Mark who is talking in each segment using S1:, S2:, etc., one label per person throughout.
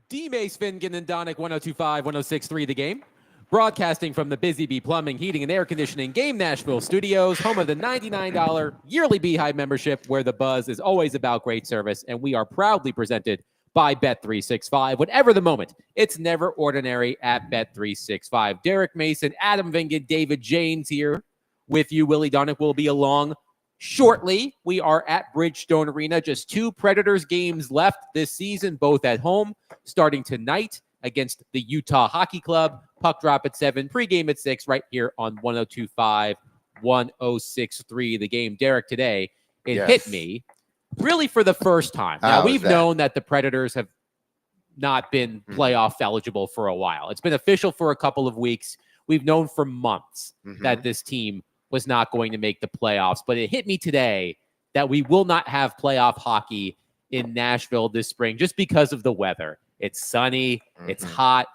S1: D-Mace, Finnegan, and Donick, 102.5, 106.3 The Game. Broadcasting from the Busy Bee Plumbing, Heating, and Air Conditioning Game Nashville studios, home of the $99 yearly Beehive membership, where the buzz is always about great service. And we are proudly presented by Bet365. Whatever the moment, it's never ordinary at Bet365. Derek Mason, Adam Vingan, David Janes here with you. Willie Donick will be along shortly. We are at Bridgestone Arena. Just 2 Predators games left this season, both at home, starting tonight against the Utah Hockey Club. Puck drop at 7, pregame at 6, right here on 102.5, 106.3 The Game. Derek, today, it hit me really for the first time. Now, we've known that the Predators have not been playoff eligible for a while. It's been official for a couple of weeks. We've known for months that this team was not going to make the playoffs. But it hit me today that we will not have playoff hockey in Nashville this spring just because of the weather. It's sunny. It's hot.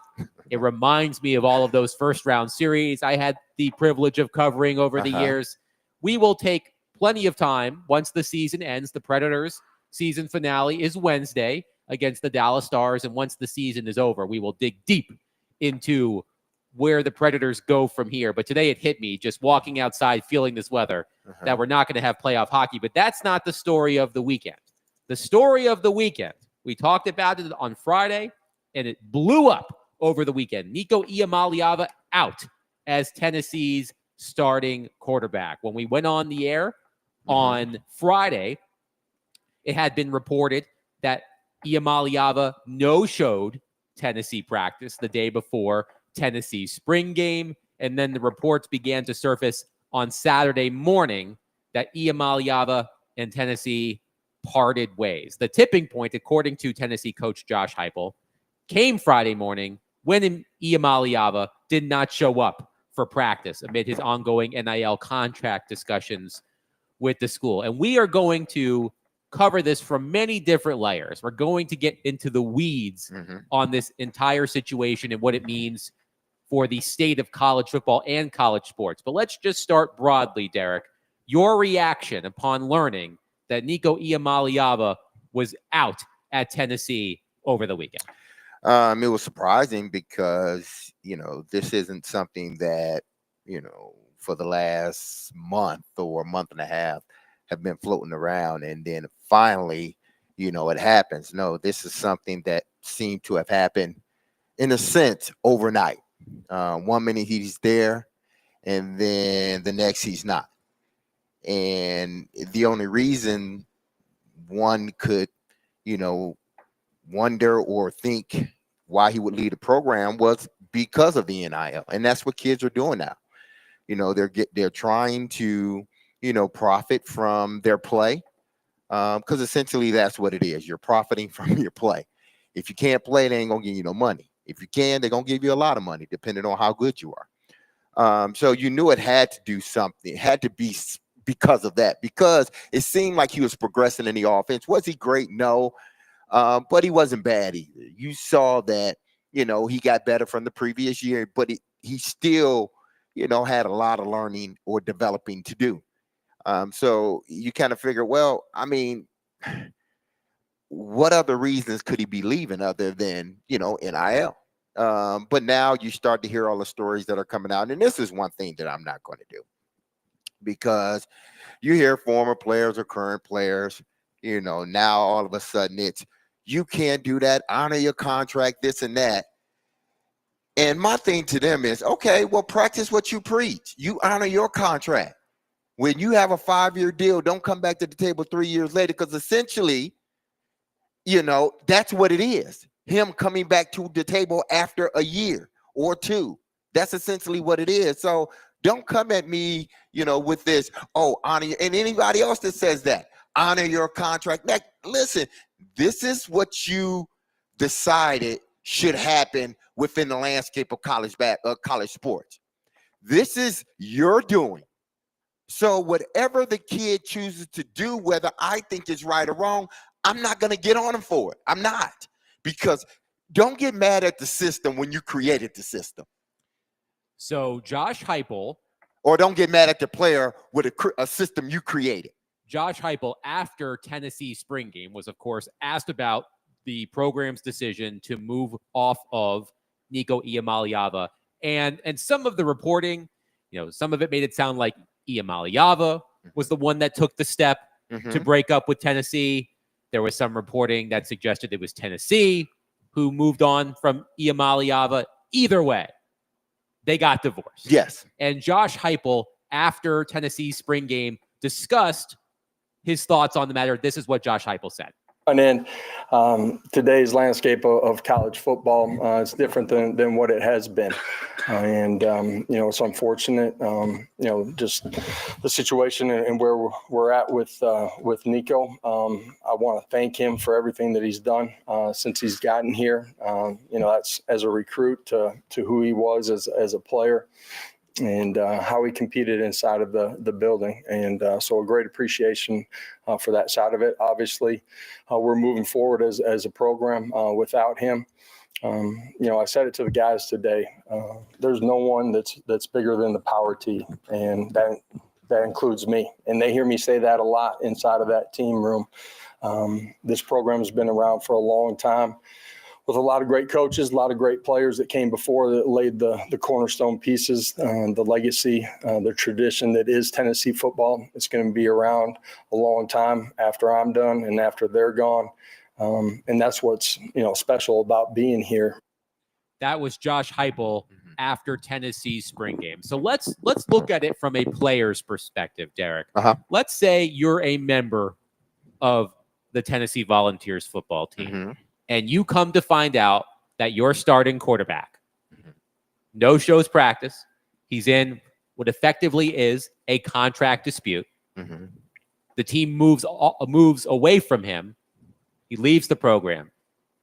S1: It reminds me of all of those first-round series I had the privilege of covering over the years. We will take plenty of time once the season ends. The Predators' season finale is Wednesday against the Dallas Stars. And once the season is over, we will dig deep into where the Predators go from here. But today it hit me just walking outside, feeling this weather, that we're not going to have playoff hockey. But that's not the story of the weekend. The story of the weekend, we talked about it on Friday, and it blew up over the weekend. Nico Iamaleava out as Tennessee's starting quarterback. When we went on the air on Friday, it had been reported that Iamaleava no-showed Tennessee practice the day before Tennessee's spring game, and then the reports began to surface on Saturday morning that Iamaleava and Tennessee parted ways. The tipping point, according to Tennessee coach Josh Heupel, came Friday morning when Iamaleava did not show up for practice amid his ongoing NIL contract discussions with the school. And we are going to cover this from many different layers. We're going to get into the weeds on this entire situation and what it means for the state of college football and college sports. But let's just start broadly, Derek. Your reaction upon learning that Nico Iamaleava was out at Tennessee over the weekend.
S2: It was surprising because, this isn't something that, for the last month or month and a half have been floating around. And then finally, it happens. No, this is something that seemed to have happened in a sense overnight. 1 minute he's there and then the next he's not. And the only reason one could, wonder or think why he would lead the program was because of the NIL. And that's what kids are doing now. They're trying to, profit from their play. Because essentially that's what it is. You're profiting from your play. If you can't play, they ain't gonna give you no money. If you can, they're gonna give you a lot of money, depending on how good you are. So you knew it had to do something. It had to be because of that, because it seemed like he was progressing in the offense. Was he great? No. But he wasn't bad either. You saw that, he got better from the previous year, but he still, had a lot of learning or developing to do. So you kind of figure, well, I mean, what other reasons could he be leaving other than, NIL? But now you start to hear all the stories that are coming out. And this is one thing that I'm not going to do, because you hear former players or current players, now all of a sudden it's, you can't do that, honor your contract, this and that. And my thing to them is, okay, well, practice what you preach. You honor your contract. When you have a 5-year deal, don't come back to the table 3 years later, because essentially, that's what it is. Him coming back to the table after a year or 2. That's essentially what it is. So don't come at me, with this, honor your, and anybody else that says that, honor your contract. Now, listen, this is what you decided should happen within the landscape of college sports. This is your doing. So whatever the kid chooses to do, whether I think is right or wrong, I'm not going to get on him for it. I'm not. Because don't get mad at the system when you created the system.
S1: So Josh Heupel.
S2: Or don't get mad at the player with a system you created.
S1: Josh Heupel, after Tennessee's spring game, was, of course, asked about the program's decision to move off of Nico Iamaleava. And some of the reporting, some of it made it sound like Iamaleava was the one that took the step to break up with Tennessee. There was some reporting that suggested it was Tennessee who moved on from Iamaleava. Either way, they got divorced.
S2: Yes.
S1: And Josh Heupel, after Tennessee's spring game, discussed his thoughts on the matter. This is what Josh Heupel said.
S3: And then today's landscape of college football is different than what it has been. It's unfortunate, just the situation and where we're at with Nico. I want to thank him for everything that he's done since he's gotten here. That's as a recruit to who he was as a player. And how he competed inside of the building. And so a great appreciation for that side of it. Obviously, we're moving forward as a program without him. I said it to the guys today. There's no one that's bigger than the Power T, and that includes me. And they hear me say that a lot inside of that team room. This program has been around for a long time, with a lot of great coaches, a lot of great players that came before that laid the cornerstone pieces, the legacy, the tradition that is Tennessee football. It's going to be around a long time after I'm done and after they're gone. And that's what's, special about being here.
S1: That was Josh Heupel after Tennessee's spring game. So let's look at it from a player's perspective, Derek. Let's say you're a member of the Tennessee Volunteers football team. And you come to find out that your starting quarterback no shows practice. He's in what effectively is a contract dispute. The team moves away from him. He leaves the program.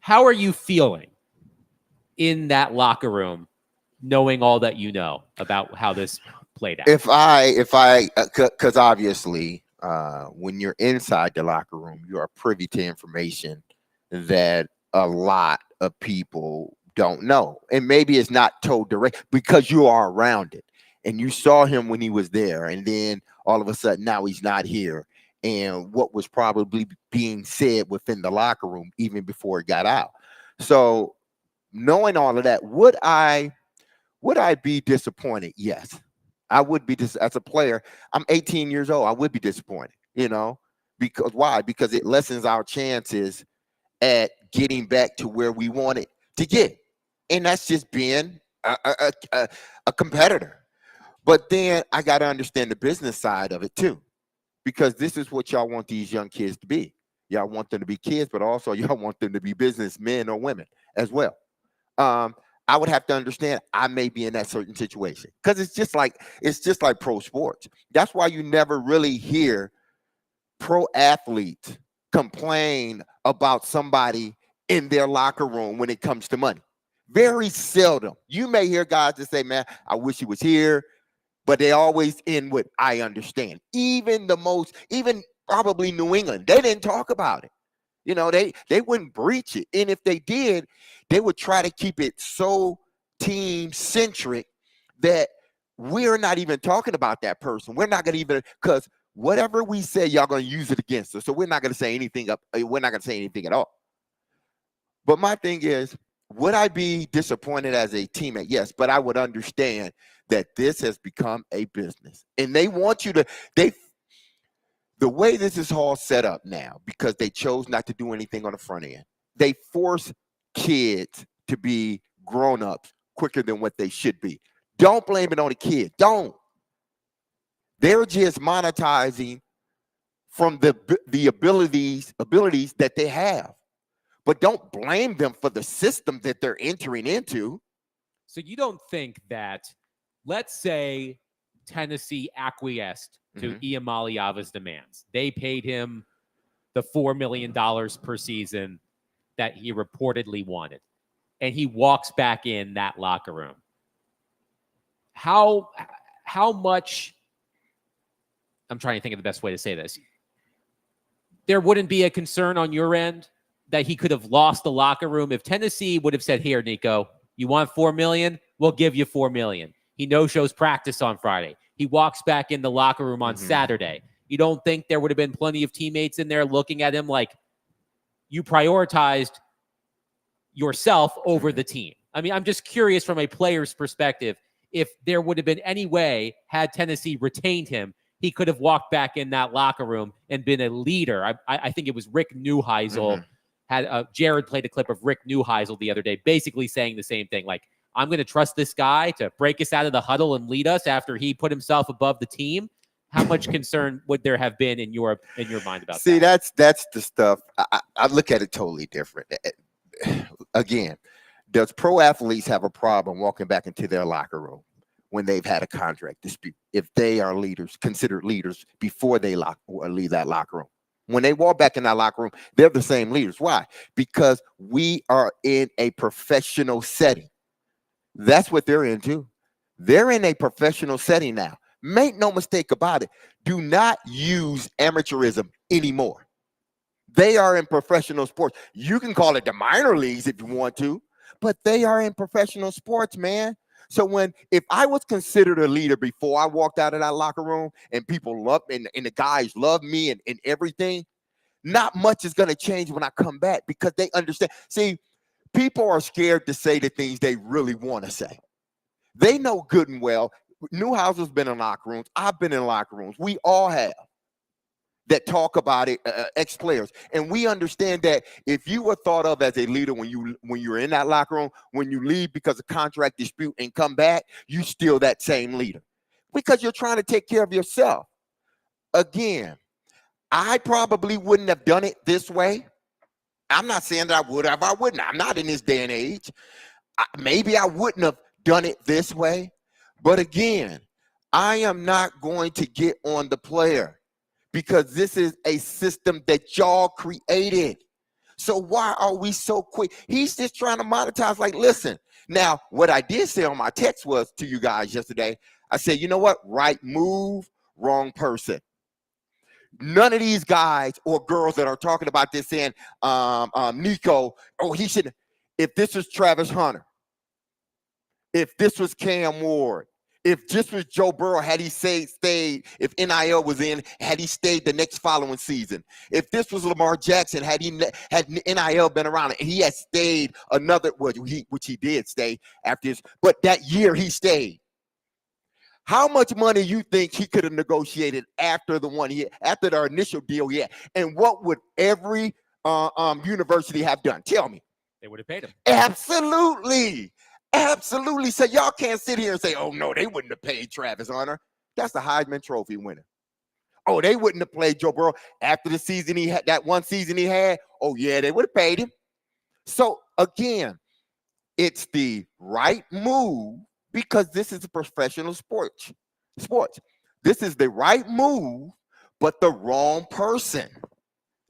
S1: How are you feeling in that locker room, knowing all that you know about how this played out?
S2: If I, because obviously, when you're inside the locker room, you are privy to information that a lot of people don't know. And maybe it's not told direct because you are around it and you saw him when he was there. And then all of a sudden now he's not here. And what was probably being said within the locker room even before it got out. So knowing all of that, would I be disappointed? Yes, I would be. As a player, I'm 18 years old. I would be disappointed, because why? Because it lessens our chances at getting back to where we wanted to get. And that's just being a competitor. But then I got to understand the business side of it too, because this is what y'all want these young kids to be. Y'all want them to be kids, but also y'all want them to be businessmen or women as well. I would have to understand I may be in that certain situation because it's just like pro sports. That's why you never really hear pro athletes complain about somebody in their locker room when it comes to money. Very seldom. You may hear guys that say, man, I wish he was here, but they always end with, I understand. Even probably New England, they didn't talk about it. They wouldn't breach it. And if they did, they would try to keep it so team-centric that we're not even talking about that person. We're not going to even, because whatever we say, y'all going to use it against us. So we're not going to say anything we're not going to say anything at all. But my thing is, would I be disappointed as a teammate? Yes, but I would understand that this has become a business. And they want you to, the way this is all set up now, because they chose not to do anything on the front end, they force kids to be grown-ups quicker than what they should be. Don't blame it on the kid. Don't. They're just monetizing from the abilities that they have. But don't blame them for the system that they're entering into.
S1: So you don't think that, let's say Tennessee acquiesced to Iamaleava's demands. They paid him the $4 million per season that he reportedly wanted. And he walks back in that locker room. How much, I'm trying to think of the best way to say this. There wouldn't be a concern on your end that he could have lost the locker room if Tennessee would have said, here, Nico, you want $4 million? We'll give you $4 million. He no-shows practice on Friday. He walks back in the locker room on Saturday. You don't think there would have been plenty of teammates in there looking at him like, you prioritized yourself over the team. I mean, I'm just curious from a player's perspective, if there would have been any way, had Tennessee retained him, he could have walked back in that locker room and been a leader. I think it was Rick Neuheisel. Jared played a clip of Rick Neuheisel the other day, basically saying the same thing. Like, I'm going to trust this guy to break us out of the huddle and lead us after he put himself above the team. How much concern would there have been in your mind about that?
S2: See, that's the stuff. I look at it totally different. Again, does pro athletes have a problem walking back into their locker room when they've had a contract dispute? If they are leaders, considered leaders before they leave that locker room. When they walk back in that locker room, they're the same leaders. Why? Because we are in a professional setting. That's what they're into. They're in a professional setting now. Make no mistake about it. Do not use amateurism anymore. They are in professional sports. You can call it the minor leagues if you want to, but they are in professional sports, man. So if I was considered a leader before I walked out of that locker room and people love and the guys love me and everything, not much is going to change when I come back because they understand. See, people are scared to say the things they really want to say. They know good and well. Neuhauser's been in locker rooms. I've been in locker rooms. We all have that talk about it, ex-players. And we understand that if you were thought of as a leader when you're in that locker room, when you leave because of contract dispute and come back, you still that same leader because you're trying to take care of yourself. Again, I probably wouldn't have done it this way. I'm not saying that I would have. I wouldn't. I'm not in this day and age. Maybe I wouldn't have done it this way. But again, I am not going to get on the player because this is a system that y'all created. So why are we so quick? He's just trying to monetize. Like, listen, now what I did say on my text was to you guys yesterday, I said, you know what? Right move, wrong person. None of these guys or girls that are talking about this saying, Nico, he should, if this was Travis Hunter, if this was Cam Ward, if this was Joe Burrow, had he stayed, if NIL was in, had he stayed the next following season, if this was Lamar Jackson, had NIL been around and he had stayed another, which he did stay after his, but that year he stayed. How much money you think he could have negotiated after after the initial deal he had? And what would every university have done? Tell me.
S1: They would have paid him.
S2: Absolutely. Absolutely. So y'all can't sit here and say, oh, no, they wouldn't have paid Travis Hunter. That's the Heisman Trophy winner. Oh, they wouldn't have played Joe Burrow after the season he had, that one season he had. Oh, yeah, they would have paid him. So, again, it's the right move because this is a professional sports. This is the right move, but the wrong person.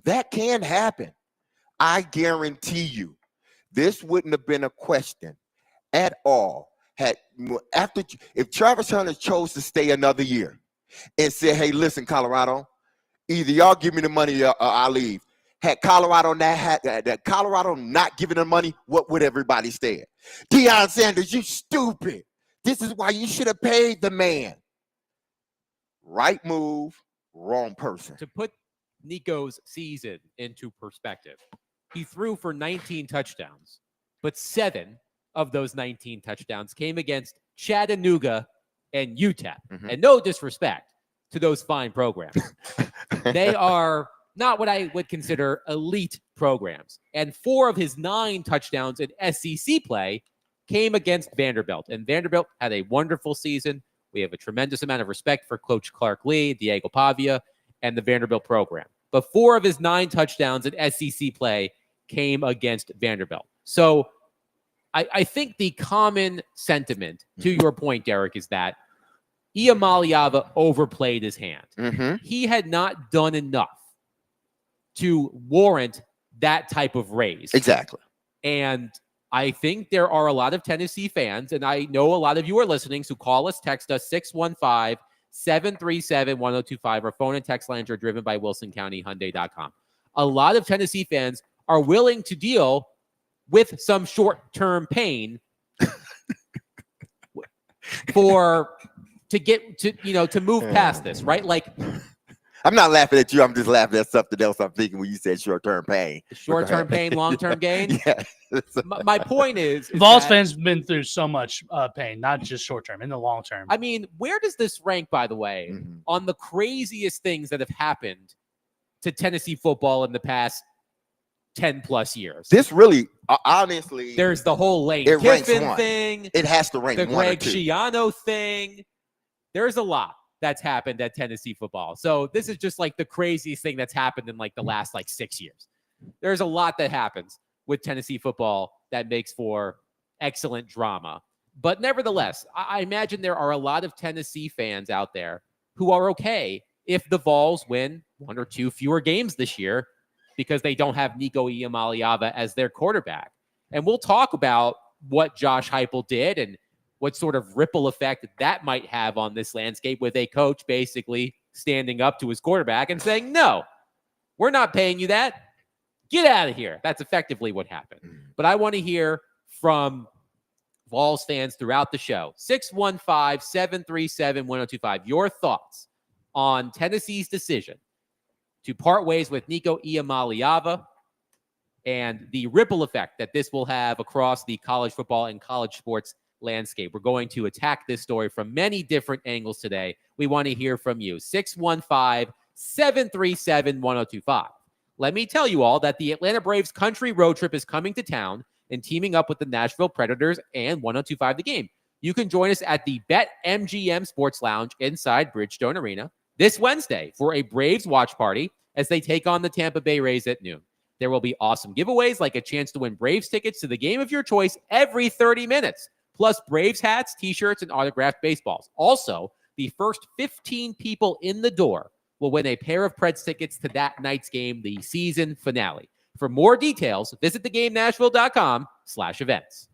S2: That can happen. I guarantee you, this wouldn't have been a question at all if Travis Hunter chose to stay another year and said, hey, listen, Colorado, either y'all give me the money or I'll leave. Had Colorado not giving the money, what would everybody say? Deion Sanders, you stupid. This is why you should have paid the man. Right move, wrong person.
S1: To put Nico's season into perspective, he threw for 19 touchdowns, but 7 of those 19 touchdowns came against Chattanooga and UTEP. Mm-hmm. And no disrespect to those fine programs. They are not what I would consider elite programs. And 4 of his 9 touchdowns in SEC play came against Vanderbilt. And Vanderbilt had a wonderful season. We have a tremendous amount of respect for Coach Clark Lee, Diego Pavia, and the Vanderbilt program. But 4 of his 9 touchdowns in SEC play came against Vanderbilt. So I think the common sentiment, to your point, Derek, is that Iamaleava overplayed his hand. Mm-hmm. He had not done enough to warrant that type of raise.
S2: Exactly.
S1: And I think there are a lot of Tennessee fans, and I know a lot of you are listening, so call us, text us, 615-737-1025. Our phone and text lines are driven by WilsonCountyHyundai.com. A lot of Tennessee fans are willing to deal with some short-term pain to move past this, right? Like,
S2: I'm not laughing at you. I'm just laughing at something else I'm thinking when you said short-term pain.
S1: Short-term pain, long-term gain.
S2: Yeah.
S1: My point is
S4: Vols
S1: that,
S4: fans been through so much pain, not just short term, in the long term.
S1: I mean, where does this rank, by the way,
S2: Mhm.
S1: on the craziest things that have happened to Tennessee football in the past 10 plus years?
S2: This really, honestly,
S1: There's the whole Lane
S2: it ranks
S1: Kiffin
S2: one.
S1: thing,
S2: it has to rank
S1: the
S2: one or
S1: Greg
S2: two.
S1: Schiano thing. There's a lot that's happened at Tennessee football. So this is just like the craziest thing that's happened in like the last like 6 years. There's a lot that happens with Tennessee football that makes for excellent drama. But nevertheless, I imagine there are a lot of Tennessee fans out there who are okay if the Vols win one or two fewer games this year because they don't have Nico Iamaleava as their quarterback. And we'll talk about what Josh Heupel did and what sort of ripple effect that might have on this landscape with a coach basically standing up to his quarterback and saying, no, we're not paying you that. Get out of here. That's effectively what happened. But I want to hear from Vols fans throughout the show. 615-737-1025. Your thoughts on Tennessee's decision to part ways with Nico Iamaleava and the ripple effect that this will have across the college football and college sports landscape. We're going to attack this story from many different angles today. We want to hear from you. 615-737-1025. Let me tell you all that the Atlanta Braves country road trip is coming to town and teaming up with the Nashville Predators and 1025 The Game. You can join us at the BetMGM Sports Lounge inside Bridgestone Arena this Wednesday for a Braves watch party as they take on the Tampa Bay Rays at noon. There will be awesome giveaways like a chance to win Braves tickets to the game of your choice every 30 minutes, plus Braves hats, t-shirts, and autographed baseballs. Also, the first 15 people in the door will win a pair of Preds tickets to that night's game, the season finale. For more details, visit thegamenashville.com/events.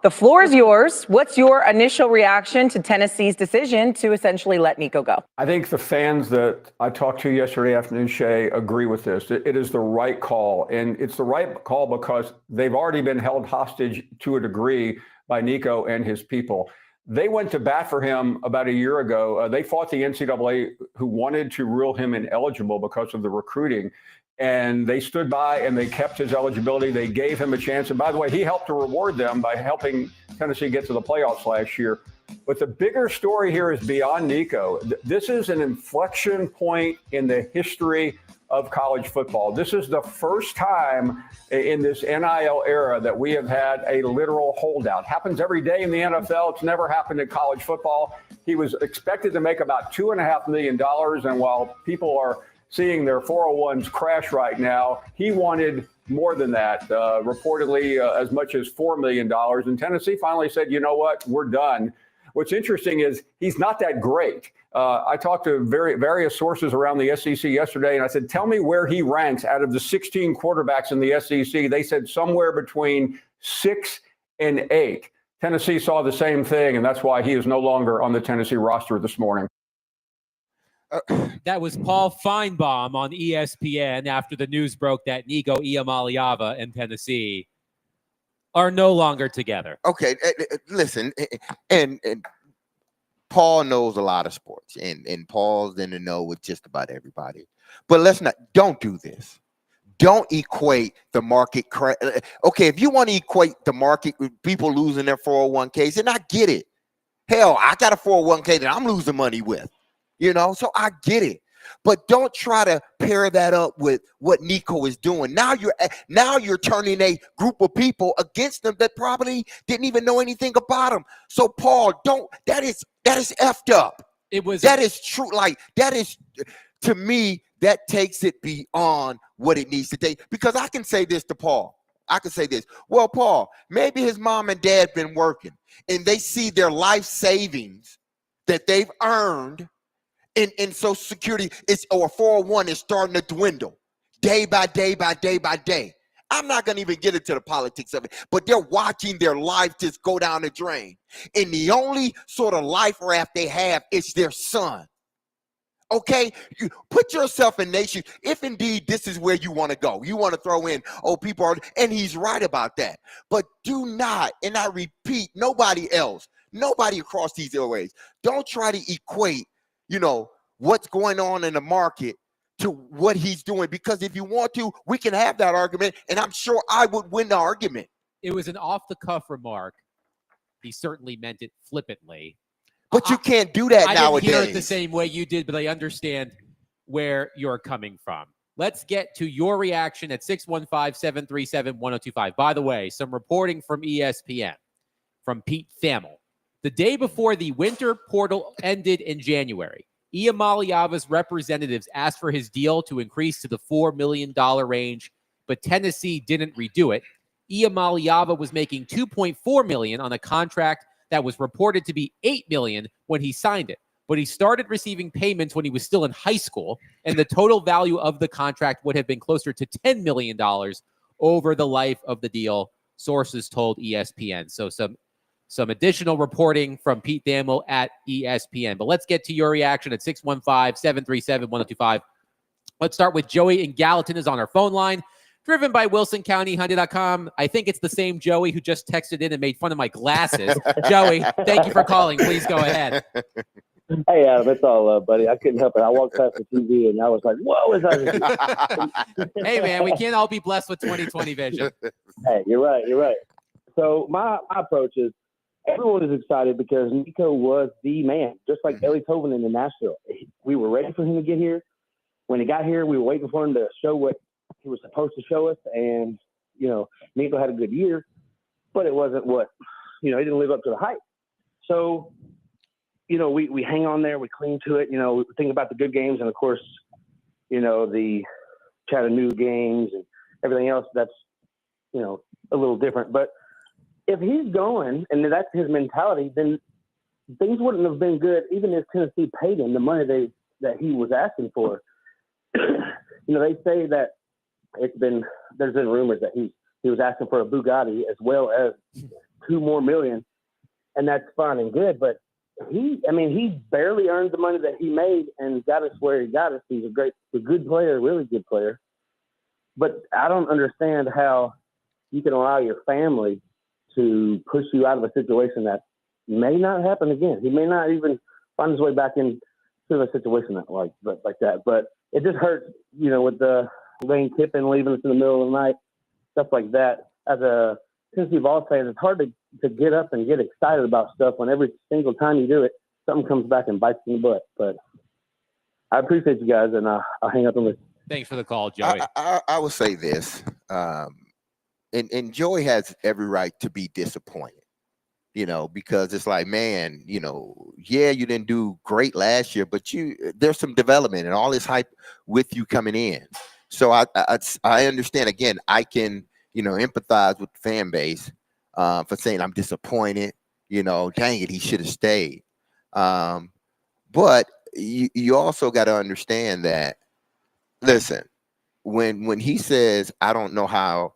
S5: The floor is yours. What's your initial reaction to Tennessee's decision to essentially let Nico go?
S6: I think the fans that I talked to yesterday afternoon, Shay, agree with this. It is the right call. And it's the right call because they've already been held hostage to a degree by Nico and his people. They went to bat for him about a year ago. They fought the NCAA, who wanted to rule him ineligible because of the recruiting. And they stood by and they kept his eligibility. They gave him a chance. And by the way, he helped to reward them by helping Tennessee get to the playoffs last year. But the bigger story here is beyond Nico. This is an inflection point in the history of college football. This is the first time in this NIL era that we have had a literal holdout. Happens every day in the NFL. It's never happened in college football. He was expected to make about $2.5 million. And while people are seeing their 401s crash right now, he wanted more than that, reportedly as much as $4 million. And Tennessee finally said, you know what, we're done. What's interesting is he's not that great. I talked to various sources around the SEC yesterday, and I said, tell me where he ranks out of the 16 quarterbacks in the SEC. They said somewhere between 6 and 8. Tennessee saw the same thing, and that's why he is no longer on the Tennessee roster this morning.
S1: That was Paul Feinbaum on ESPN after the news broke that Nico Iamaleava and Tennessee are no longer together.
S2: Okay, listen, and Paul knows a lot of sports, and Paul's in the know with just about everybody. But don't do this. Don't equate the market. Okay, if you want to equate the market with people losing their 401ks, then I get it. Hell, I got a 401k that I'm losing money with. So I get it, but don't try to pair that up with what Nico is doing. Now you're turning a group of people against them that probably didn't even know anything about him. So Paul, that is effed up. That is true. Like, that is, to me, that takes it beyond what it needs to take. Because I can say this to Paul. I can say this. Well, Paul, maybe his mom and dad been working and they see their life savings that they've earned in Social Security or 401 is starting to dwindle day by day by day by day. I'm not going to even get into the politics of it, but they're watching their life just go down the drain. And the only sort of life raft they have is their son. Okay, you put yourself in nation. If indeed this is where you want to go, you want to throw in, people are, and he's right about that. But do not, and I repeat, nobody across these airways, don't try to equate what's going on in the market to what he's doing. Because if you want to, we can have that argument, and I'm sure I would win the argument.
S1: It was an off-the-cuff remark. He certainly meant it flippantly.
S2: But you can't do that nowadays.
S1: I didn't hear it the same way you did, but I understand where you're coming from. Let's get to your reaction at 615-737-1025. By the way, some reporting from ESPN, from Pete Thamel. The day before the winter portal ended in January, Iamaleava's representatives asked for his deal to increase to the $4 million range, but Tennessee didn't redo it. Iamaleava was making $2.4 million on a contract that was reported to be $8 million when he signed it, but he started receiving payments when he was still in high school, and the total value of the contract would have been closer to $10 million over the life of the deal, sources told ESPN. So some additional reporting from Pete Thamel at ESPN. But let's get to your reaction at 615-737-1025. Let's start with Joey in Gallatin is on our phone line, driven by WilsonCountyHyundai.com. I think it's the same Joey who just texted in and made fun of my glasses. Joey, thank you for calling. Please go ahead.
S7: Hey, Adam, it's all love, buddy. I couldn't help it. I walked past the TV and I was like, whoa, is that?
S1: Hey, man, we can't all be blessed with 20/20 vision.
S7: Hey, you're right. So my approach is, everyone is excited because Nico was the man, just like Ellie Tobin in Nashville. We were ready for him to get here. When he got here, we were waiting for him to show what he was supposed to show us. And, Nico had a good year, but it wasn't he didn't live up to the hype. So, we hang on there, we cling to it. We think about the good games. And, of course, the Chattanooga games and everything else, that's, a little different. But if he's going and that's his mentality, then things wouldn't have been good even if Tennessee paid him the money that he was asking for. They say that there's been rumors that he was asking for a Bugatti as well as $2 more million, and that's fine and good. But he barely earned the money that he made and got us where he got us. He's a good player, really good player. But I don't understand how you can allow your family to push you out of a situation that may not happen again. He may not even find his way back into a situation like that. But it just hurts, with the Lane Kiffin leaving us in the middle of the night, stuff like that. As a Tennessee Vols fan, it's hard to get up and get excited about stuff when every single time you do it, something comes back and bites you in the butt. But I appreciate you guys, and I'll hang up and listen.
S1: Thanks for the call, Joey.
S2: I will say this, and Joey has every right to be disappointed, because it's like, man, yeah, you didn't do great last year, but there's some development and all this hype with you coming in. So I understand. Again, I can empathize with the fan base for saying I'm disappointed. Dang it, he should have stayed. But you also got to understand that. Listen, when he says, I don't know how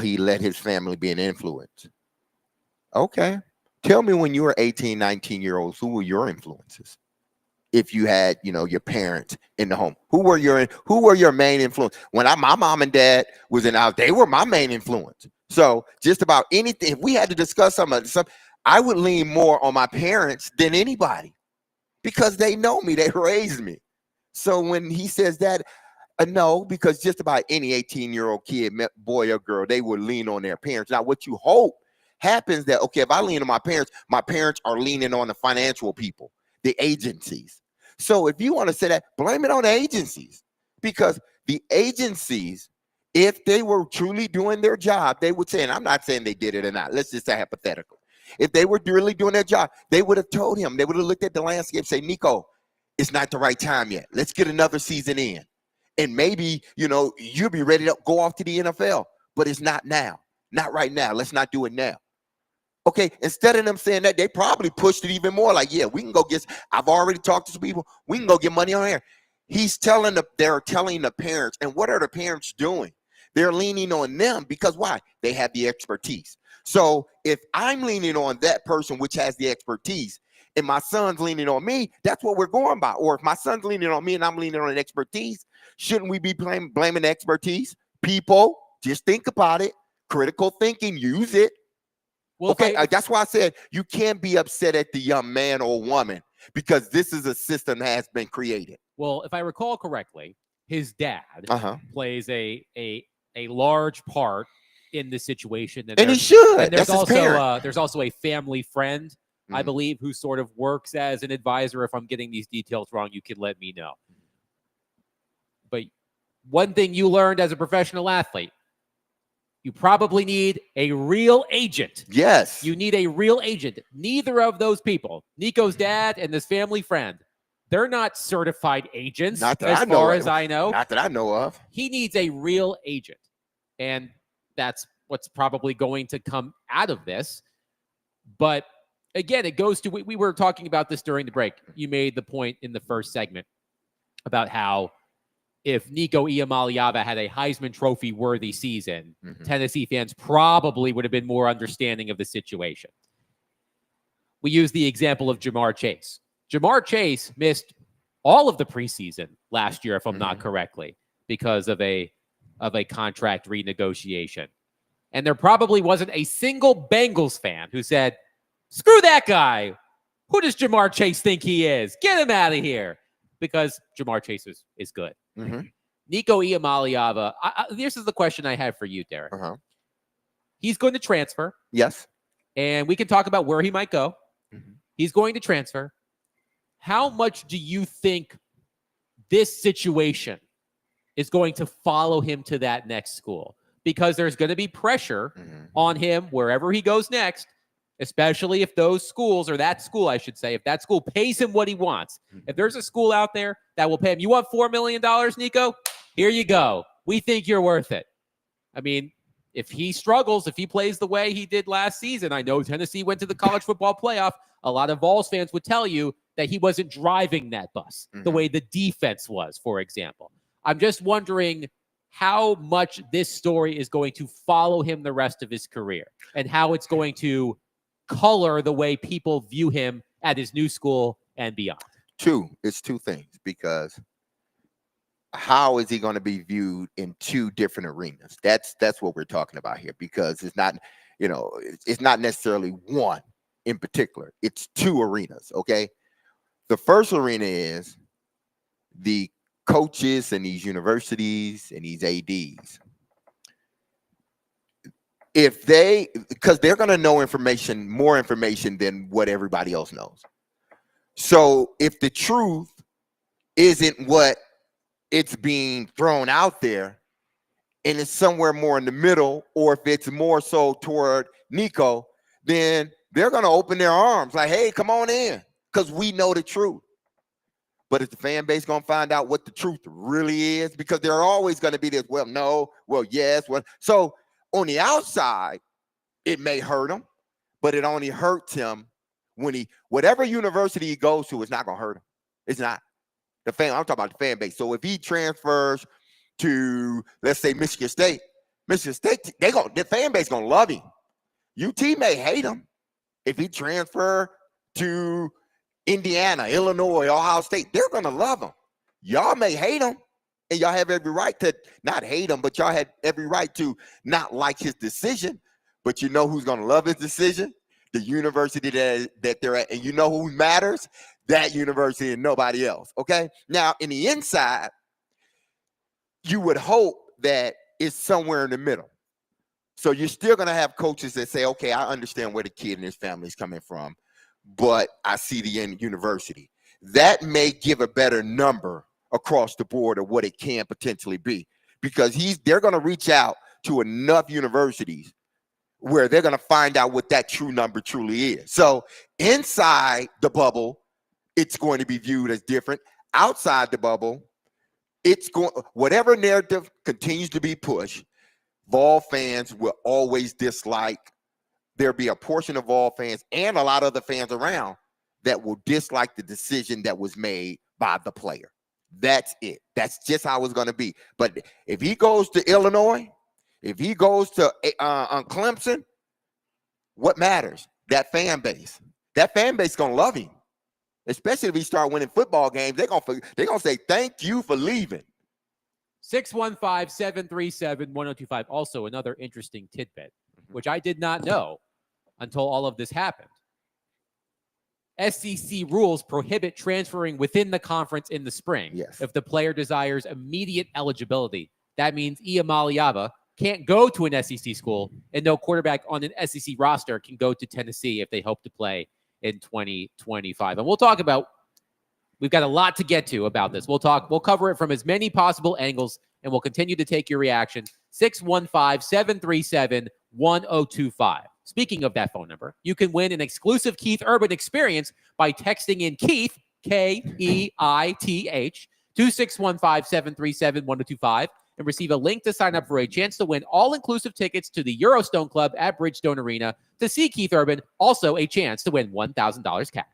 S2: he let his family be an influence. Okay. Tell me, when you were 18, 19-year-olds, who were your influences? If you had, your parents in the home, who were your main influence? When my mom and dad was in the house, they were my main influence. So just about anything, if we had to discuss something, I would lean more on my parents than anybody, because they know me, they raised me. So when he says that, no, because just about any 18-year-old kid, boy or girl, they would lean on their parents. Now, what you hope happens that, okay, if I lean on my parents are leaning on the financial people, the agencies. So if you want to say that, blame it on the agencies, because the agencies, if they were truly doing their job, they would say, and I'm not saying they did it or not, let's just say hypothetical. If they were really doing their job, they would have told him, they would have looked at the landscape and say, Nico, it's not the right time yet. Let's get another season in. And maybe, you'll be ready to go off to the NFL, but it's not now. Not right now. Let's not do it now. Okay, instead of them saying that, they probably pushed it even more. Like, yeah, we can go I've already talked to some people. We can go get money on air. They're telling the parents. And what are the parents doing? They're leaning on them because why? They have the expertise. So if I'm leaning on that person, which has the expertise, and my son's leaning on me, that's what we're going by. Or if my son's leaning on me and I'm leaning on expertise, shouldn't we be blaming expertise? People, just think about it. Critical thinking, use it.
S1: Well,
S2: okay, that's why I said you can't be upset at the young man or woman, because this is a system that has been created.
S1: Well, if I recall correctly, his dad plays a large part in the situation.
S2: And he should.
S1: And there's
S2: That's his parent.
S1: there's also a family friend, I
S2: Mhm.
S1: believe, who sort of works as an advisor. If I'm getting these details wrong, you can let me know. But one thing you learned as a professional athlete, you probably need a real agent.
S2: Yes.
S1: You need a real agent. Neither of those people, Nico's dad and this family friend, they're not certified agents,
S2: Not that
S1: as
S2: I know
S1: far
S2: of.
S1: as I know.
S2: Not that I know of.
S1: He needs a real agent. And that's what's probably going to come out of this. But again, it goes to, we were talking about this during the break. You made the point in the first segment about how if Nico Iamaleava had a Heisman Trophy worthy season, Tennessee fans probably would have been more understanding of the situation. We use the example of Ja'Marr Chase. Ja'Marr Chase missed all of the preseason last year, if I'm not correctly, because of a contract renegotiation. And there probably wasn't a single Bengals fan who said, screw that guy. Who does Ja'Marr Chase think he is? Get him out of here. Because Ja'Marr Chase is good. Nico Iamaleava, this is the question I have for you, Derek. He's going to transfer.
S2: Yes.
S1: And we can talk about where he might go. He's going to transfer. How much do you think this situation is going to follow him to that next school? Because there's going to be pressure on him wherever he goes next, especially if those schools, or that school, I should say, if that school pays him what he wants. If there's a school out there that will pay him, you want $4 million, Nico? Here you go. We think you're worth it. I mean, if he struggles, if he plays the way he did last season, I know Tennessee went to the college football playoff. A lot of Vols fans would tell you that he wasn't driving that bus the way the defense was, for example. I'm just wondering how much this story is going to follow him the rest of his career and how it's going to color the way people view him at his new school and beyond.
S2: It's two things, because how is he going to be viewed in two different arenas? That's what we're talking about here, because it's not, it's not necessarily one in particular. It's two arenas. Okay. The first arena is the coaches and these universities and these ADs. If because they're going to know more information than what everybody else knows. So if the truth isn't what it's being thrown out there, and it's somewhere more in the middle, or if it's more so toward Nico, then they're going to open their arms like, hey, come on in, because we know the truth. But is the fan base going to find out what the truth really is? Because there are always going to be this, well, no, well, yes. Well, so on the outside, it may hurt him, but it only hurts him when whatever university he goes to, it's not going to hurt him. It's not. I'm talking about the fan base. So if he transfers to, let's say, Michigan State, the fan base gonna love him. UT may hate him. If he transfer to Indiana, Illinois, Ohio State, they're gonna love him. Y'all may hate him, and y'all have every right to not hate him, but y'all had every right to not like his decision. But you know who's gonna love his decision? The university that they're at. And you know who matters? That university and nobody else. Okay. Now, in the inside, you would hope that it's somewhere in the middle. So you're still going to have coaches that say, okay, I understand where the kid and his family is coming from, but I see the end university. That may give a better number across the board of what it can potentially be, because they're going to reach out to enough universities where they're going to find out what that true number truly is. So inside the bubble, it's going to be viewed as different. Outside the bubble, whatever narrative continues to be pushed, Vol fans will always dislike. There'll be a portion of Vol fans and a lot of other fans around that will dislike the decision that was made by the player. That's it. That's just how it's going to be. But if he goes to Illinois, if he goes to Clemson, what matters? That fan base. That fan base is going to love him. Especially if he start winning football games, they're gonna say thank you for leaving.
S1: 615-737-1025. Also, another interesting tidbit, which I did not know until all of this happened. SEC rules prohibit transferring within the conference in the spring.
S2: Yes.
S1: If the player desires immediate eligibility. That means Iamaliava can't go to an SEC school, and no quarterback on an SEC roster can go to Tennessee if they hope to play in 2025. And we've got a lot to get to about this. We'll cover it from as many possible angles, and we'll continue to take your reaction. 615-737-1025. Speaking of that phone number, you can win an exclusive Keith Urban experience by texting in Keith, Keith, to 615-737-1025 and receive a link to sign up for a chance to win all-inclusive tickets to the Eurostone Club at Bridgestone Arena to see Keith Urban, also a chance to win $1,000 cash.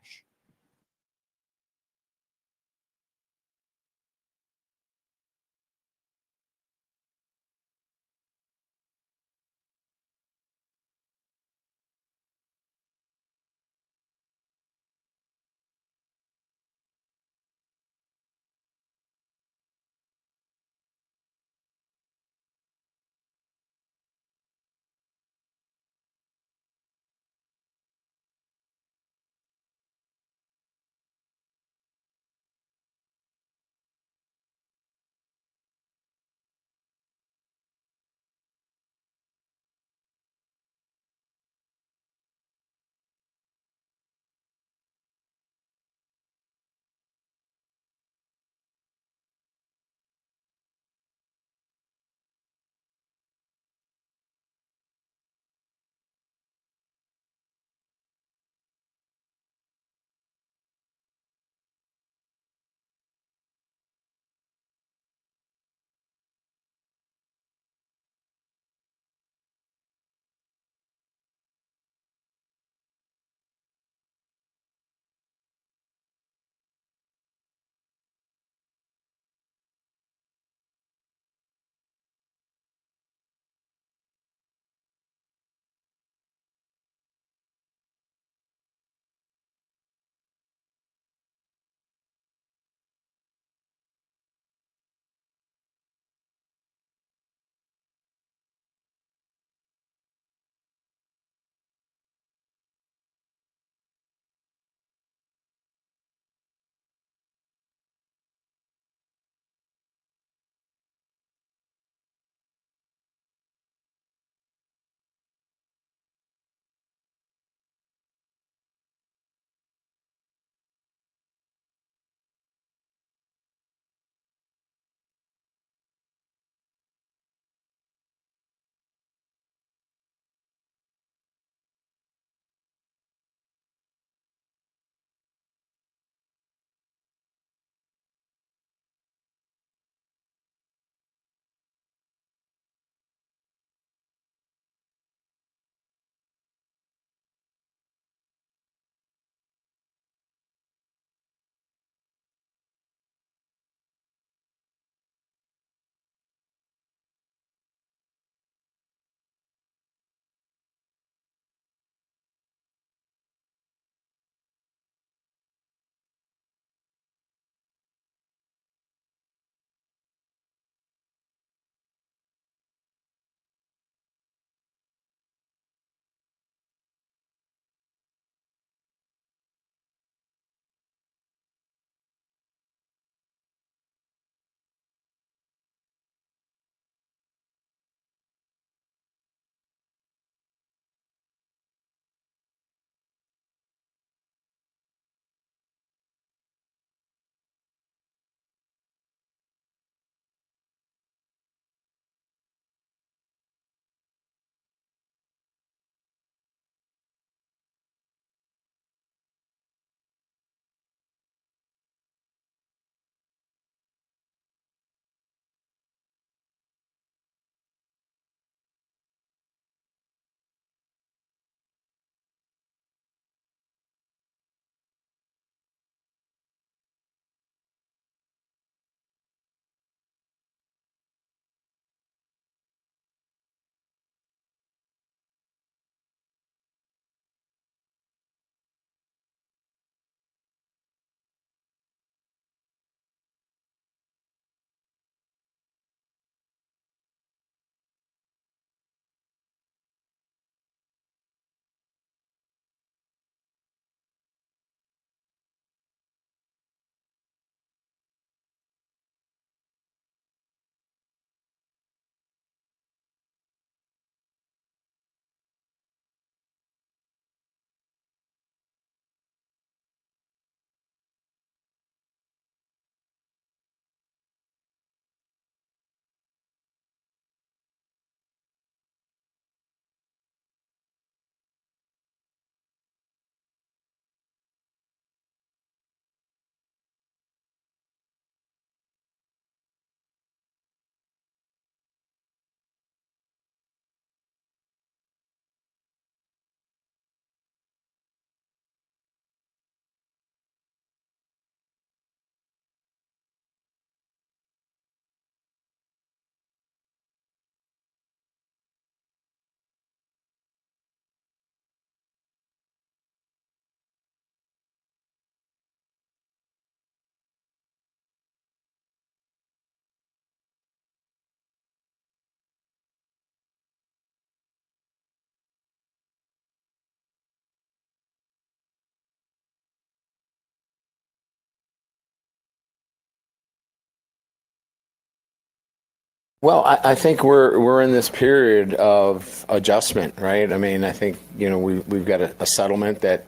S8: Well, I think we're in this period of adjustment, right? I mean, I think we've got a settlement that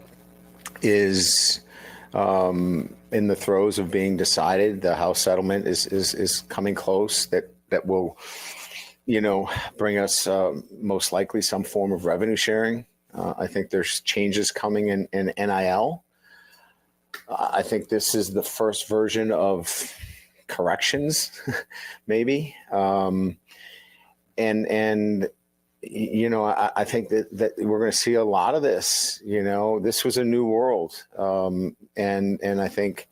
S8: is in the throes of being decided. The House settlement is coming close. That will bring us most likely some form of revenue sharing. I think there's changes coming in NIL. I think this is the first version of corrections, maybe. I think that we're going to see a lot of this. This was a new world, and I think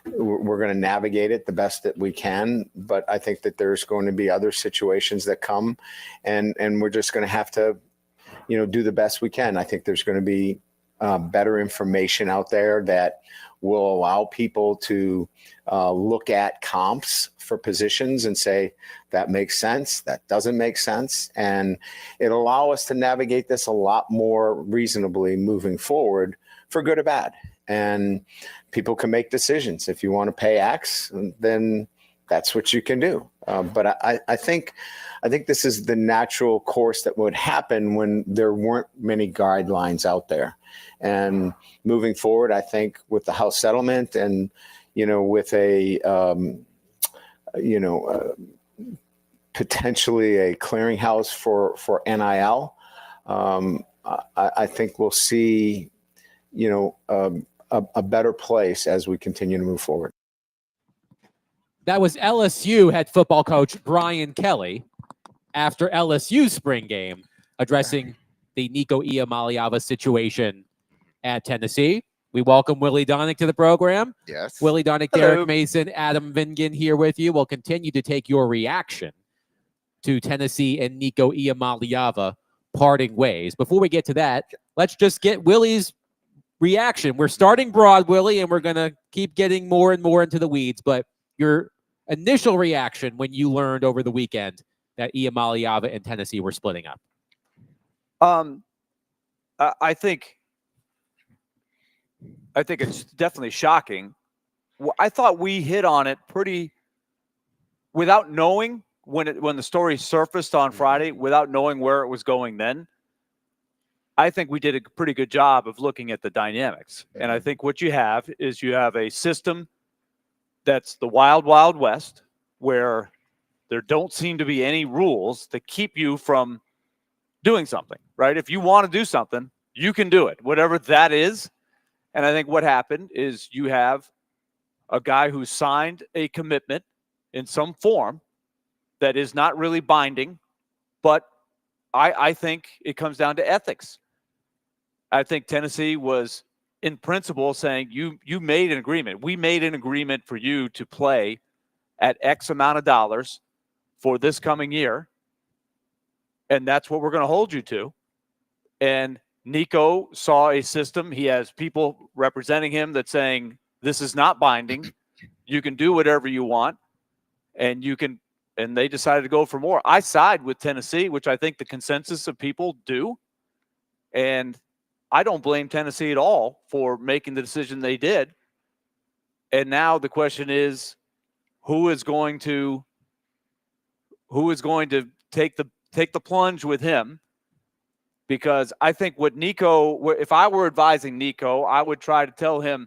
S8: we're going to navigate it the best that we can. But I think that there's going to be other situations that come, and we're just going to have to, do the best we can. I think there's going to be better information out there that will allow people to look at comps for positions and say, that makes sense, that doesn't make sense. And it'll allow us to navigate this a lot more reasonably moving forward, for good or bad. And people can make decisions. If you want to pay X, then that's what you can do. But I think this is the natural course that would happen when there weren't many guidelines out there. And moving forward, I think with the House settlement and, with a, potentially a clearinghouse for NIL, I think we'll see, a better place as we continue to move forward.
S1: That was LSU head football coach Brian Kelly after LSU's spring game, addressing the Nico Iamaleava situation at Tennessee. We welcome Willie Donick to the program.
S2: Yes.
S1: Willie Donick, Derek Mason, Adam Vingan here with you. We'll continue to take your reaction to Tennessee and Nico Iamaleava parting ways. Before we get to that, let's just get Willie's reaction. We're starting broad, Willie, and we're going to keep getting more and more into the weeds. But your initial reaction when you learned over the weekend that Iamaleava and Tennessee were splitting up?
S9: I think it's definitely shocking. I thought we hit on it pretty without knowing when the story surfaced on Friday, without knowing where it was going then. I think we did a pretty good job of looking at the dynamics. And I think what you have is you have a system that's the wild, wild west, where there don't seem to be any rules that keep you from doing something, right? If you want to do something, you can do it, whatever that is. And I think what happened is you have a guy who signed a commitment in some form that is not really binding, but I think it comes down to ethics. I think Tennessee was, in principle, saying you made an agreement. We made an agreement for you to play at X amount of dollars for this coming year, and that's what we're going to hold you to. And Nico saw a system. He has people representing him that's saying this is not binding. You can do whatever you want, and you can. And they decided to go for more. I side with Tennessee, which I think the consensus of people do, and I don't blame Tennessee at all for making the decision they did. And now the question is, who is going to take the plunge with him? Because I think what Nico, if I were advising Nico, I would try to tell him,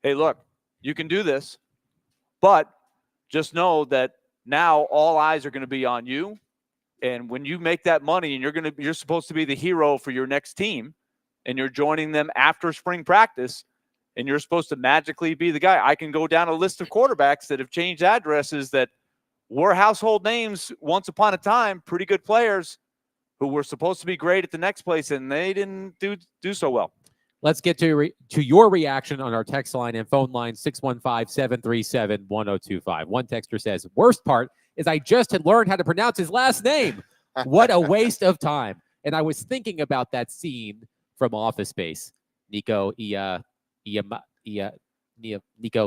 S9: hey, look, you can do this, but just know that now all eyes are going to be on you. And when you make that money and you're supposed to be the hero for your next team, and you're joining them after spring practice, and you're supposed to magically be the guy. I can go down a list of quarterbacks that have changed addresses that were household names once upon a time, pretty good players who were supposed to be great at the next place, and they didn't do so well.
S1: Let's get to your reaction on our text line and phone line, 615-737-1025. One texter says, worst part is I just had learned how to pronounce his last name. What a waste of time. And I was thinking about that scene from Office Space. Nico, Nico, not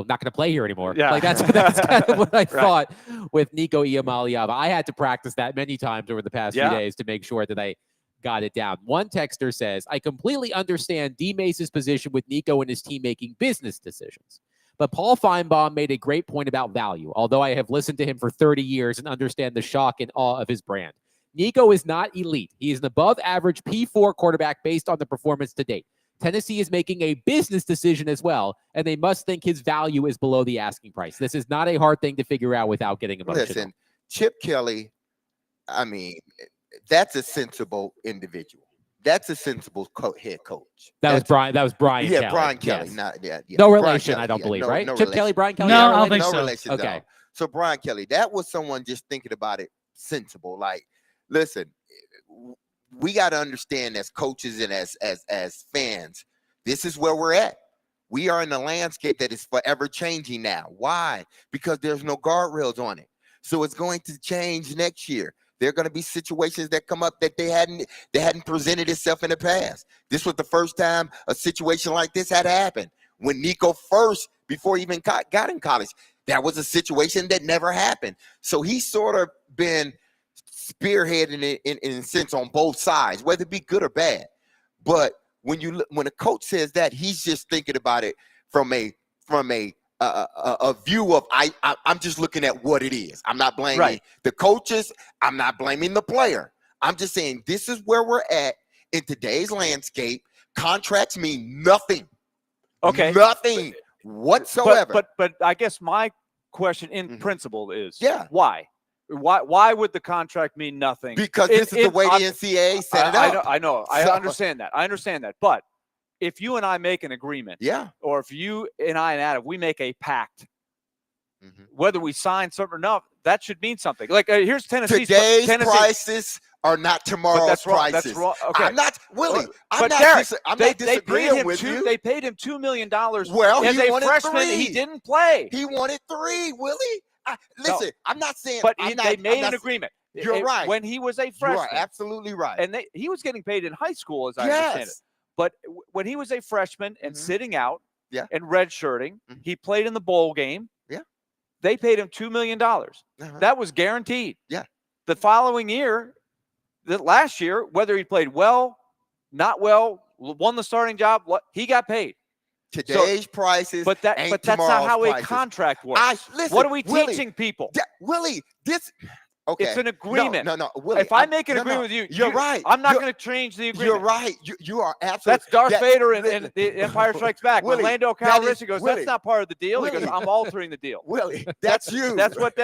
S1: going to play here anymore.
S9: Yeah.
S1: Like that's kind of what I thought with Nico Iamaleava. I had to practice that many times over the past few days to make sure that I got it down. One texter says, I completely understand D. Mace's position with Nico and his team making business decisions. But Paul Feinbaum made a great point about value, although I have listened to him for 30 years and understand the shock and awe of his brand. Nico is not elite. He is an above-average P4 quarterback based on the performance to date. Tennessee is making a business decision as well, and they must think his value is below the asking price. This is not a hard thing to figure out without getting emotional.
S2: Listen, Chip Kelly, I mean, that's a sensible individual. That's a sensible head coach.
S1: That was Brian Kelly.
S2: Yeah, Brian Kelly.
S1: Yes.
S2: Not, yeah.
S1: No
S2: Brian
S1: relation,
S2: Kelly,
S1: I don't
S2: yeah,
S1: believe,
S2: no-
S1: right?
S2: no
S1: Chip
S2: relation.
S1: Kelly, Brian Kelly?
S4: No,
S1: Not
S4: I don't
S1: related?
S4: think
S2: no
S4: so.
S2: relation at
S1: Okay.
S2: all. So Brian Kelly, that was someone just thinking about it sensible. Like, listen, we got to understand as coaches and as fans, this is where we're at. We are in a landscape that is forever changing now. Why? Because there's no guardrails on it. So it's going to change next year. There are going to be situations that come up that they hadn't presented itself in the past. This was the first time a situation like this had happened. When Nico first, before he even got in college, that was a situation that never happened. So he's sort of been spearheading it in a sense on both sides, whether it be good or bad. But when a coach says that, he's just thinking about it from a view of I'm just looking at what it is. I'm not blaming the coaches. I'm not blaming the player. I'm just saying this is where we're at in today's landscape. Contracts mean nothing.
S9: Okay.
S2: Nothing whatsoever.
S9: But I guess my question in
S2: Mhm.
S9: principle is
S2: Yeah.
S9: why? Why would the contract mean nothing?
S2: Because this is the way the NCAA set it up.
S9: I know. I
S2: So-
S9: understand that. But if you and I make an agreement,
S2: Yeah.
S9: or if you and I and Adam, we make a pact,
S2: Mhm.
S9: whether we sign something or not, that should mean something. Like here's Tennessee.
S2: Today's prices are not tomorrow's
S9: but that's wrong.
S2: prices.
S9: That's wrong. Okay.
S2: I'm not Willie. I'm
S9: But
S2: not.
S9: Derek,
S2: I'm
S9: they
S2: not
S9: paid
S2: disagreeing
S9: him
S2: with you.
S9: They paid him $2 million.
S2: Well,
S9: as
S2: he
S9: a
S2: wanted
S9: freshman. He
S2: 3.
S9: didn't play.
S2: He wanted 3, Willie. Listen, I'm not saying.
S9: But
S2: I'm
S9: they made
S2: I'm
S9: an
S2: not-
S9: agreement.
S2: You're right.
S9: When he was a
S2: You
S9: freshman.
S2: are absolutely right.
S9: And he was getting paid in high school, as I understand it.
S2: Yes.
S9: But when he was a freshman and
S2: Mhm.
S9: sitting out
S2: Yeah.
S9: and redshirting,
S2: Mhm.
S9: he played in the bowl game.
S2: Yeah.
S9: They paid him $2 million.
S2: Uh-huh.
S9: That was guaranteed.
S2: Yeah.
S9: The following year, last year, whether he played well, not well, won the starting job, he got paid.
S2: Today's prices,
S9: But that's not
S2: tomorrow's
S9: how a
S2: prices.
S9: contract works.
S2: Listen,
S9: What are we
S2: Willie,
S9: teaching people?
S2: Willie, this. Okay.
S9: It's an agreement.
S2: No, Willie.
S9: If I make an
S2: no,
S9: agreement
S2: no,
S9: with you,
S2: you're right.
S9: I'm not
S2: You're-
S9: going to change the agreement.
S2: You're right. You are absolutely.
S9: That's Darth
S2: that-
S9: Vader and
S2: listen,
S9: The Empire Strikes Back. When
S2: Willie,
S9: Lando
S2: that is-
S9: Calrissian goes,
S2: Willie,
S9: that's not part of the deal. He goes,
S2: Willie.
S9: I'm altering the deal.
S2: Willie, that's you.
S9: That's what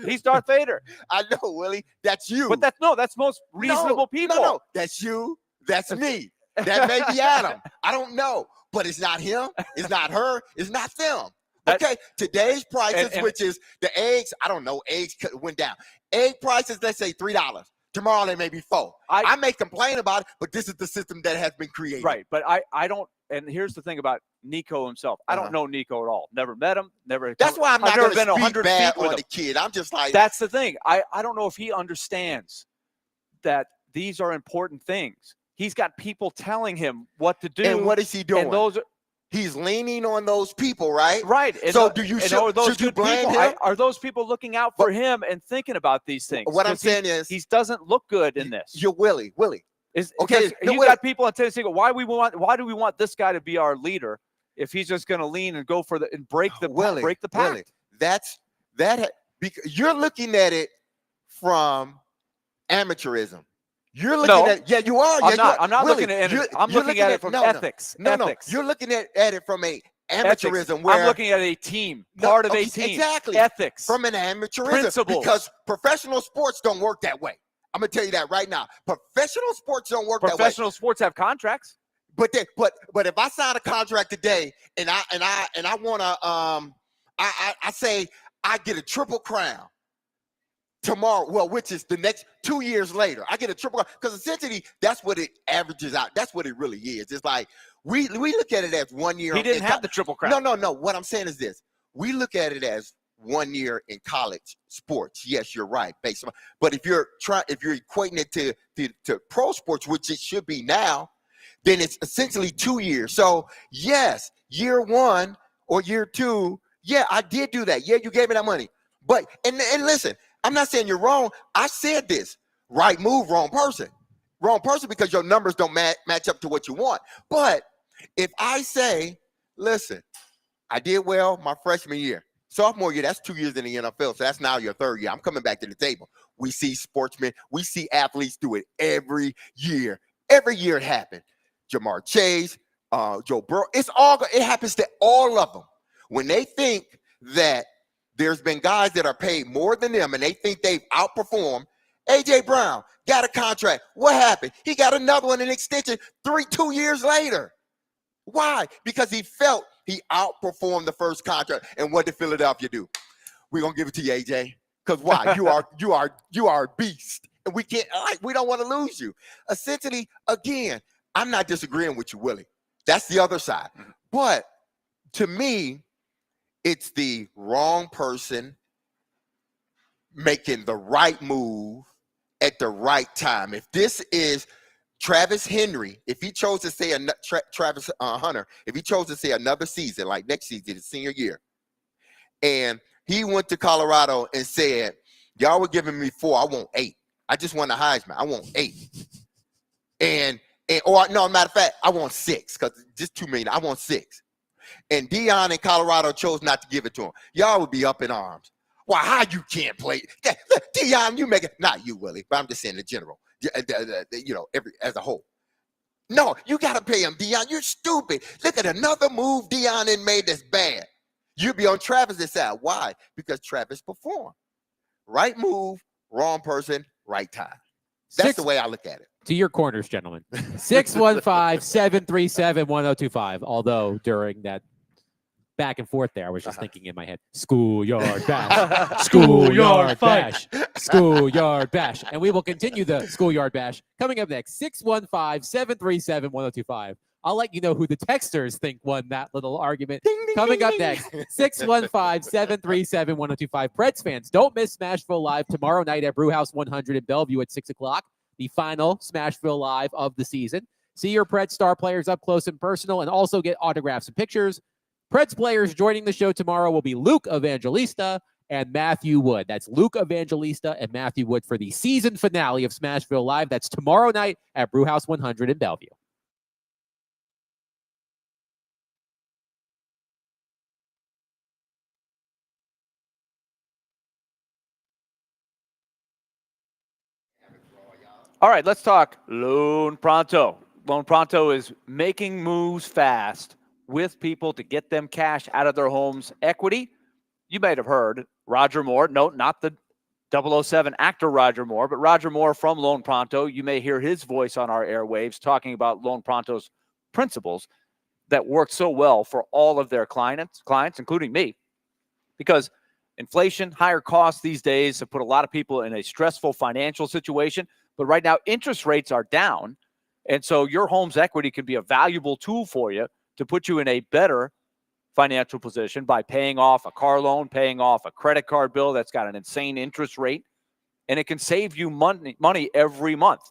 S9: he's Darth Vader.
S2: I know, Willie. That's you.
S9: But that's most reasonable people.
S2: No, that's you. That's me. That may be Adam. I don't know. But it's not him. It's not her. It's not them. Okay. Today's prices,
S9: and-
S2: which is the eggs, I don't know, eggs went down. Egg prices, let's say $3. Tomorrow they may be $4. I may complain about it, but this is the system that has been created.
S9: Right. But I don't. And here's the thing about Nico himself. I don't know Nico at all. Never met him. Never.
S2: That's why I'm not
S9: I've never
S2: going to
S9: been
S2: speak
S9: 100
S2: bad
S9: feet with
S2: on
S9: him.
S2: the kid. I'm just like.
S9: That's the thing. I don't know if he understands that these are important things. He's got people telling him what to do.
S2: And what is he doing?
S9: And those are,
S2: He's leaning on those people, right?
S9: right. And
S2: So do you
S9: are those
S2: should you
S9: good
S2: blame
S9: people?
S2: him?
S9: Are those people looking out for him and thinking about these things?
S2: What I'm
S9: 'Cause he-
S2: saying is,
S9: he doesn't look good in this.
S2: you're Willie.
S9: Is
S2: okay,
S9: because
S2: no,
S9: you
S2: wait.
S9: got people in Tennessee go, why do we want this guy to be our leader if he's just going to lean and go for and break the pact?
S2: Willie, because you're looking at it from amateurism. You're looking
S9: No,
S2: at you are.
S9: I'm
S2: yeah,
S9: not.
S2: you are.
S9: I'm not
S2: Willie,
S9: looking at it.
S2: you're-
S9: I'm
S2: you're
S9: looking at it from ethics.
S2: No,
S9: ethics.
S2: you're looking at it from a
S9: Ethics.
S2: amateurism where
S9: I'm looking at a team,
S2: No,
S9: part of a
S2: okay,
S9: team.
S2: exactly.
S9: Ethics.
S2: from an amateurism
S9: Principles.
S2: because professional sports don't work that way. I'm gonna tell you that right now. Professional sports don't work that way.
S9: Professional sports have contracts.
S2: But if I sign a contract today and I want to I say I get a triple crown tomorrow, well, which is the next 2 years later, I get a triple crown because essentially that's what it averages out. That's what it really is. It's like we look at it as 1 year.
S9: He didn't have the triple crown.
S2: No. What I'm saying is this: we look at it as 1 year in college sports. Yes, you're right. But if you're equating it to pro sports, which it should be now, then it's essentially 2 years. So yes, year 1 or year 2, yeah, I did do that. Yeah, you gave me that money. But and listen, I'm not saying you're wrong. I said this: right move, wrong person because your numbers don't match up to what you want. But if I say, listen, I did well my freshman year. Sophomore year, that's 2 years in the NFL. So that's now your third year. I'm coming back to the table. We see sportsmen, we see athletes do it every year. Every year it happens. Jamar Chase, Joe Burrow. It happens to all of them. When they think that there's been guys that are paid more than them and they think they've outperformed. A.J. Brown got a contract. What happened? He got another one, an extension 2 years later. Why? Because he felt he outperformed the first contract. And what did Philadelphia do? We're gonna give it to you, AJ. Because why? You are a beast. And we don't want to lose you. Essentially, again, I'm not disagreeing with you, Willie. That's the other side. But to me, it's the wrong person making the right move at the right time. If this is Travis Henry, if he chose to say Travis Hunter, if he chose to say another season, like next season, his senior year, and he went to Colorado and said, y'all were giving me 4, I want 8. I just won the Heisman. I want 8. No, matter of fact, I want 6 because just too many. I want 6. And Deion in Colorado chose not to give it to him. Y'all would be up in arms. Why? How you can't play? Deion, you make it. Not you, Willie, but I'm just saying in general. As a whole. No, you got to pay him, Deion. You're stupid. Look at another move Deion made that's bad. You'd be on Travis's side. Why? Because Travis performed. Right move, wrong person, right time. That's the way I look at it.
S1: To your corners, gentlemen. 615-737-1025. Although during that back and forth there, I was just thinking in my head, schoolyard bash, schoolyard bash, schoolyard bash. And we will continue the schoolyard bash coming up next. 615-737-1025. I'll let you know who the texters think won that little argument. Coming up next, 615-737-1025. Preds fans, don't miss Smashville Live tomorrow night at Brewhouse 100 in Bellevue at 6 o'clock. The final Smashville Live of the season. See your Preds star players up close and personal and also get autographs and pictures. Preds players joining the show tomorrow will be Luke Evangelista and Matthew Wood. That's Luke Evangelista and Matthew Wood for the season finale of Smashville Live. That's tomorrow night at Brewhouse 100 in Bellevue.
S9: All right, let's talk Loan Pronto. Loan Pronto is making moves fast with people to get them cash out of their home's equity. You might have heard Roger Moore. No, not the 007 actor Roger Moore, but Roger Moore from Loan Pronto. You may hear his voice on our airwaves talking about Loan Pronto's principles that work so well for all of their clients, including me, because inflation, higher costs these days have put a lot of people in a stressful financial situation. But right now, interest rates are down. And so your home's equity can be a valuable tool for you to put you in a better financial position by paying off a car loan, paying off a credit card bill that's got an insane interest rate. And it can save you money every month.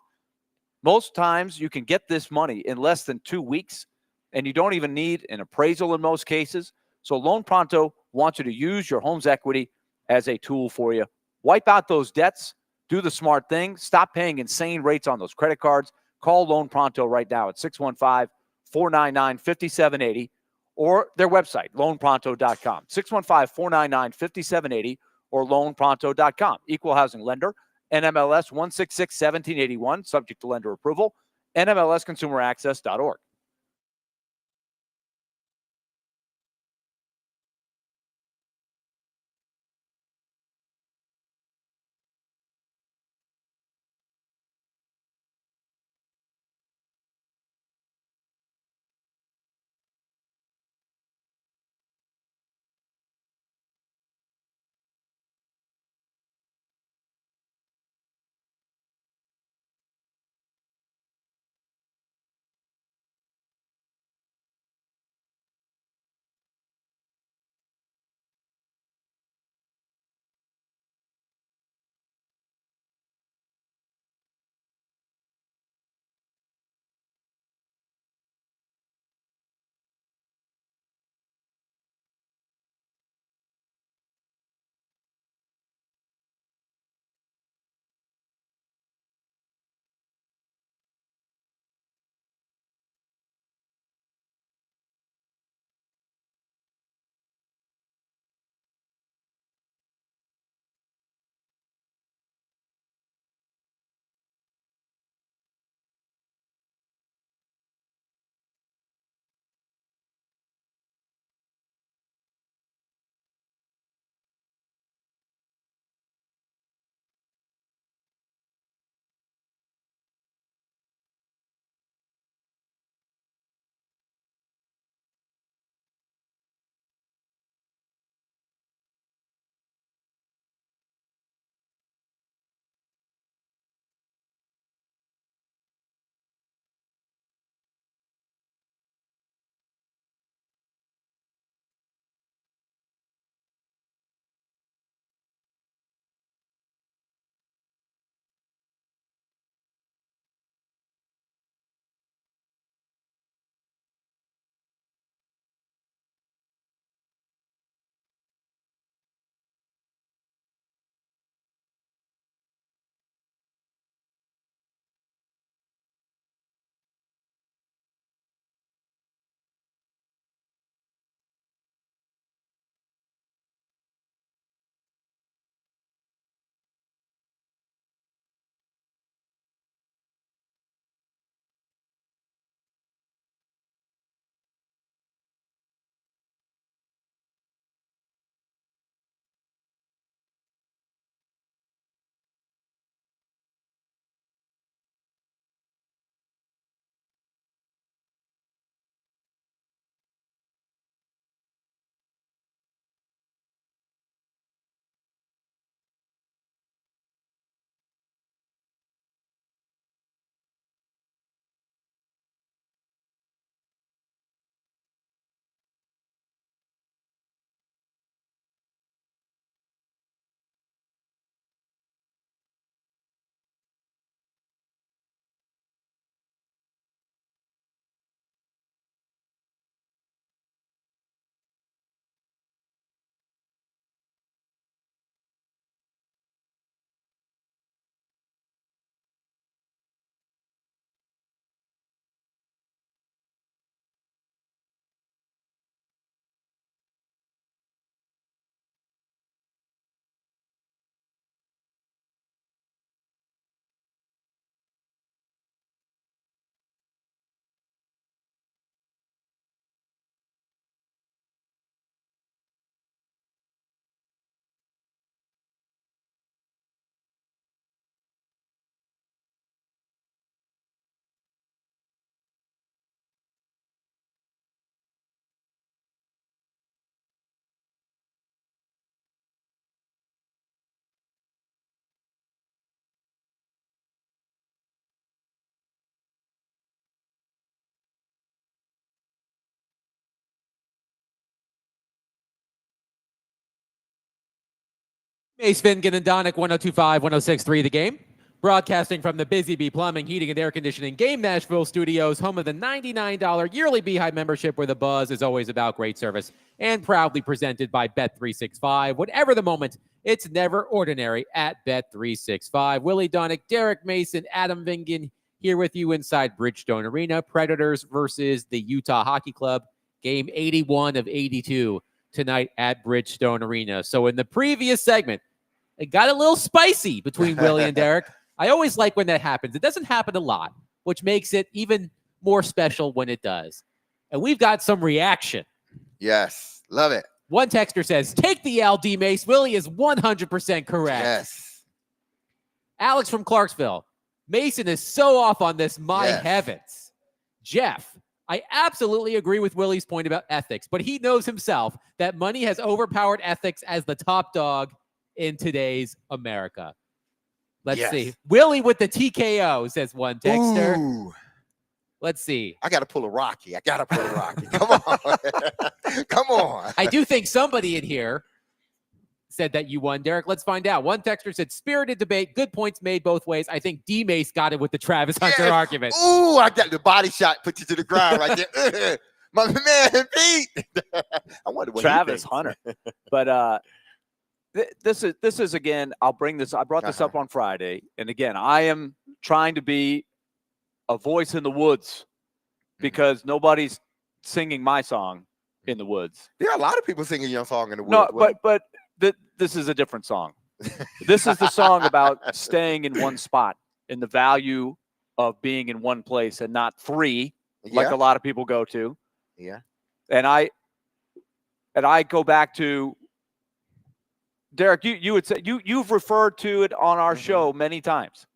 S9: Most times you can get this money in less than 2 weeks, and you don't even need an appraisal in most cases. So Loan Pronto wants you to use your home's equity as a tool for you. Wipe out those debts. Do the smart thing. Stop paying insane rates on those credit cards. Call Loan Pronto right now at 615-499-5780 or their website, loanpronto.com. 615-499-5780 or loanpronto.com. Equal housing lender, NMLS 166-1781, subject to lender approval, NMLSconsumeraccess.org.
S1: Mace Finnegan and Donick, 102.5, 106.3 The Game. Broadcasting from the Busy Bee Plumbing, Heating, and Air Conditioning Game Nashville studios, home of the $99 yearly Beehive membership where the buzz is always about great service, and proudly presented by Bet365. Whatever the moment, it's never ordinary at Bet365. Willie Donick, Derek Mason, Adam Vingan here with you inside Bridgestone Arena. Predators versus the Utah Hockey Club. Game 81 of 82 tonight at Bridgestone Arena. So in the previous segment, it got a little spicy between Willie and Derek. I always like when that happens. It doesn't happen a lot, which makes it even more special when it does. And we've got some reaction.
S2: Yes, love it.
S1: One texter says, take the LD Mace. Willie is 100% correct.
S2: Yes.
S1: Alex from Clarksville. Mason is so off on this. My
S2: Yes.
S1: heavens. Jeff, I absolutely agree with Willie's point about ethics, but he knows himself that money has overpowered ethics as the top dog in today's America. Let's
S2: Yes.
S1: see. Willie with the TKO, says one texter.
S2: Ooh,
S1: Let's see.
S2: I got to pull a Rocky. Come on. Come on.
S1: I do think somebody in here said that you won, Derek. Let's find out. One texter said, spirited debate, good points made both ways. I think D Mace got it with the Travis Hunter
S2: Yes.
S1: argument.
S2: Ooh, I got the body shot, put you to the ground right there. My man, Pete. I wonder what he
S9: Travis
S2: thinks.
S9: Hunter. But this is again, I brought this up on Friday. And again, I am trying to be a voice in the woods because nobody's singing my song in the woods.
S2: There are a lot of people singing your song in the woods.
S9: No,
S2: Willie.
S9: but this is a different song. This is the song about staying in one spot and the value of being in one place and not three, like
S2: Yeah.
S9: a lot of people go to.
S2: Yeah.
S9: And I go back to Derek. You would say you've referred to it on our show many times.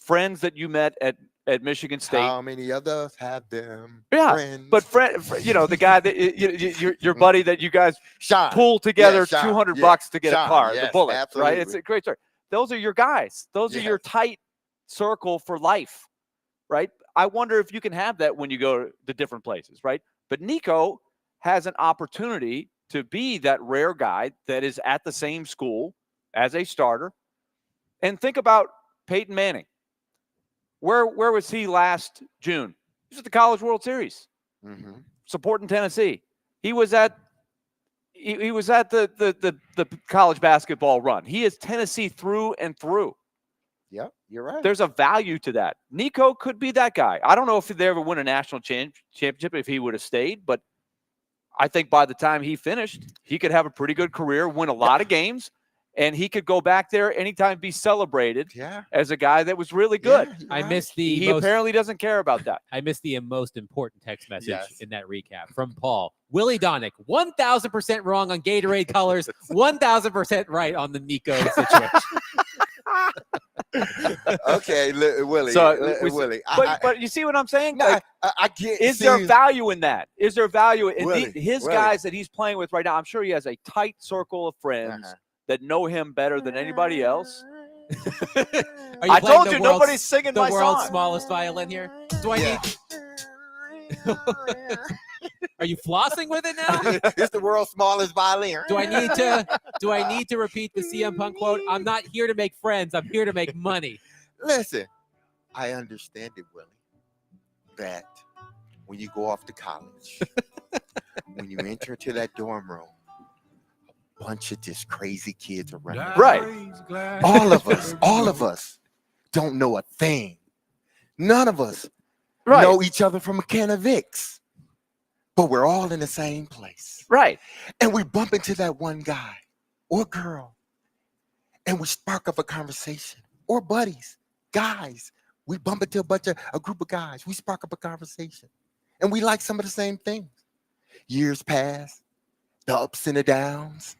S9: Friends that you met at Michigan State.
S2: How many others have them?
S9: Yeah,
S2: friends?
S9: but the guy that your buddy that you guys
S2: Sean.
S9: pull together
S2: Yeah, Sean.
S9: $200
S2: Yeah,
S9: to get
S2: Sean.
S9: a car,
S2: Yes,
S9: the Bullet, right?
S2: absolutely.
S9: It's a great story. Those are your guys. Those are your
S2: Yes.
S9: tight circle for life, right? I wonder if you can have that when you go to different places, right? But Nico has an opportunity to be that rare guy that is at the same school as a starter. And think about Peyton Manning. Where was he last June? He was at the College World Series, supporting Tennessee. He was at the college basketball run. He is Tennessee through and through.
S2: Yep, you're right.
S9: There's a value to that. Nico could be that guy. I don't know if they ever win a national championship if he would have stayed, but I think by the time he finished, he could have a pretty good career, win a lot of games, and he could go back there anytime, be celebrated as a guy that was really good.
S2: Yeah,
S1: I
S2: right.
S1: missed the
S9: He apparently doesn't care about that.
S1: I missed the most important text message
S2: Yes.
S1: in that recap from Paul. Willie Donick, 1,000% wrong on Gatorade colors, 1,000% right on the Nico situation.
S2: Okay, Willie.
S9: So,
S2: Willie.
S9: But you see what I'm saying?
S2: No,
S9: Like,
S2: I get.
S9: is there value in that? Is there value in
S2: Willie,
S9: his
S2: Willie.
S9: guys that he's playing with right now? I'm sure he has a tight circle of friends that know him better than anybody else.
S1: Are
S9: I
S1: playing
S9: told
S1: the
S9: you
S1: world's-
S9: nobody's singing
S1: the
S9: my
S1: world's
S9: song.
S1: smallest violin here. Do I
S2: Yeah.
S1: need? Are you flossing with it now?
S2: It's the world's smallest violin.
S1: Do I need to repeat the CM Punk quote? I'm not here to make friends. I'm here to make money.
S2: Listen, I understand it, Willie, that when you go off to college, when you enter into that dorm room, a bunch of just crazy kids are running.
S9: Right.
S2: All of us don't know a thing. None of us know each other from a can of Vicks, but we're all in the same place.
S9: Right.
S2: And we bump into that one guy or girl, and we spark up a conversation, or buddies, guys. We bump into a group of guys. We spark up a conversation, and we like some of the same things. Years pass, the ups and the downs,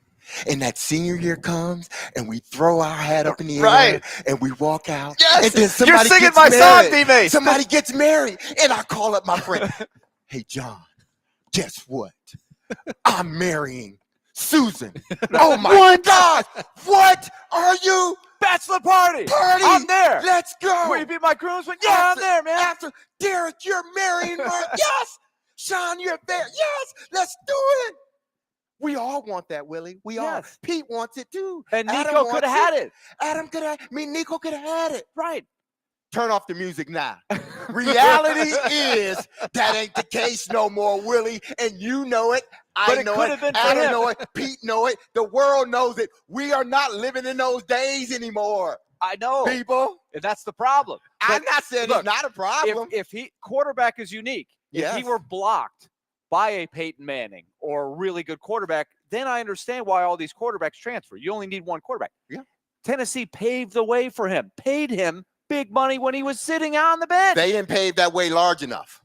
S2: and that senior year comes, and we throw our hat up in the air, and we walk out.
S9: Yes,
S2: and then
S9: you're
S2: somebody
S9: singing
S2: gets
S9: my
S2: married.
S9: song, D-Mace.
S2: Somebody gets married, and I call up my friend. Hey, John, guess what? I'm marrying Susan. Oh my gosh! What are you?
S9: Bachelor party.
S2: Party.
S9: I'm there.
S2: Let's go.
S9: Will you be my groomsman? Yeah, I'm there, man.
S2: After Derek, you're marrying her. Yes. Sean, you're there. Yes. Let's do it. We all want that, Willie. We all.
S9: Yes.
S2: Pete wants it too.
S9: And
S2: Adam
S9: Nico could
S2: wants
S9: have had it.
S2: Adam could have. Nico could have had it.
S9: Right.
S2: Turn off the music now. Reality is that ain't the case no more, Willie. And you know it.
S9: But
S2: I
S9: it
S2: know
S9: could
S2: it.
S9: have been for
S2: Adam
S9: him.
S2: know it. Pete know it. The world knows it. We are not living in those days anymore,
S9: I know.
S2: people.
S9: And that's the problem.
S2: I'm
S9: But
S2: not saying
S9: look,
S2: it's not a problem.
S9: If he quarterback is unique, if he
S2: Yes.
S9: were blocked by a Peyton Manning or a really good quarterback, then I understand why all these quarterbacks transfer. You only need one quarterback.
S2: Yeah.
S9: Tennessee paved the way for him, paid him big money when he was sitting on the bench.
S2: They didn't pave that way large enough.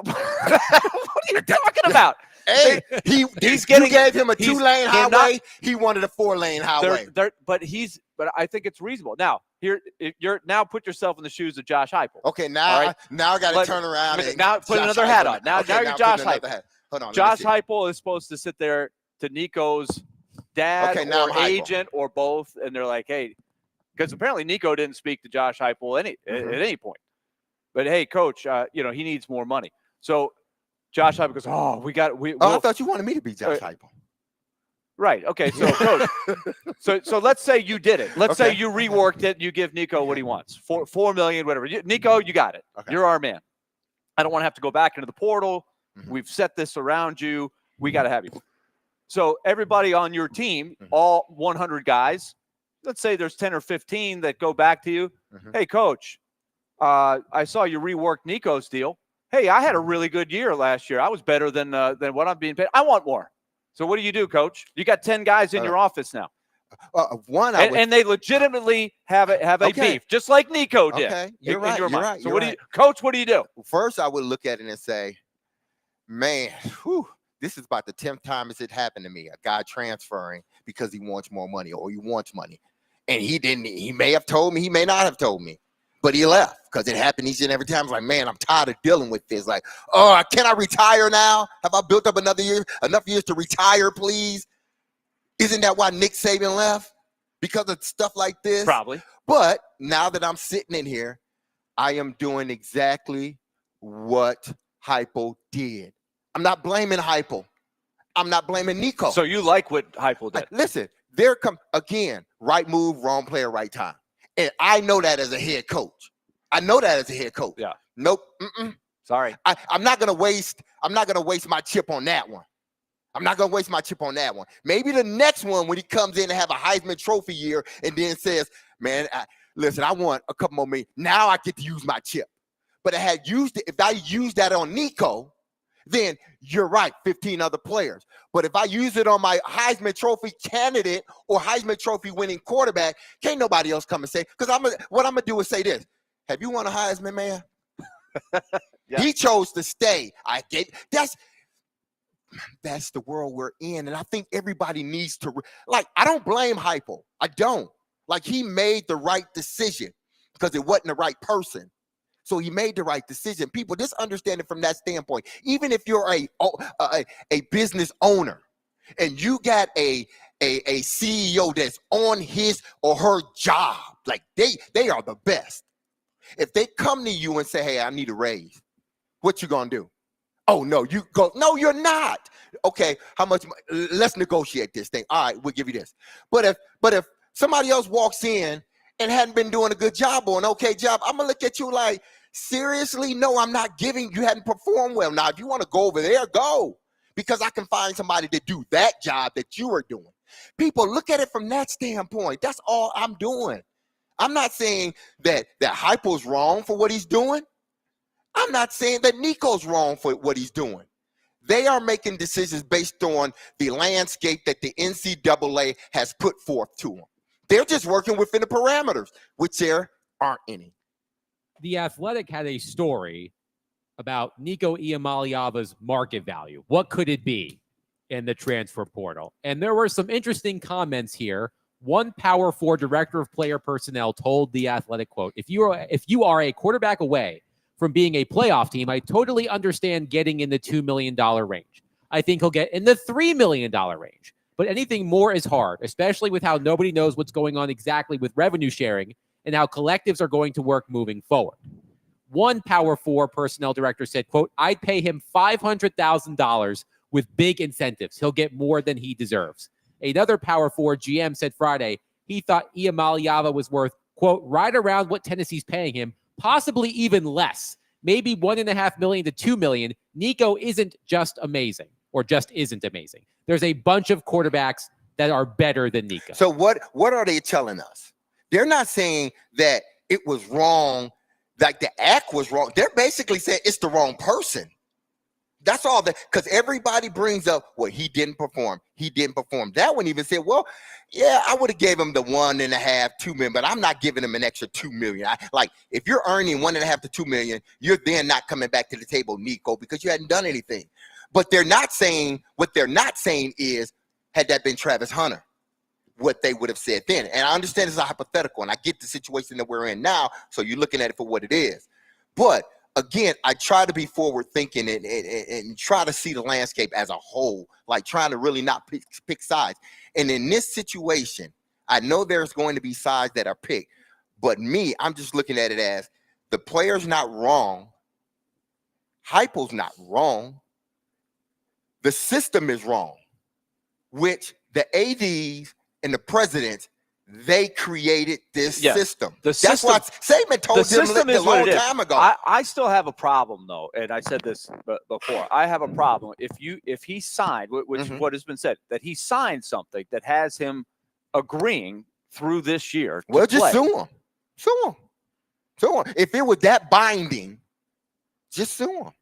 S9: What are you talking about?
S2: Hey,
S9: he's
S2: you
S9: getting-
S2: gave him a
S9: he's-
S2: 2-lane
S9: they're not-
S2: highway. He wanted a 4-lane highway.
S9: But I think it's reasonable. Now, now put yourself in the shoes of Josh Heupel.
S2: Okay, now
S9: All right.
S2: now I got to
S9: But-
S2: turn around and
S9: now put
S2: Josh
S9: another hat
S2: Heupel.
S9: on. Now
S2: Okay,
S9: you're
S2: I'm
S9: Josh
S2: putting another
S9: Heupel.
S2: hat. Hold on. let me
S9: Josh
S2: see.
S9: Heupel is supposed to sit there to Nico's dad
S2: Okay, now
S9: or
S2: I'm Heupel.
S9: agent or both, and they're like, "Hey," because apparently Nico didn't speak to Josh Heupel at any point. But hey, coach, he needs more money. So Josh Heupel goes, "Oh, we got we."
S2: Oh,
S9: we'll-
S2: I thought you wanted me to be Josh Heupel.
S9: Right. Okay. So, coach. So let's say you did it. Let's say
S2: Okay.
S9: you reworked it. You give Nico what he wants, $4 million, whatever. Nico, you got it.
S2: Okay.
S9: You're our man. I don't want to have to go back into the portal.
S2: Mhm.
S9: We've set this around you. We got to have you. So everybody on your team,
S2: Mhm.
S9: all 100 guys, let's say there's 10 or 15 that go back to you.
S2: Mhm.
S9: Hey, coach, I saw you rework Nico's deal. Hey, I had a really good year last year. I was better than what I'm being paid. I want more. So what do you do, coach? You got 10 guys in your office now.
S2: One, I would,
S9: And they legitimately have a
S2: Okay.
S9: beef, just like Nico did.
S2: okay, you're
S9: in
S2: right.
S9: your
S2: You're
S9: mind.
S2: right.
S9: So
S2: you're
S9: what do
S2: right.
S9: you, coach? What do you do?
S2: First, I would look at it and say, man, this is about the 10th time it's happened to me. A guy transferring because he wants more money or he wants money. And he didn't, he may have told me, he may not have told me, but he left because it happened each and every time. It's like, man, I'm tired of dealing with this. Like, oh, can I retire now? Have I built up enough years to retire, please? Isn't that why Nick Saban left? Because of stuff like this?
S9: Probably.
S2: But now that I'm sitting in here, I am doing exactly what Heupel did. I'm not blaming Heupel. I'm not blaming Nico.
S9: So you like what Heupel did?
S2: Listen, there come again, right move, wrong player, right time. And I know that as a head coach. I know that as a head coach.
S9: Yeah.
S2: Nope.
S9: Sorry.
S2: I'm not gonna waste my chip on that one. I'm not gonna waste my chip on that one. Maybe the next one when he comes in and have a Heisman Trophy year and then says, man, listen, I want a couple more million. Now I get to use my chip. But if I used that on Nico, then you're right, 15 other players. But if I use it on my Heisman Trophy candidate or Heisman Trophy winning quarterback, can't nobody else come and say, because what I'm gonna do is say this. Have you won a Heisman, man?
S9: Yeah.
S2: He chose to stay. That's the world we're in. And I think everybody needs to, I don't blame Heupel. I don't. Like, he made the right decision because it wasn't the right person. So he made the right decision. People, just understand it from that standpoint. Even if you're a business owner and you got a CEO that's on his or her job, like they are the best. If they come to you and say, hey, I need a raise, what you gonna do? Oh, no, you go, no, you're not. Okay, how much? Let's negotiate this thing. All right, we'll give you this. But if somebody else walks in and hadn't been doing a good job or an okay job, I'm gonna look at you like, seriously? No, I'm not giving. You hadn't performed well. Now, if you want to go over there, go. Because I can find somebody to do that job that you are doing. People, look at it from that standpoint. That's all I'm doing. I'm not saying that Heupel's wrong for what he's doing. I'm not saying that Nico's wrong for what he's doing. They are making decisions based on the landscape that the NCAA has put forth to them. They're just working within the parameters, which there aren't any.
S1: The Athletic had a story about Nico Iamaleava's market value. What could it be in the transfer portal? And there were some interesting comments here. One Power 4 director of player personnel told The Athletic, quote, if you are a quarterback away from being a playoff team, I totally understand getting in the $2 million range. I think he'll get in the $3 million range. But anything more is hard, especially with how nobody knows what's going on exactly with revenue sharing and how collectives are going to work moving forward. One Power 4 personnel director said, quote, I'd pay him $500,000 with big incentives. He'll get more than he deserves. Another power forward GM said Friday he thought Iamaleava was worth, quote, right around what Tennessee's paying him, possibly even less, maybe $1.5 million to $2 million. Nico isn't just amazing, or just isn't amazing. There's a bunch of quarterbacks that are better than Nico.
S2: So what are they telling us? They're not saying that it was wrong, like the act was wrong. They're basically saying it's the wrong person. That's all that, because everybody brings up, well, he didn't perform. He didn't perform. That one even said, well, yeah, I would have gave him the 1.5, 2 million, but I'm not giving him an extra 2 million. Like, if you're earning 1.5 to 2 million, you're then not coming back to the table, Nico, because you hadn't done anything. But they're not saying, what they're not saying is, had that been Travis Hunter, what they would have said then. And I understand it's a hypothetical, and I get the situation that we're in now, so you're looking at it for what it is. But again, I try to be forward thinking and try to see the landscape as a whole, like trying to really not pick sides. And in this situation, I know there's going to be sides that are picked, but me, I'm just looking at it as the player's not wrong. Heupel's not wrong. The system is wrong, which the ADs and the presidents, they created this system. That's what Saban told them a long time ago.
S9: I still have a problem, though, and I said this before. I have a problem if he signed, which is what has been said, that he signed something that has him agreeing through this year.
S2: Well, just sue him. Sue him. Sue him. If it was that binding, just sue him.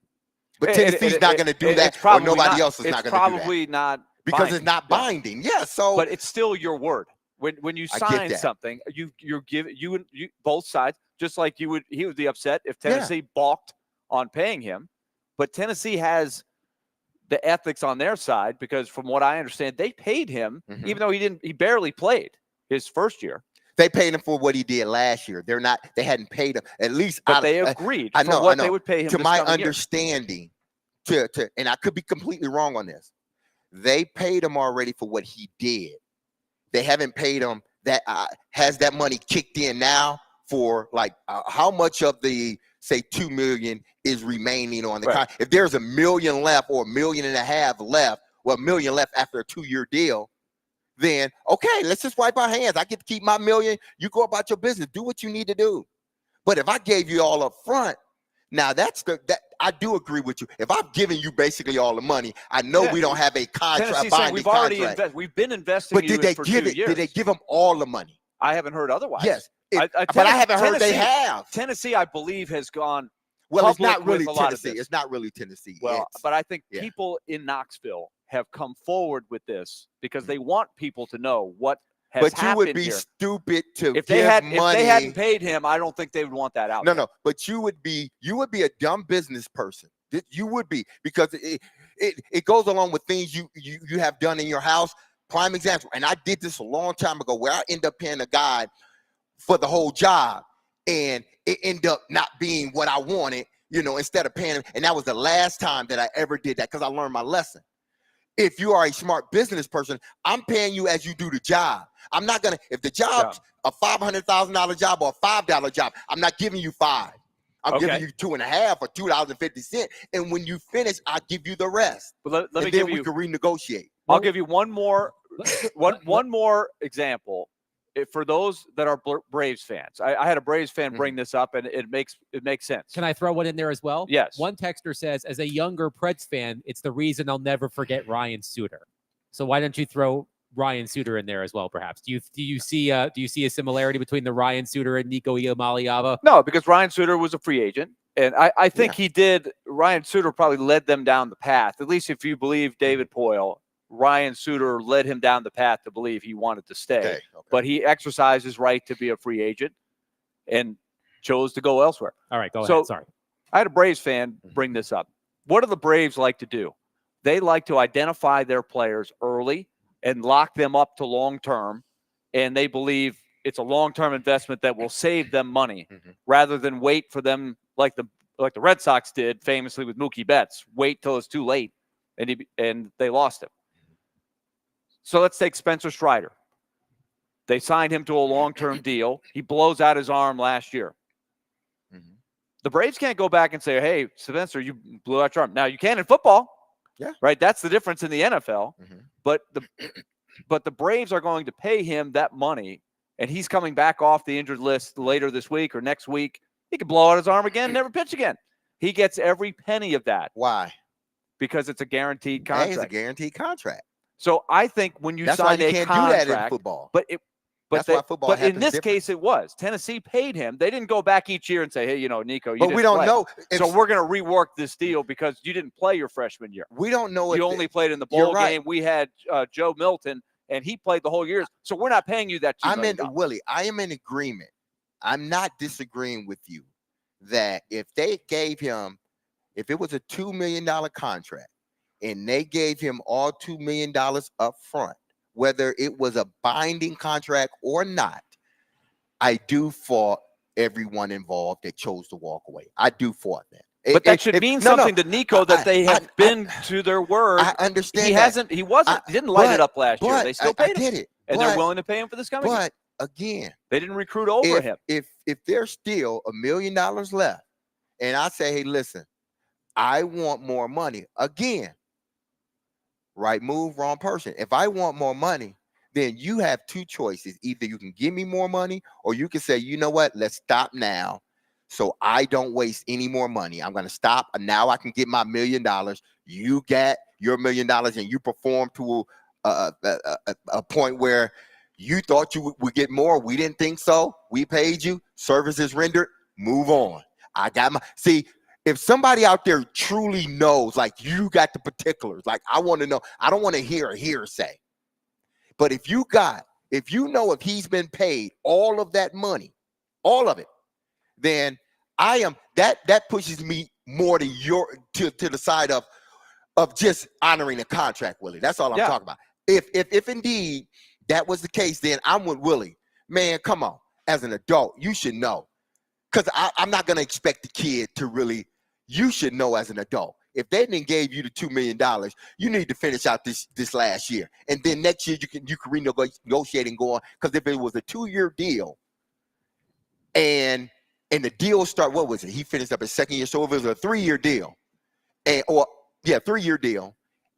S2: But Tennessee's not going to do that, or nobody else is not going to do that.
S9: It's probably not
S2: because
S9: binding.
S2: It's not binding. Yeah. So,
S9: but it's still your word. When you sign something, you're giving you both sides, just like he would be upset if Tennessee balked on paying him. But Tennessee has the ethics on their side, because from what I understand, they paid him even though he barely played his first year.
S2: They paid him for what he did last year. They hadn't paid him, at least.
S9: But they agreed
S2: I know,
S9: for what they would pay him.
S2: To my understanding, and I could be completely wrong on this, they paid him already for what he did. They haven't paid him that has that money kicked in now for like how much of the, say, 2 million is remaining on the contract. If there's $1 million left or $1.5 million left, well, $1 million left after a 2-year deal, then okay, let's just wipe our hands. I get to keep my $1 million. You go about your business, do what you need to do. But if I gave you all up front, now that I do agree with you. If I'm giving you basically all the money, I know we don't have a contract.
S9: We've already we've been investing.
S2: But did they give it? Did they give them all the money?
S9: I haven't heard otherwise.
S2: Yes, but I haven't heard they have.
S9: Tennessee, I believe, has gone.
S2: Well, it's not really Tennessee. It's not really Tennessee.
S9: Well, but I think people in Knoxville have come forward with this because they want people to know what has happened here. But you would be stupid to
S2: if they
S9: money. If they hadn't paid him, I don't think they would want that out.
S2: No. But you would be a dumb business person. You would be, because it goes along with things you have done in your house. Prime example, and I did this a long time ago, where I ended up paying a guy for the whole job, and it ended up not being what I wanted, instead of paying him. And that was the last time that I ever did that, because I learned my lesson. If you are a smart business person, I'm paying you as you do the job. I'm not going to, if the job's a $500,000 job or a $5 job, I'm not giving you $5. I'm giving you $2.50 or $2.50. And when you finish, I'll give you the rest.
S9: But let me
S2: give you, we can renegotiate.
S9: I'll give you one more example. For those that are Braves fans, I had a Braves fan bring this up, and it makes sense.
S1: Can I throw one in there as well?
S9: Yes.
S1: One texter says, as a younger Preds fan, it's the reason I'll never forget Ryan Suter. So why don't you throw Ryan Suter in there as well, perhaps? Do you see a similarity between the Ryan Suter and Nico Iamaleava?
S9: No, because Ryan Suter was a free agent, and I think he did. Ryan Suter probably led them down the path, at least if you believe David Poyle. Ryan Suter led him down the path to believe he wanted to stay, but he exercised his right to be a free agent and chose to go elsewhere.
S1: All right, go ahead. Sorry.
S9: I had a Braves fan bring this up. What do the Braves like to do? They like to identify their players early and lock them up to long-term, and they believe it's a long-term investment that will save them money rather than wait for them like the Red Sox did famously with Mookie Betts. Wait till it's too late, and they lost him. So let's take Spencer Strider. They signed him to a long-term deal. He blows out his arm last year. The Braves can't go back and say, hey, Spencer, you blew out your arm. Now, you can in football.
S2: Yeah.
S9: Right. That's the difference in the NFL.
S2: Mhm.
S9: But the Braves are going to pay him that money, and he's coming back off the injured list later this week or next week. He could blow out his arm again, never pitch again. He gets every penny of that
S2: Why?
S9: because it's a guaranteed
S2: Hey,
S9: contract.
S2: it's a guaranteed contract.
S9: So I think when you
S2: That's why
S9: sign
S2: you
S9: a
S2: can't
S9: contract,
S2: do that in football.
S9: but
S2: That's why football
S9: But in
S2: happens
S9: this
S2: different.
S9: case, it was Tennessee paid him. They didn't go back each year and say, "Hey, Nico, you
S2: But
S9: didn't
S2: we don't
S9: play.
S2: know.
S9: So we're going to rework this deal because you didn't play your freshman year.
S2: We don't know.
S9: You only played in the
S2: You're
S9: bowl
S2: right.
S9: game. We had Joe Milton, and he played the whole year. So we're not paying you that $2 million.
S2: Willie, I am in agreement. I'm not disagreeing with you that if they gave him, if it was a $2 million contract and they gave him all $2 million up front, whether it was a binding contract or not, I do fault everyone involved that chose to walk away. I do fault that.
S9: But that should mean something to Nico that they have been to their word.
S2: I understand.
S9: He
S2: that.
S9: hasn't. He wasn't. He didn't light it up last year. They still paid him.
S2: I get it.
S9: And they're willing to pay him for this coming year.
S2: But again,
S9: they didn't recruit over him.
S2: If there's still $1 million left, and I say, hey, listen, I want more money. Again, right move, wrong person. If I want more money, then you have two choices. Either you can give me more money, or you can say, you know what, let's stop now so I don't waste any more money. I'm going to stop. And now I can get my $1 million. You get your $1 million and you perform to a point where you thought you would get more. We didn't think so. We paid you. Services rendered. Move on. I got my, see, if somebody out there truly knows, like you got the particulars, like I want to know, I don't want to hear a hearsay. But if you know if he's been paid all of that money, all of it, then I am that pushes me more to the side of just honoring a contract, Willie. That's all I'm talking about. If indeed that was the case, then I'm with Willie. Man, come on. As an adult, you should know. Because I'm not going to expect the kid to really, you should know as an adult. If they didn't gave you the $2 million, you need to finish out this last year. And then next year you can renegotiate and go on. Because if it was a 2-year deal and the deal start, what was it? He finished up his second year. So if it was a 3-year deal, 3-year deal,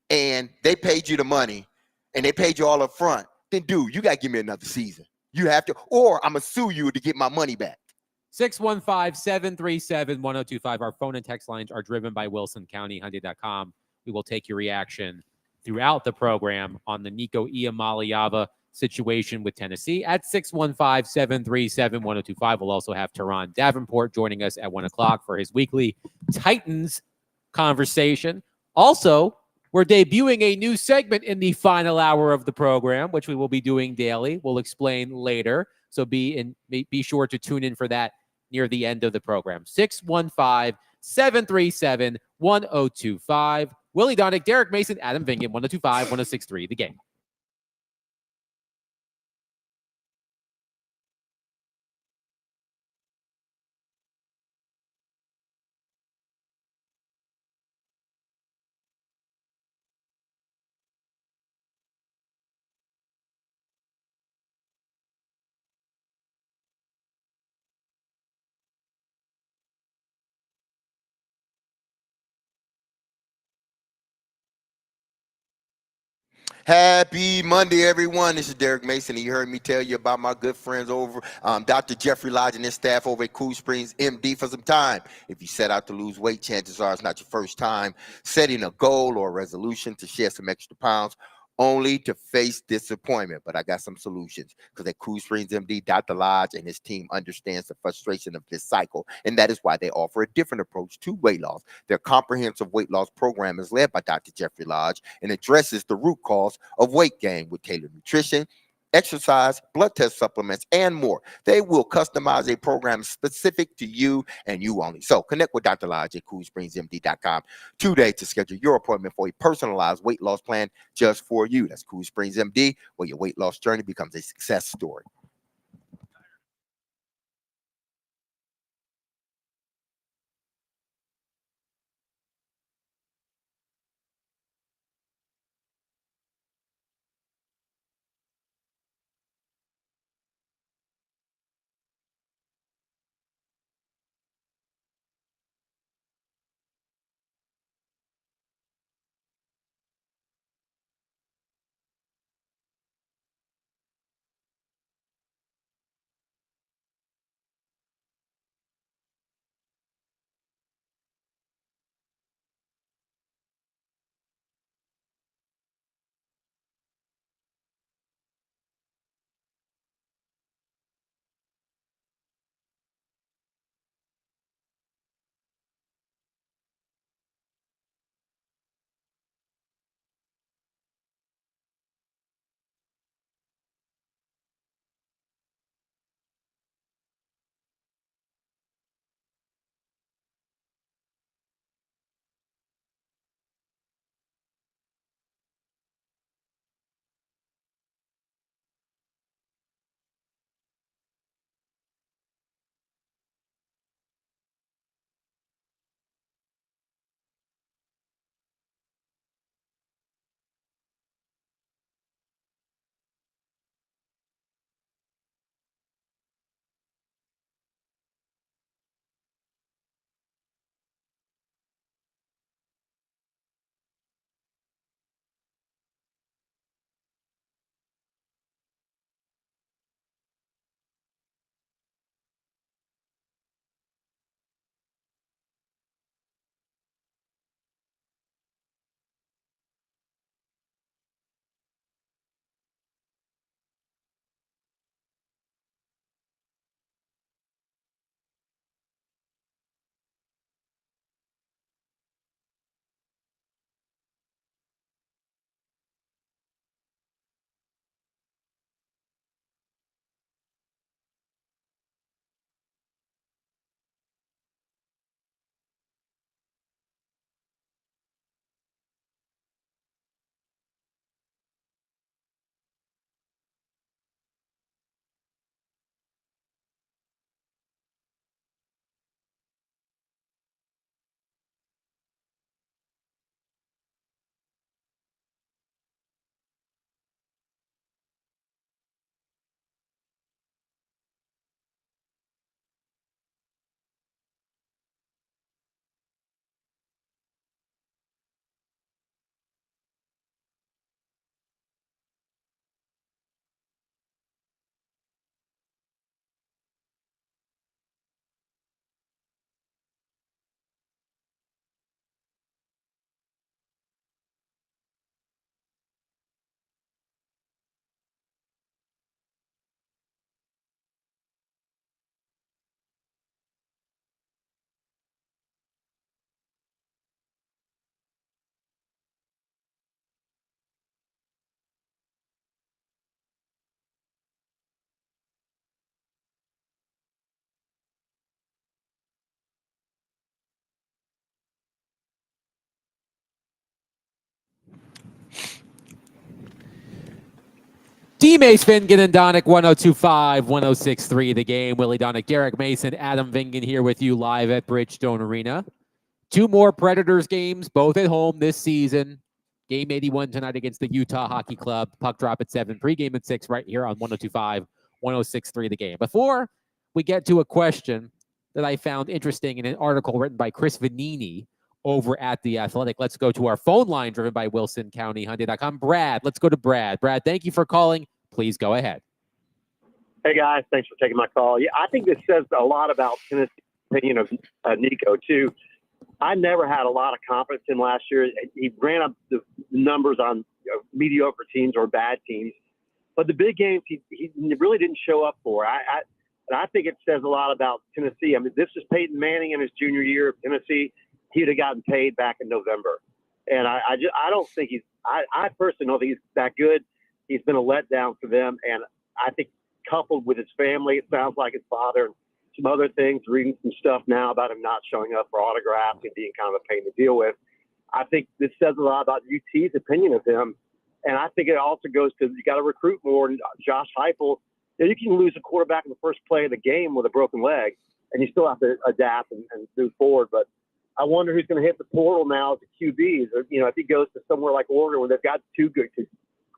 S2: and they paid you the money and they paid you all up front, then dude, you got to give me another season. You have to, or I'm going to sue you to get my money back.
S1: 615-737-1025. Our phone and text lines are driven by WilsonCountyHyundai.com. We will take your reaction throughout the program on the Nico Iamaleava situation with Tennessee at 615-737-1025. We'll also have Teron Davenport joining us at 1 o'clock for his weekly Titans conversation. Also, we're debuting a new segment in the final hour of the program, which we will be doing daily. We'll explain later. So be sure to tune in for that near the end of the program. 615-737-1025. Willie Donick, Derek Mason, Adam Vingan, 102.5, 106.3, The Game.
S2: Happy Monday, everyone. This is Derek Mason, and you heard me tell you about my good friends over, Dr. Jeffrey Lodge and his staff over at Cool Springs MD for some time. If you set out to lose weight, chances are it's not your first time setting a goal or a resolution to shed some extra pounds, only to face disappointment. But I got some solutions, because at Cool Springs MD, Dr. Lodge and his team understands the frustration of this cycle, and that is why they offer a different approach to weight loss. Their comprehensive weight loss program is led by Dr. Jeffrey Lodge and addresses the root cause of weight gain with tailored nutrition, exercise, blood test supplements, and more. They will customize a program specific to you and you only. So connect with Dr. Lodge at CoolSpringsMD.com today to schedule your appointment for a personalized weight loss plan just for you. That's Cool Springs MD, where your weight loss journey becomes a success story.
S1: D-Mace, Fingan, and Donick, 102.5, 106.3 The Game. Willie Donick, Derek Mason, Adam Vingan here with you live at Bridgestone Arena. 2 more Predators games, both at home this season. Game 81 tonight against the Utah Hockey Club. Puck drop at 7, pregame at 6 right here on 102.5, 106.3 The Game. Before we get to a question that I found interesting in an article written by Chris Vanini over at The Athletic, let's go to our phone line driven by WilsonCountyHyundai.com. Brad, let's go to Brad. Brad, thank you for calling. Please go ahead.
S10: Hey, guys. Thanks for taking my call. Yeah, I think this says a lot about Tennessee's opinion of Nico, too. I never had a lot of confidence in last year. He ran up the numbers on mediocre teams or bad teams. But the big games, he really didn't show up for. And I think it says a lot about Tennessee. I mean, this is Peyton Manning in his junior year of Tennessee. He'd have gotten paid back in November. And I don't think I personally don't think he's that good. He's been a letdown for them. And I think coupled with his family, it sounds like his father and some other things, reading some stuff now about him not showing up for autographs and being kind of a pain to deal with. I think this says a lot about UT's opinion of him. And I think it also goes to you got to recruit more. And Josh Heupel, you can lose a quarterback in the first play of the game with a broken leg, and you still have to adapt and move forward. But I wonder who's going to hit the portal now as the QBs. Or, if he goes to somewhere like Oregon where they've got 2 good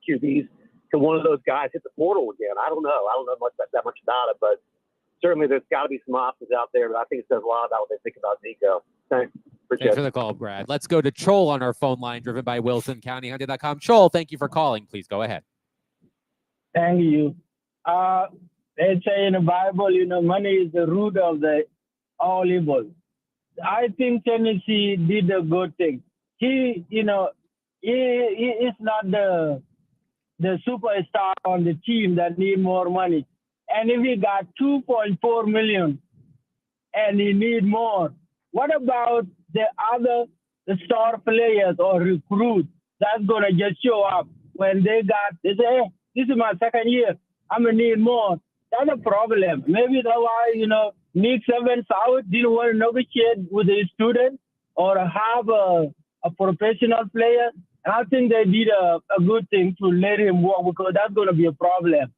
S10: QBs, can one of those guys hit the portal again? I don't know. I don't know that much about it, but certainly there's got to be some options out there. But I think it says a lot about what they think about Nico. Thanks.
S1: Thanks for the call, Brad. Let's go to Chol on our phone line, driven by WilsonCountyHyundai.com. Chol, thank you for calling. Please go ahead.
S11: Thank you. They say in the Bible, money is the root of all evil. I think Tennessee did a good thing. He is not the superstar on the team that need more money. And if he got $2.4 million and he need more, what about the star players or recruits that's gonna just show up when they say, hey, this is my second year, I'm gonna need more? That's a problem. Maybe that's why, Nick Saban-South didn't want to negotiate with a student or have a professional player. And I think they did a good thing to let him walk because that's going to be a problem.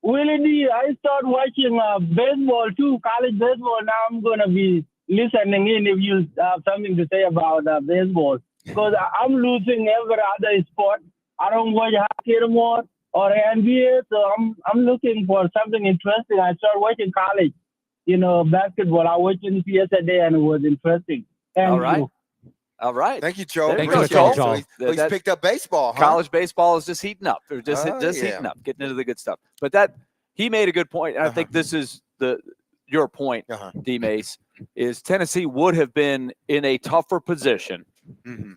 S11: Willie D, I started watching baseball too, college baseball. Now I'm going to be listening in if you have something to say about baseball. Because I'm losing every other sport. I don't watch hockey anymore or NBA, so I'm looking for something interesting. I started watching college, basketball. I watched it yesterday and it was interesting.
S9: All right.
S2: Thank you, Joe.
S9: There you
S2: Appreciate
S9: go,
S2: it.
S9: Joe.
S2: So he's picked up baseball, huh?
S9: College baseball is just heating up. They're just heating up, getting into the good stuff. But he made a good point, and I think this is your point, D-Mace, is Tennessee would have been in a tougher position.
S2: Mm-hmm.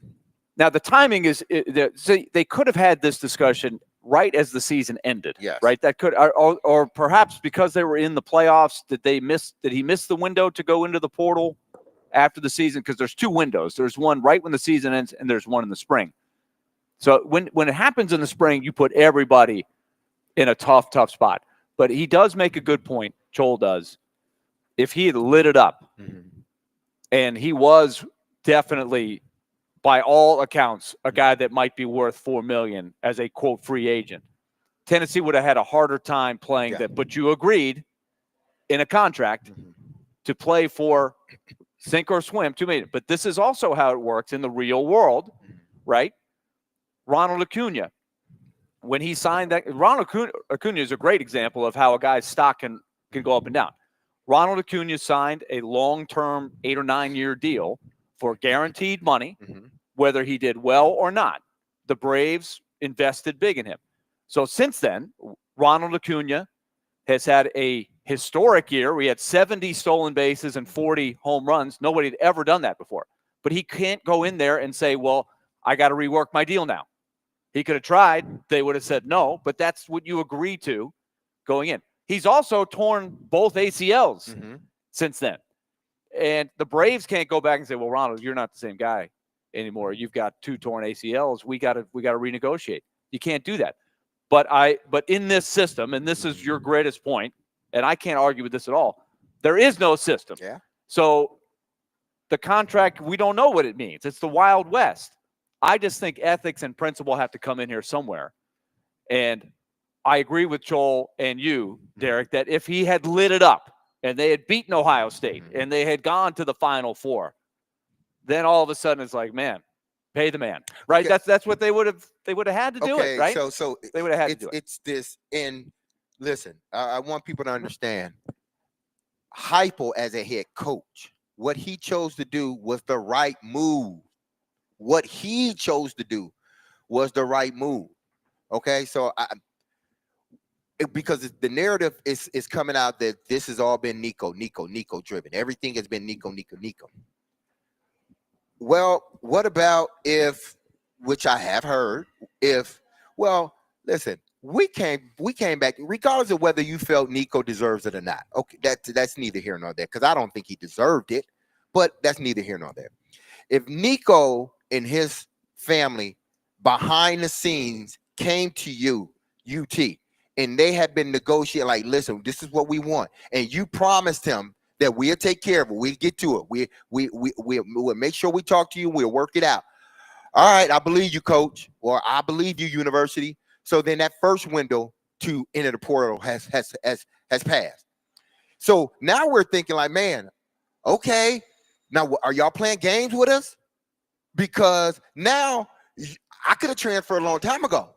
S9: Now, the timing is they could have had this discussion right as the season ended.
S2: Yes.
S9: Right? That could or perhaps because they were in the playoffs, did he miss the window to go into the portal after the season? Because there's 2 windows. There's one right when the season ends, and there's one in the spring. So when it happens in the spring, you put everybody in a tough spot. But he does make a good point, Joel does. If he had lit it up, and he was definitely, by all accounts, a guy that might be worth $4 million as a, quote, free agent, Tennessee would have had a harder time playing that. But you agreed in a contract to play for sink or swim, $2 million. But this is also how it works in the real world, right? Ronald Acuna, when he signed that, Ronald Acuna is a great example of how a guy's stock can go up and down. Ronald Acuna signed a long-term 8 or 9 year deal for guaranteed money, whether he did well or not. The Braves invested big in him. So since then, Ronald Acuna has had a historic year. We had 70 stolen bases and 40 home runs. Nobody had ever done that before. But he can't go in there and say, well, I got to rework my deal now. He could have tried. They would have said no, but that's what you agreed to going in. He's also torn both ACLs since then. And the Braves can't go back and say, well, Ronald, you're not the same guy anymore. You've got 2 torn ACLs. We got to renegotiate. You can't do that. But in this system, and this is your greatest point, and I can't argue with this at all, there is no system.
S2: Yeah.
S9: So the contract, we don't know what it means. It's the Wild West. I just think ethics and principle have to come in here somewhere. And I agree with Joel and you, Derek, that if he had lit it up and they had beaten Ohio State and they had gone to the Final Four, then all of a sudden it's like, man, pay the man, right?
S2: Okay.
S9: That's what they would have had to do it, right?
S2: So
S9: they would have had to do it.
S2: It's this. And listen, I want people to understand. Heupel as a head coach, what he chose to do was the right move. What he chose to do was the right move. Okay, so because the narrative is coming out that this has all been Nico driven. Everything has been Nico. Well, what about if, which I have heard, listen, we came back, regardless of whether you felt Nico deserves it or not. Okay, that's neither here nor there, because I don't think he deserved it, but that's neither here nor there. If Nico and his family behind the scenes came to you, UT, and they had been negotiating, like, listen, this is what we want, and you promised him that we'll take care of it, we'll get to it, we'll make sure we talk to you, we'll work it out. All right, I believe you, coach, or I believe you, university. So then that first window to enter the portal has passed. So now we're thinking like, man, okay, now are y'all playing games with us? Because now I could have transferred a long time ago,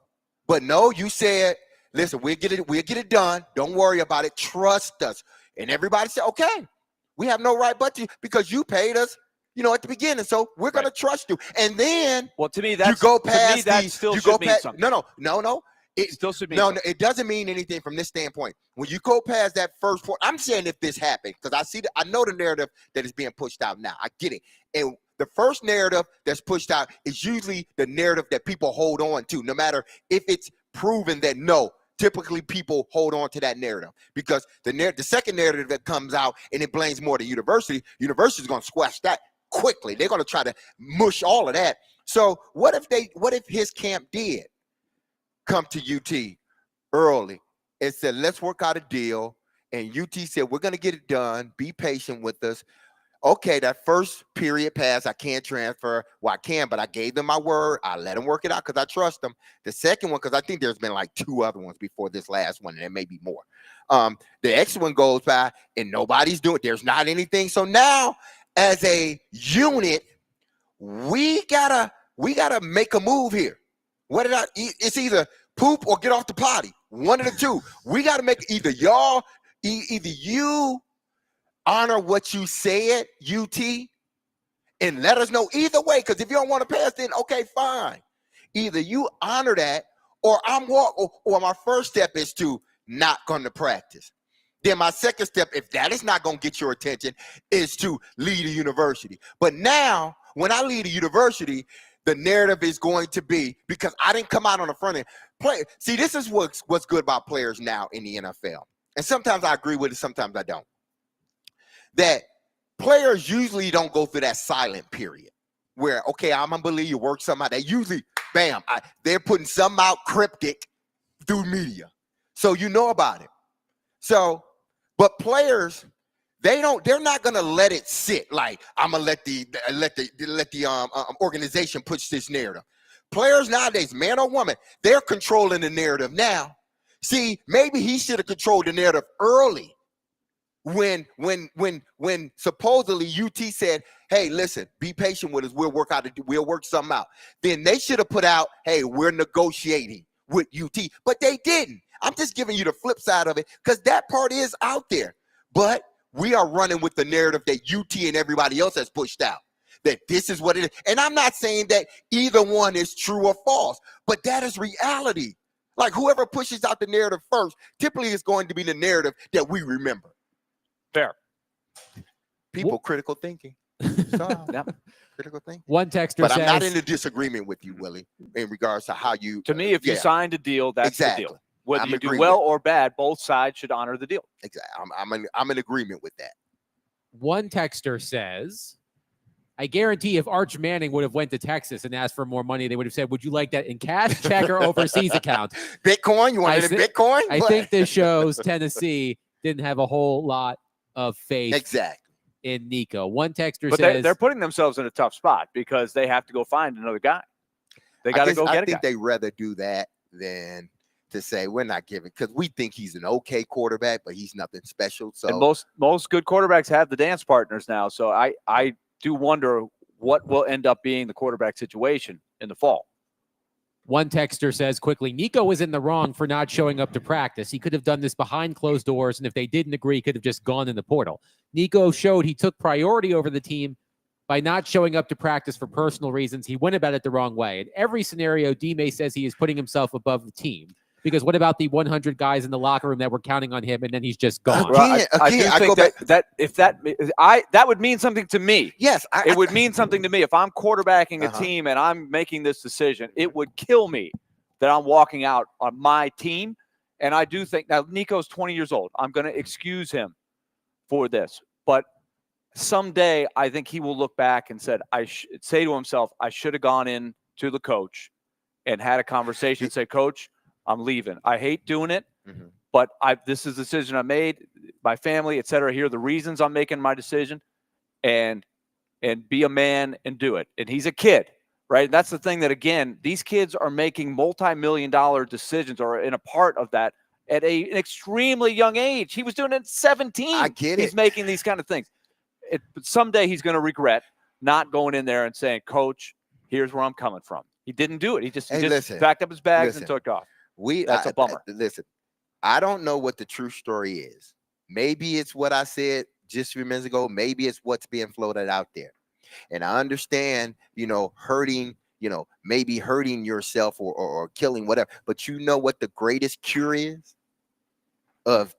S2: but no, you said, listen, we'll get it done. Don't worry about it. Trust us. And everybody said, okay, we have no right but to, because you paid us, at the beginning. So we're going to trust you. And then
S9: to me, that's,
S2: you go past
S9: to me, that still should mean something.
S2: No. It
S9: still should mean
S2: no,
S9: something.
S2: it doesn't mean anything from this standpoint. When you go past that first point, I'm saying if this happened, because I know the narrative that is being pushed out now. I get it. And the first narrative that's pushed out is usually the narrative that people hold on to, no matter if it's proven that no. Typically, people hold on to that narrative because the second narrative that comes out and it blames more the university is going to squash that quickly. They're going to try to mush all of that. So what if his camp did come to UT early and said, let's work out a deal, and UT said, we're going to get it done, be patient with us. Okay, that first period passed. I can't transfer. Well, I can, but I gave them my word. I let them work it out because I trust them. The second one, because I think there's been like 2 other ones before this last one, and there may be more. The next one goes by, and nobody's doing it. There's not anything. So now, as a unit, we gotta make a move here. It's either poop or get off the potty. One of the two. We gotta make either you honor what you said, UT, and let us know either way. Because if you don't want to pass, then okay, fine. Either you honor that, or or my first step is to not come to practice. Then my second step, if that is not going to get your attention, is to leave the university. But now, when I leave the university, the narrative is going to be, because I didn't come out on the front end. See, this is what's good about players now in the NFL. And sometimes I agree with it, sometimes I don't. That players usually don't go through that silent period where, okay, I'm gonna believe you work something out. They usually, bam, they're putting something out cryptic through media, so you know about it. So, but players, they're not gonna let it sit. Like, I'm gonna let the organization push this narrative. Players nowadays, man or woman, they're controlling the narrative now. See, maybe he should have controlled the narrative early. When supposedly UT said, hey, listen, be patient with us, we'll work something out. Then they should have put out, hey, we're negotiating with UT, but they didn't. I'm just giving you the flip side of it because that part is out there. But we are running with the narrative that UT and everybody else has pushed out, that this is what it is. And I'm not saying that either one is true or false, but that is reality. Like, whoever pushes out the narrative first typically is going to be the narrative that we remember.
S9: Fair.
S2: People, critical thinking. So, critical thinking.
S1: One texter
S2: but
S1: says,
S2: I'm not in a disagreement with you, Willie, in regards to how you.
S9: To me, if you signed a deal, that's the deal. Whether you do well or bad, both sides should honor the deal.
S2: Exactly. I'm in agreement with that.
S1: One texter says, I guarantee if Arch Manning would have went to Texas and asked for more money, they would have said, would you like that in cash, check, or overseas account?
S2: Bitcoin? You want it in Bitcoin?
S1: I think this shows Tennessee didn't have a whole lot of faith in Nico. One texter says
S9: they're putting themselves in a tough spot because they have to go find another guy. They got to go get a guy.
S2: I think they rather do that than to say we're not giving because we think he's an okay quarterback, but he's nothing special. So
S9: And most good quarterbacks have the dance partners now. So I do wonder what will end up being the quarterback situation in the fall.
S1: One texter says quickly, Nico was in the wrong for not showing up to practice. He could have done this behind closed doors, and if they didn't agree, he could have just gone in the portal. Nico showed he took priority over the team by not showing up to practice for personal reasons. He went about it the wrong way. In every scenario, D-May says he is putting himself above the team. Because what about the 100 guys in the locker room that were counting on him, and then he's just gone?
S2: Again,
S9: I do think that would mean something to me.
S2: Yes,
S9: it would mean something to me if I'm quarterbacking a team and I'm making this decision. It would kill me that I'm walking out on my team. And I do think now Nico's 20 years old. I'm going to excuse him for this, but someday I think he will look back and say to himself, I should have gone in to the coach and had a conversation and say, Coach, I'm leaving. I hate doing it, but this is the decision I made, my family, et cetera. Here are the reasons I'm making my decision, and be a man and do it. And he's a kid, right? And that's the thing that, again, these kids are making multi-million-dollar decisions or in a part of that at an extremely young age. He was doing it at 17.
S2: I get it.
S9: He's making these kind of things. But someday he's going to regret not going in there and saying, Coach, here's where I'm coming from. He didn't do it. He just packed up his bags and took off. That's a bummer.
S2: Listen, I don't know what the true story is. Maybe it's what I said just a few minutes ago. Maybe it's what's being floated out there. And I understand, hurting, maybe hurting yourself or killing whatever. But you know what the greatest cure is of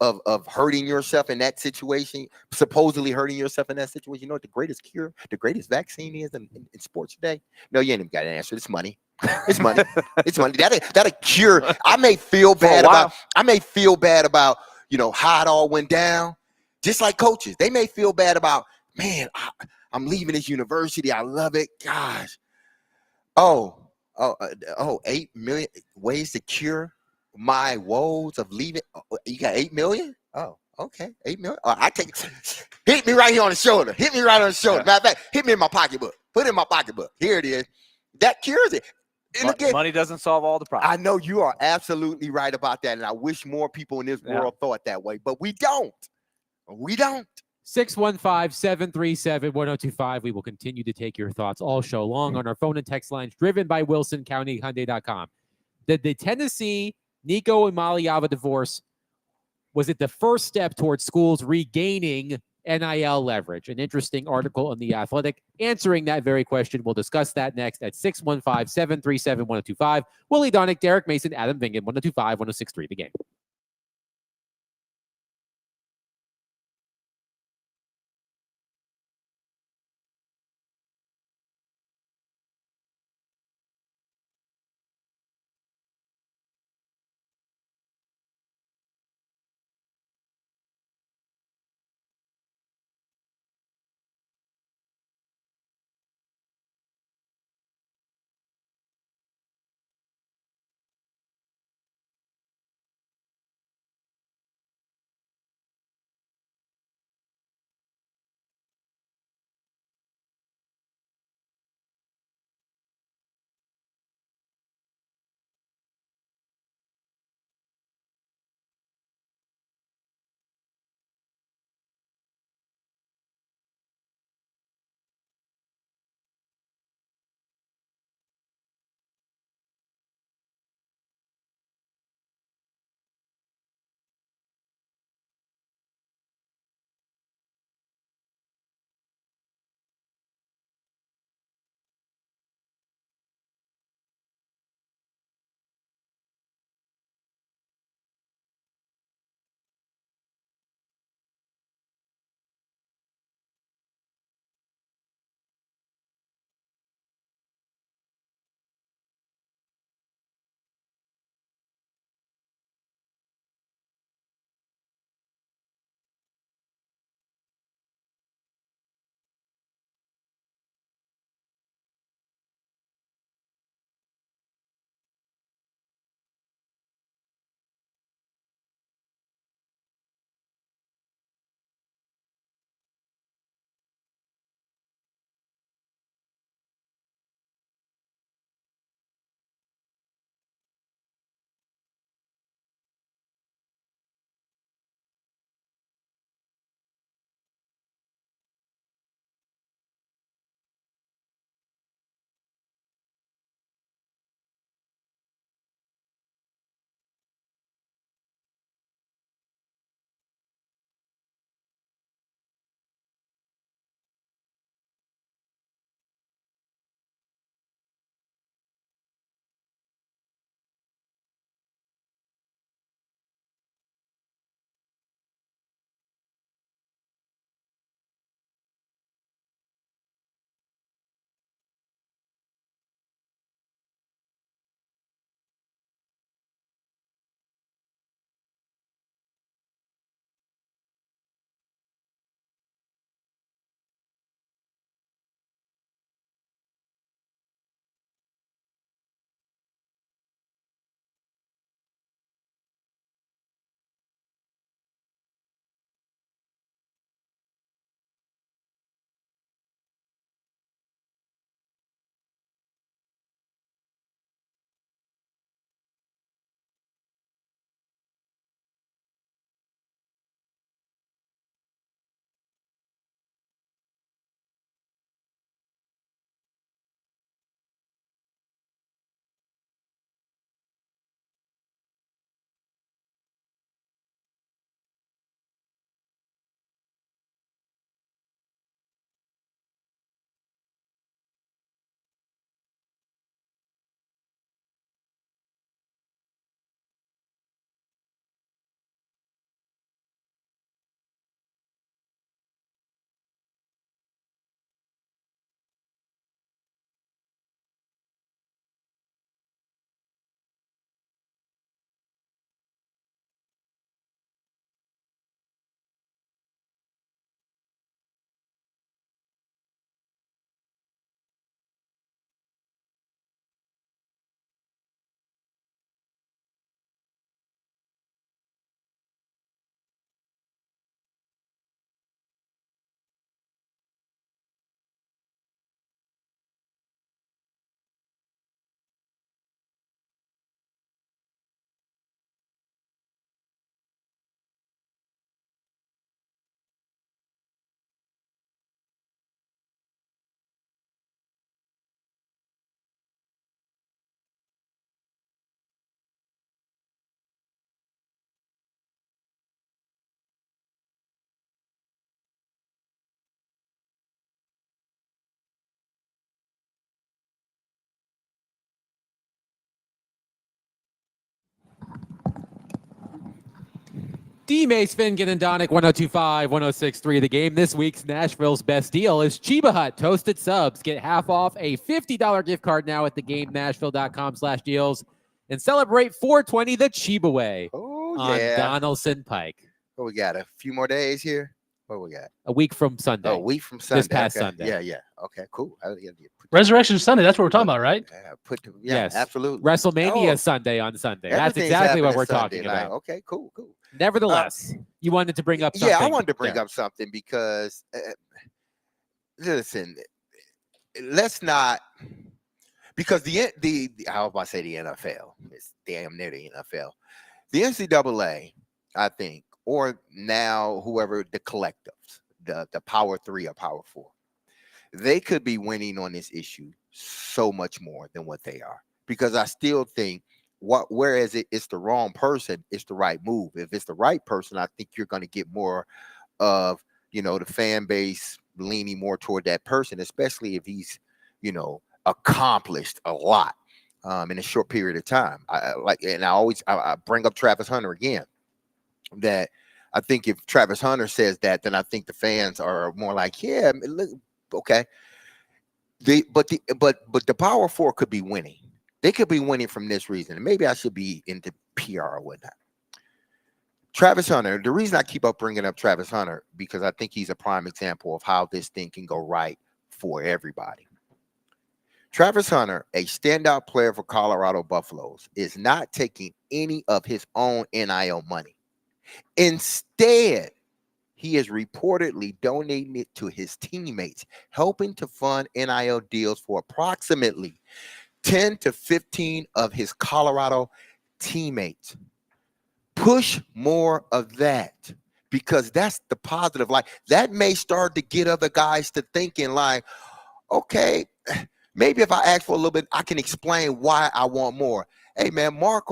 S2: hurting yourself in that situation, supposedly hurting yourself in that situation. You know what the greatest cure, the greatest vaccine is in sports today? No, you ain't even got an answer. It's money. It's money. It's money. That'll cure. I may feel bad about how it all went down. Just like coaches, they may feel bad about, man, I'm leaving this university. I love it. Gosh. 8 million ways to cure my woes of leaving. You got 8 million? Oh, okay. 8 million. I take it. Hit me right here on the shoulder. Hit me right on the shoulder. Matter of fact, hit me in my pocketbook. Put it in my pocketbook. Here it is. That cures it. And again,
S9: money doesn't solve all the problems.
S2: I know you are absolutely right about that. And I wish more people in this world thought that way, but we don't. We don't.
S1: 615-737-1025. We will continue to take your thoughts all show long on our phone and text lines driven by WilsonCountyHyundai.com. Did the Tennessee Nico Iamaleava divorce, was it the first step towards schools regaining NIL leverage? An interesting article on The Athletic answering that very question. We'll discuss that next at 615-737-1025. Willie Donick, Derek Mason, Adam Vingan, 102.5, 106.3 The Game. D. Mace, Fingan, and Donick, 102.5, 106.3 The Game. This week's Nashville's best deal is Chiba Hut Toasted Subs. Get half off a $50 gift card now at theGameNashville.com/deals and celebrate 420 the Chiba way
S2: Oh,
S1: on
S2: yeah.
S1: Donaldson Pike.
S2: What we got? A few more days here? What we got?
S1: A week from Sunday.
S2: Oh, a week from Sunday.
S1: This past
S2: Okay.
S1: Sunday.
S2: Yeah, yeah. Okay, cool.
S4: Resurrection Sunday. That's what we're talking about, right?
S1: Yes.
S2: Absolutely.
S1: WrestleMania
S2: Oh.
S1: Sunday on Sunday. That's
S2: Everything's
S1: exactly what
S2: happening
S1: we're
S2: Sunday
S1: talking
S2: now.
S1: about.
S2: Okay, cool, cool.
S1: Nevertheless, you wanted to bring up something.
S2: Yeah, I wanted to bring
S1: there.
S2: up something because, listen, let's not, because I was about to say the NFL. It's damn near the NFL. The NCAA, I think, or now whoever, the collectives, the Power 3 or Power 4, they could be winning on this issue so much more than what they are. Because I still think, whereas it's the wrong person, it's the right move. If it's the right person, I think you're going to get more of, the fan base leaning more toward that person, especially if he's, accomplished a lot in a short period of time. I bring up Travis Hunter again, that I think if Travis Hunter says that, then I think the fans are more like, yeah, okay. But the Power 4 could be winning. They could be winning from this reason. And maybe I should be into PR or whatnot. Travis Hunter, the reason I keep bringing up Travis Hunter, because I think he's a prime example of how this thing can go right for everybody. Travis Hunter, a standout player for Colorado Buffaloes, is not taking any of his own NIL money. Instead, he is reportedly donating it to his teammates, helping to fund NIL deals for approximately 10 to 15 of his Colorado teammates. Push more of that, because that's the positive. Like, that may start to get other guys to thinking like, okay, maybe if I ask for a little bit, I can explain why I want more. Hey man, Mark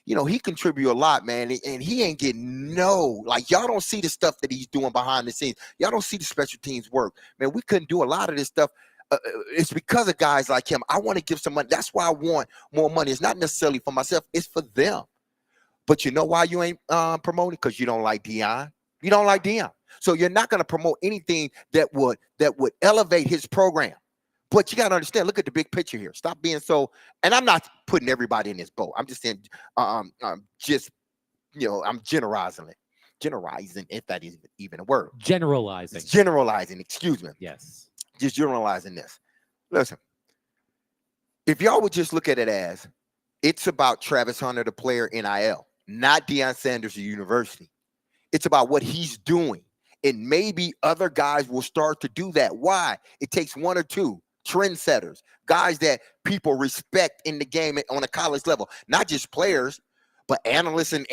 S2: he contribute a lot, man, and he ain't getting y'all don't see the stuff that he's doing behind the scenes. Y'all don't see the special teams work. Man, we couldn't do a lot of this stuff. It's because of guys like him. I want to give some money. That's why I want more money. It's not necessarily for myself. It's for them. But you know why you ain't promoting? Because you don't like Deion. You don't like Deion. So you're not going to promote anything that would elevate his program. But you got to understand, look at the big picture here. Stop being so, and I'm not putting everybody in this boat. I'm just saying, I'm generalizing, if that is even a word.
S1: Generalizing,
S2: excuse me.
S1: Yes.
S2: Just generalizing this. Listen, if y'all would just look at it as it's about Travis Hunter, the player, NIL, not Deion Sanders, the university. It's about what he's doing. And maybe other guys will start to do that. Why? It takes one or two trendsetters, guys that people respect in the game on a college level, not just players, but analysts and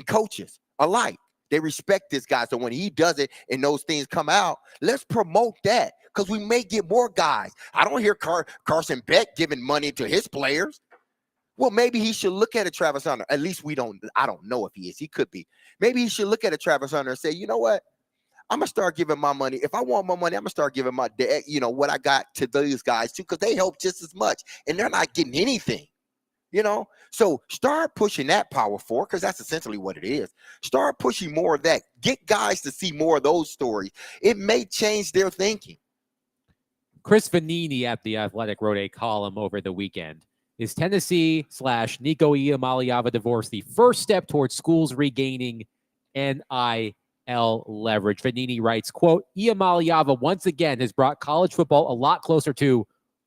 S2: coaches alike. They respect this guy. So when he does it and those things come out, let's promote that, because we may get more guys. I don't hear Carson Beck giving money to his players. Well, maybe he should look at a Travis Hunter. At least I don't know if he is. He could be. Maybe he should look at a Travis Hunter and say, you know what? I'm going to start giving my money. If I want more money, I'm going to start giving what I got to these guys too, because they help just as much and they're not getting anything. So start pushing that Power 4, because that's essentially what it is. Start pushing more of that. Get guys to see more of those stories. It may change their thinking.
S1: Chris Vanini at The Athletic wrote a column over the weekend. Is Tennessee/Nico Iamaleava divorce the first step towards schools regaining NIL leverage? Vanini writes, quote, Iamaleava once again has brought college football a lot closer to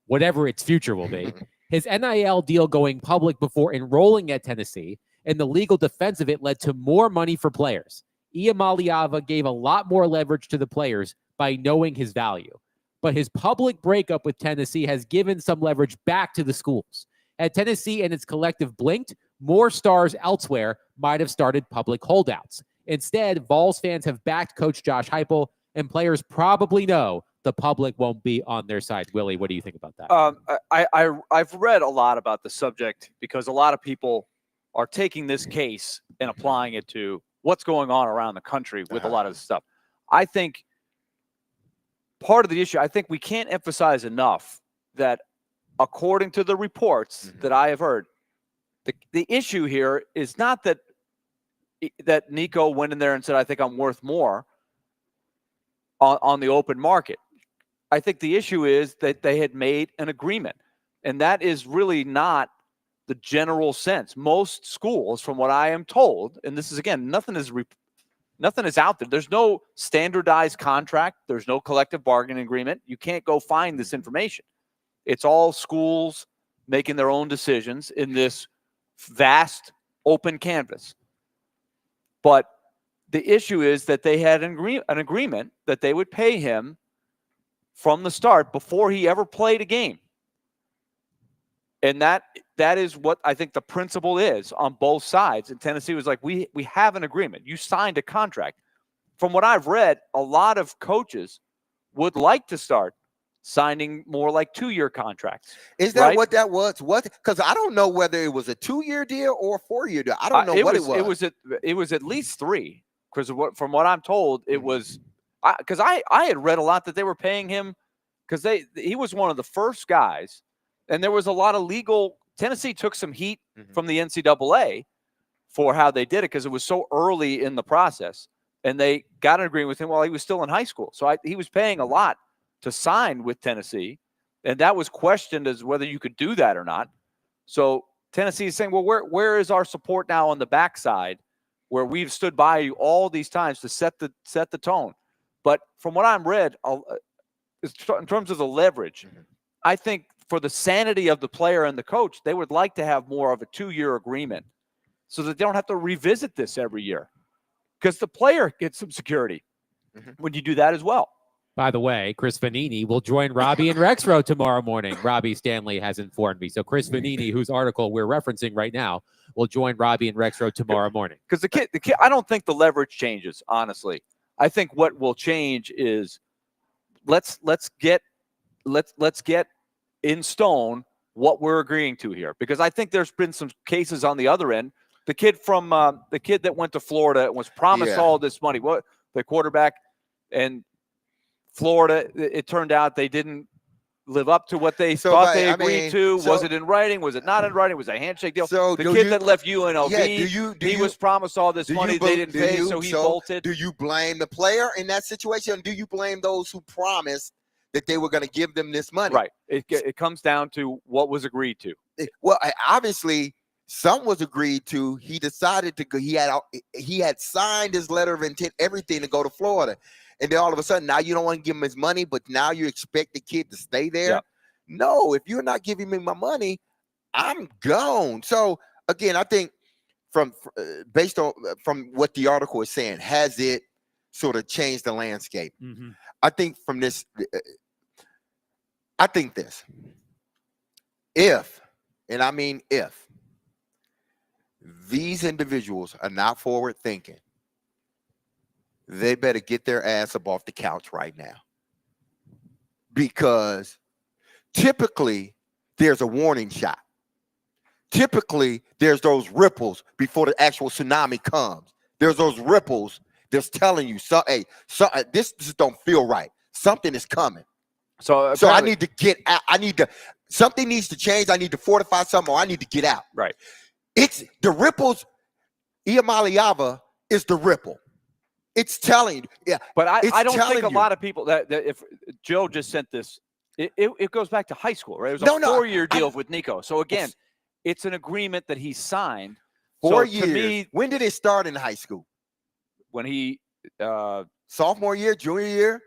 S1: whatever its future will be. His NIL deal going public before enrolling at Tennessee and the legal defense of it led to more money for players. Iamaleava gave a lot more leverage to the players by knowing his value. But his public breakup with Tennessee has given some leverage back to the schools. Had Tennessee and its collective blinked, more stars elsewhere might have started public holdouts. Instead, Vols fans have backed Coach Josh Heupel, and players probably know the public won't be on their side. Willie, what do you think about that?
S9: I've read a lot about the subject, because a lot of people are taking this case and applying it to what's going on around the country with a lot of this stuff. I think part of the issue, I think we can't emphasize enough that according to the reports that I have heard, the issue here is not that that Nico went in there and said, I think I'm worth more on the open market. I think the issue is that they had made an agreement, and that is really not the general sense. Most schools, from what I am told, and this is, again, nothing is out there. There's no standardized contract. There's no collective bargaining agreement. You can't go find this information. It's all schools making their own decisions in this vast open canvas. But the issue is that they had an agreement that they would pay him from the start before he ever played a game. And that is what I think the principle is on both sides. And Tennessee was like, we have an agreement. You signed a contract. From what I've read, a lot of coaches would like to start signing more like 2-year contracts.
S2: Is that
S9: right?
S2: what that was? What? Because I don't know whether it was a 2-year deal or a 4-year deal. I don't know what it was.
S9: It was at least 3. Because from what I'm told, it was because I had read a lot that they were paying him because he was one of the first guys, and there was a lot of legal. Tennessee took some heat from the NCAA for how they did it because it was so early in the process, and they got an agreement with him while he was still in high school. So he was paying a lot to sign with Tennessee, and that was questioned as whether you could do that or not. So Tennessee is saying, well, where is our support now on the backside, where we've stood by you all these times to set the tone? But from what I'm read, in terms of the leverage, I think for the sanity of the player and the coach, they would like to have more of a 2-year agreement so that they don't have to revisit this every year, because the player gets some security when you do that as well.
S1: By the way, Chris Vanini will join Robbie and Rexrow tomorrow morning. Robbie Stanley has informed me. So Chris Vanini, whose article we're referencing right now, will join Robbie and Rexrow tomorrow morning.
S9: Because the kid, I don't think the leverage changes, honestly. I think what will change is let's get in stone what we're agreeing to here. Because I think there's been some cases on the other end. The kid that went to Florida and was promised all this money. What the quarterback and Florida, it turned out they didn't live up to what they thought they agreed to. Was it in writing? Was it not in writing? Was it a handshake deal?
S2: So
S9: the kid that left UNLV, he was promised all this money. They didn't pay, so he bolted.
S2: Do you blame the player in that situation? Or do you blame those who promised that they were going to give them this money?
S9: Right. It comes down to what was agreed to.
S2: Well, obviously, some was agreed to. He decided to go. He had signed his letter of intent, everything, to go to Florida. And then all of a sudden, now you don't want to give him his money, but now you expect the kid to stay there? Yeah. No, if you're not giving me my money, I'm gone. So, again, I think based on what the article is saying, has it sort of changed the landscape? I think from this, I think this. If, and I mean if, these individuals are not forward thinking, they better get their ass up off the couch right now. Because typically there's a warning shot. Typically there's those ripples before the actual tsunami comes. There's those ripples that's telling you, this just don't feel right. Something is coming. So I need to get out. Something needs to change. I need to fortify something, or I need to get out.
S9: Right.
S2: It's the ripples. Iamaliava is the ripple. It's telling you.
S9: But I don't think a lot of people that if Joe just sent this, it goes back to high school, right? It was a 4-year deal with Nico. So again, it's an agreement that he signed.
S2: 4 years. To me, when did it start in high school?
S9: When he
S2: sophomore year, junior year.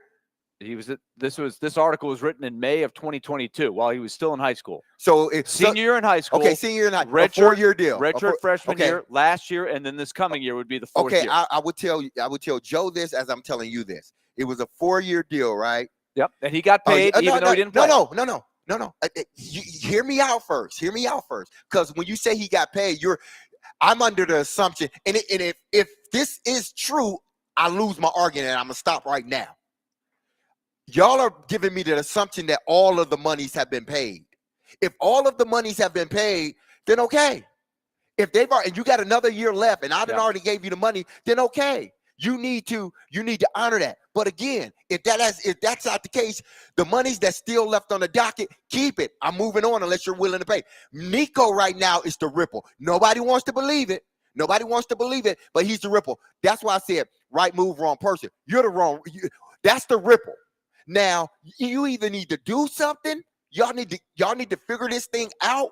S9: This article was written in May of 2022 while he was still in high school.
S2: So it's
S9: senior year in high school.
S2: Okay, senior year in high school.
S9: Redshirt,
S2: 4-year deal.
S9: Redshirt freshman year, last year, and then this coming year would be the 4th year.
S2: I would tell Joe this as I'm telling you this. It was a 4-year deal, right?
S9: Yep. And he got paid even though he didn't play.
S2: No. Hear me out first. Because when you say he got paid, I'm under the assumption, and if this is true, I lose my argument, and I'm gonna stop right now. Y'all are giving me the assumption that all of the monies have been paid. If all of the monies have been paid, then okay. If they've already, and you got another year left, and I already gave you the money, then okay. You need to honor that. But again, if that's not the case, the money's that's still left on the docket, keep it. I'm moving on unless you're willing to pay. Nico right now is the ripple. Nobody wants to believe it. Nobody wants to believe it, but he's the ripple. That's why I said right move, wrong person. You're the wrong. That's the ripple. Now you either need to do something. Y'all need to figure this thing out,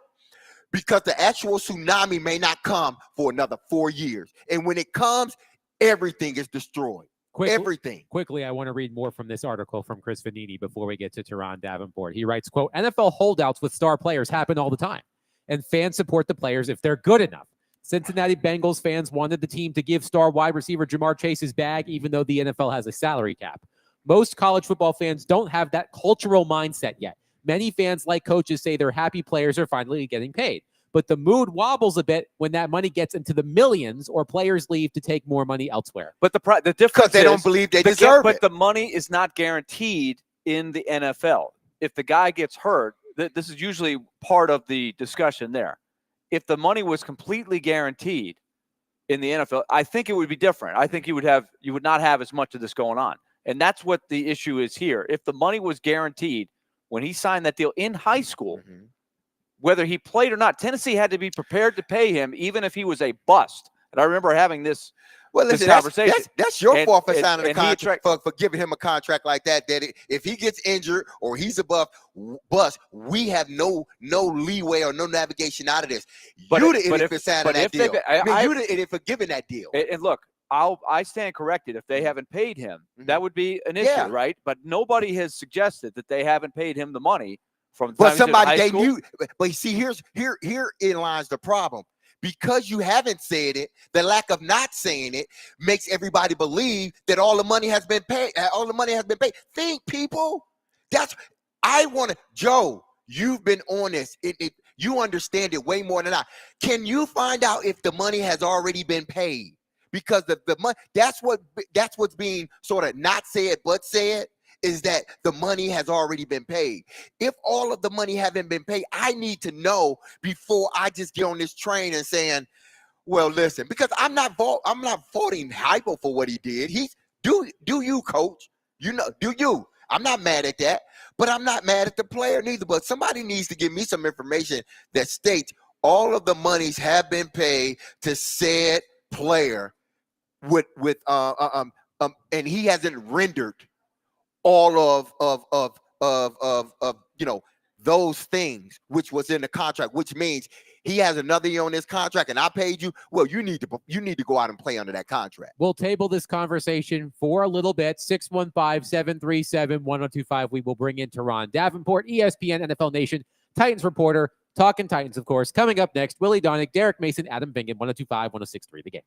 S2: because the actual tsunami may not come for another 4 years. And when it comes, everything is destroyed. Everything.
S1: Quickly, I want to read more from this article from Chris Vanini before we get to Teron Davenport. He writes, quote, NFL holdouts with star players happen all the time, and fans support the players if they're good enough. Cincinnati Bengals fans wanted the team to give star wide receiver Jamar Chase his bag, even though the NFL has a salary cap. Most college football fans don't have that cultural mindset yet. Many fans, like coaches, say they're happy players are finally getting paid. But the mood wobbles a bit when that money gets into the millions or players leave to take more money elsewhere.
S9: But the difference
S2: Because they don't believe they deserve it.
S9: But the money is not guaranteed in the NFL. If the guy gets hurt, this is usually part of the discussion there. If the money was completely guaranteed in the NFL, I think it would be different. I think you would not have as much of this going on. And that's what the issue is here. If the money was guaranteed when he signed that deal in high school, whether he played or not, Tennessee had to be prepared to pay him even if he was a bust. And I remember having this conversation.
S2: That's your fault for signing a contract, for giving him a contract like that. If he gets injured or he's a bust, we have no leeway or no navigation out of this. You're the idiot for signing that deal. You're the idiot for giving that deal.
S9: And look, I stand corrected. If they haven't paid him, that would be an issue, right? But nobody has suggested that they haven't paid him the money from the time
S2: somebody
S9: they knew.
S2: But see, herein lies the problem. Because you haven't said it, the lack of not saying it makes everybody believe that all the money has been paid. All the money has been paid. Think, people. Joe, you've been on this. You understand it way more than I. Can you find out if the money has already been paid? Because the money, that's what's being sort of not said but said, is that the money has already been paid. If all of the money haven't been paid, I need to know before I just get on this train and saying, well, listen, because I'm not faulting Heupel for what he did. Do you, coach? Do you? I'm not mad at that, but I'm not mad at the player neither. But somebody needs to give me some information that states all of the monies have been paid to said player and he hasn't rendered all of those things which was in the contract, which means he has another year on this contract and I paid you. Well, you need to go out and play under that contract.
S1: We'll table this conversation for a little bit. 615-737-1025. We will bring in Teron Davenport, ESPN NFL Nation Titans reporter, talking Titans, of course. Coming up next, Willie Donick, Derek Mason, Adam Vingan, 1025-1063 The Game.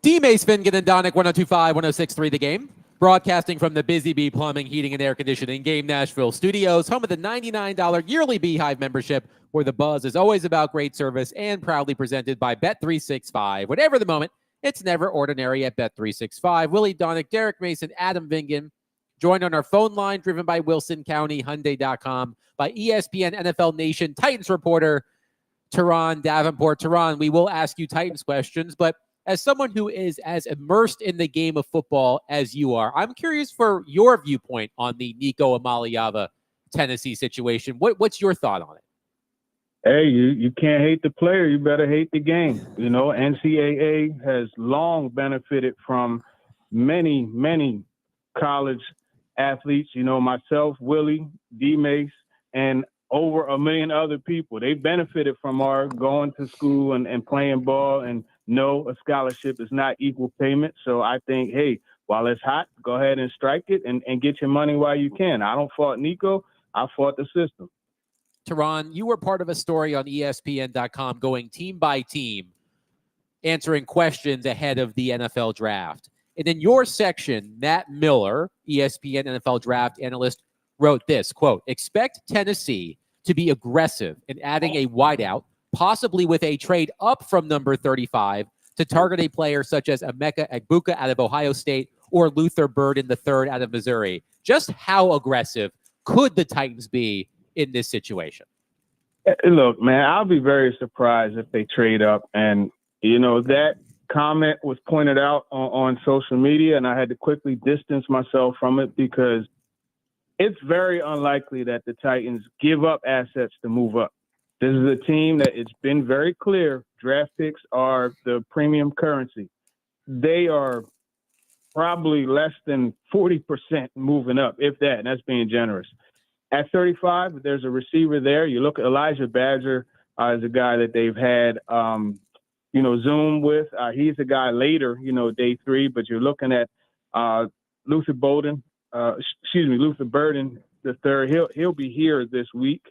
S1: D-Mace Fingan and Donick, 102.5, 106.3 The Game. Broadcasting from the Busy Bee Plumbing, Heating, and Air Conditioning Game Nashville studios, home of the $99 yearly Beehive membership, where the buzz is always about great service and proudly presented by Bet365. Whatever the moment, it's never ordinary at Bet365. Willie Donick, Derek Mason, Adam Vingan, joined on our phone line, driven by Wilson County Hyundai.com, by ESPN NFL Nation Titans reporter Teron Davenport. Teron, we will ask you Titans questions, but as someone who is as immersed in the game of football as you are, I'm curious for your viewpoint on the Nico Amaliava Tennessee situation. What's your thought on it?
S11: Hey, you can't hate the player. You better hate the game. You know, NCAA has long benefited from many college athletes. You know, myself, Willie, D-Mace, and over a million other people. They benefited from our going to school and playing ball. And no, a scholarship is not equal payment. So I think, hey, while it's hot, go ahead and strike it and get your money while you can. I don't fault Nico. I fought the system.
S1: Teron, you were part of a story on ESPN.com going team by team, answering questions ahead of the NFL draft. And in your section, Matt Miller, ESPN NFL draft analyst, wrote this, quote, expect Tennessee to be aggressive in adding a wideout, possibly with a trade up from number 35 to target a player such as Emeka Egbuka out of Ohio State or Luther Burden III out of Missouri. Just how aggressive could the Titans be in this situation?
S11: Look, man, I'll be very surprised if they trade up. And, you know, that comment was pointed out on social media, and I had to quickly distance myself from it because it's very unlikely that the Titans give up assets to move up. This is a team that it's been very clear draft picks are the premium currency. They are probably less than 40% moving up, if that, and that's being generous. At 35, there's a receiver there. You look at Elijah Badger as a guy that they've had, Zoom with. He's a guy later, day 3, but you're looking at Luther Burden III. He'll be here this week.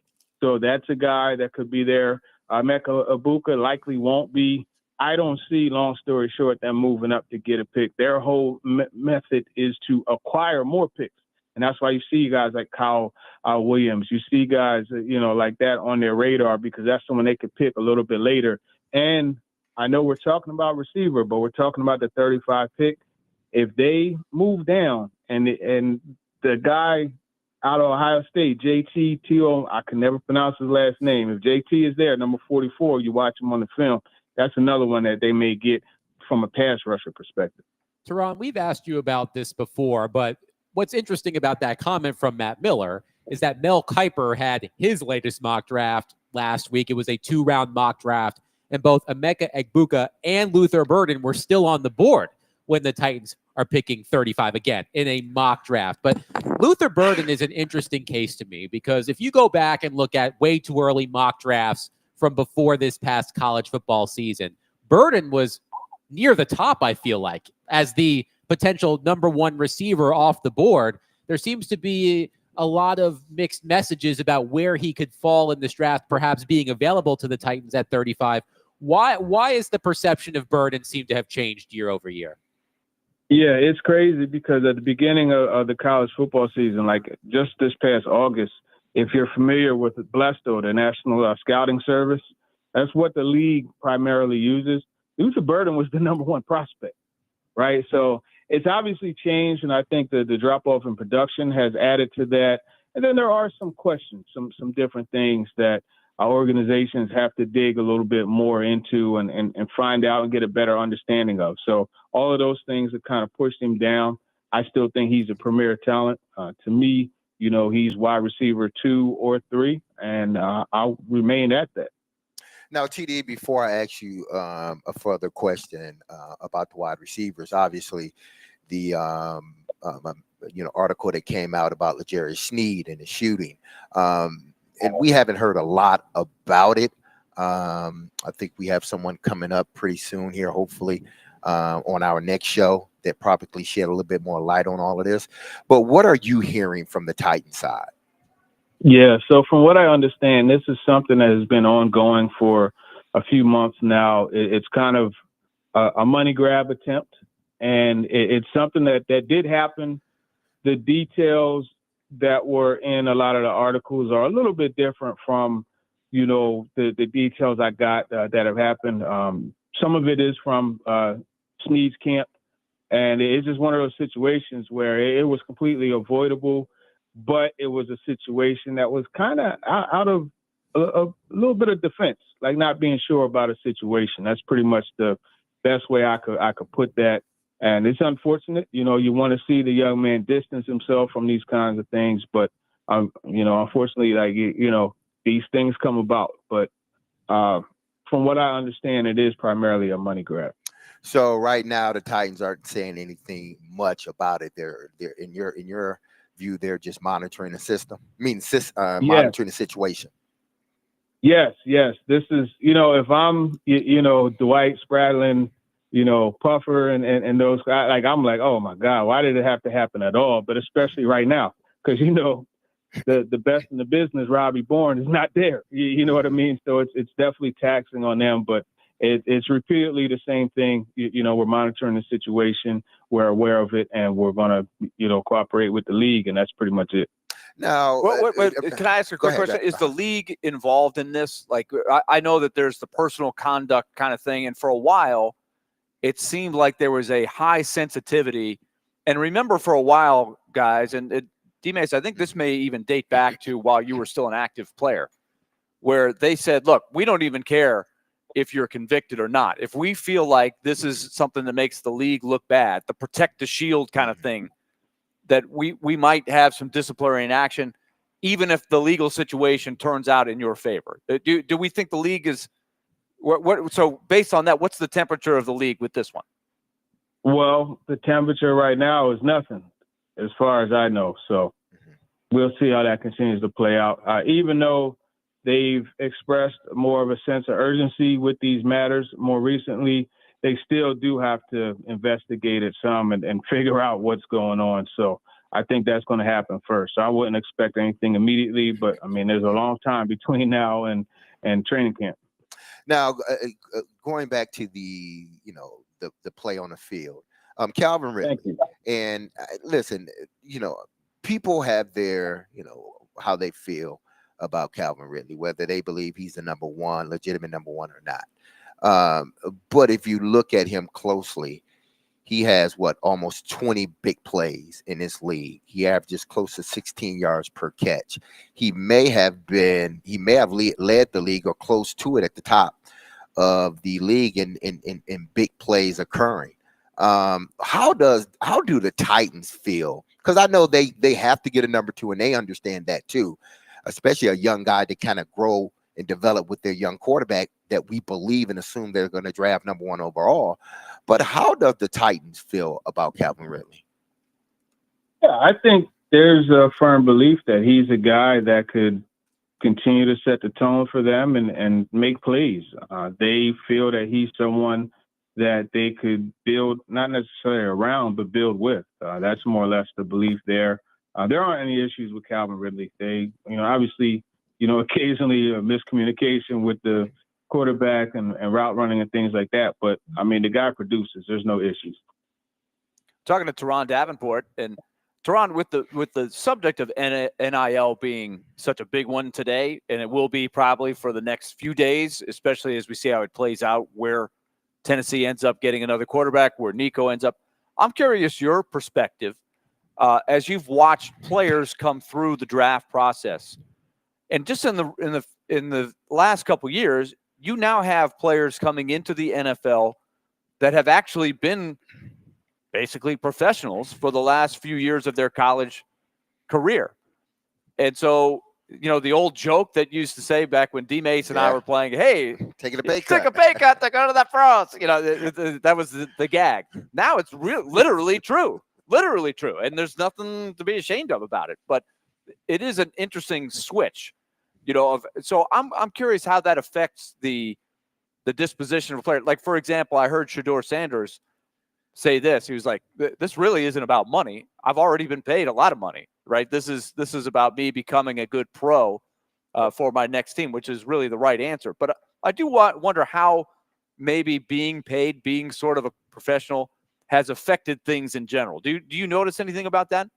S11: So that's a guy that could be there. Emeka Egbuka likely won't be. I don't see, long story short, them moving up to get a pick. Their whole method is to acquire more picks. And that's why you see guys like Kyle Williams. You see guys, like that on their radar because that's someone they could pick a little bit later. And I know we're talking about receiver, but we're talking about the 35 pick. If they move down and the guy out of Ohio State, JT T.O., I can never pronounce his last name. If JT is there, number 44, you watch him on the film, that's another one that they may get from a pass rusher perspective.
S1: Teron, we've asked you about this before, but what's interesting about that comment from Matt Miller is that Mel Kiper had his latest mock draft last week. It was a 2-round mock draft, and both Emeka Egbuka and Luther Burden were still on the board when the Titans are picking 35 again in a mock draft. But Luther Burden is an interesting case to me because if you go back and look at way too early mock drafts from before this past college football season, Burden was near the top, I feel like, as the potential number 1 receiver off the board. There seems to be a lot of mixed messages about where he could fall in this draft, perhaps being available to the Titans at 35. Why is the perception of Burden seem to have changed year over year?
S11: Yeah, it's crazy because at the beginning of the college football season, like just this past August, if you're familiar with BLESTO, the National Scouting Service, that's what the league primarily uses. Luther Burden was the number 1 prospect, right? So it's obviously changed, and I think the drop-off in production has added to that. And then there are some questions, some different things that our organizations have to dig a little bit more into and find out and get a better understanding of. So all of those things have kind of pushed him down. I still think he's a premier talent. To me, he's wide receiver 2 or 3, and I'll remain at that.
S2: Now, TD, before I ask you a further question about the wide receivers, obviously the article that came out about L'Jarius Sneed and the shooting, and we haven't heard a lot about it. I think we have someone coming up pretty soon here, hopefully, on our next show that probably shed a little bit more light on all of this. But what are you hearing from the Titan side?
S11: Yeah, so from what I understand, this is something that has been ongoing for a few months now. It's kind of a money grab attempt, and it's something that did happen. The details that were in a lot of the articles are a little bit different from, the details I got that have happened. Some of it is from Snead's camp, and it's just one of those situations where it was completely avoidable, but it was a situation that was kind of out of a little bit of defense, like not being sure about a situation. That's pretty much the best way I could put that. And it's unfortunate, you want to see the young man distance himself from these kinds of things, but unfortunately, these things come about. But from what I understand, it is primarily a money grab.
S2: So right now, the Titans aren't saying anything much about it. They're in your view, they're just monitoring the system. Monitoring the situation.
S11: Yes. This is, if I'm, Dwight Spradlin, Puffer and those guys, like, I'm like, oh my God, why did it have to happen at all? But especially right now, because, the best in the business, Robbie Bourne, is not there. You know what I mean? So it's definitely taxing on them, but it's repeatedly the same thing. We're monitoring the situation, we're aware of it, and we're going to, cooperate with the league, and that's pretty much it.
S2: Now,
S9: can I ask a quick question? Is the league involved in this? Like, I know that there's the personal conduct kind of thing, and for a while, it seemed like there was a high sensitivity. And remember, for a while, guys, and D-Mace, I think this may even date back to while you were still an active player, where they said, look, we don't even care if you're convicted or not. If we feel like this is something that makes the league look bad, the protect the shield kind of thing, that we might have some disciplinary action, even if the legal situation turns out in your favor. Do we think the league is what? So based on that, what's the temperature of the league with this one?
S11: Well, the temperature right now is nothing, as far as I know. So we'll see how that continues to play out. Even though they've expressed more of a sense of urgency with these matters more recently, they still do have to investigate it some and figure out what's going on. So I think that's going to happen first. So I wouldn't expect anything immediately, but I mean, there's a long time between now and training camp.
S2: Now, going back to the play on the field, Calvin Ridley, and listen, people have their, how they feel about Calvin Ridley, whether they believe he's the legitimate number one or not. But if you look at him closely, he has almost 20 big plays in this league. He averages close to 16 yards per catch. He may have led the league or close to it at the top of the league in big plays occurring. How do the Titans feel? Because I know they have to get a number two, and they understand that too, especially a young guy to kind of grow and develop with their young quarterback that we believe and assume they're going to draft number one overall. But how does the Titans feel about Calvin Ridley?
S11: Yeah, I think there's a firm belief that he's a guy that could continue to set the tone for them and make plays. They feel that he's someone that they could build, not necessarily around, but build with. That's more or less the belief there. There aren't any issues with Calvin Ridley. They, obviously, occasionally a miscommunication with the quarterback and route running and things like that. But I mean, the guy produces. There's no issues.
S9: Talking to Teron Davenport, and Teron, with the subject of NIL being such a big one today, and it will be probably for the next few days, especially as we see how it plays out, where Tennessee ends up getting another quarterback, where Nico ends up. I'm curious your perspective as you've watched players come through the draft process, and just in the last couple of years, you now have players coming into the NFL that have actually been basically professionals for the last few years of their college career. And so, the old joke that used to say back when D-Mace and I were playing, hey,
S2: taking a pay cut.
S9: Take a pay cut to go to the pros. That was the gag. Now it's literally true. Literally true. And there's nothing to be ashamed of about it. But it is an interesting switch. So I'm curious how that affects the disposition of a player. Like, for example, I heard Shedeur Sanders say this. He was like, this really isn't about money. I've already been paid a lot of money, right? This is about me becoming a good pro for my next team, which is really the right answer. But I do wonder how maybe being paid, being sort of a professional, has affected things in general. Do you notice anything about that?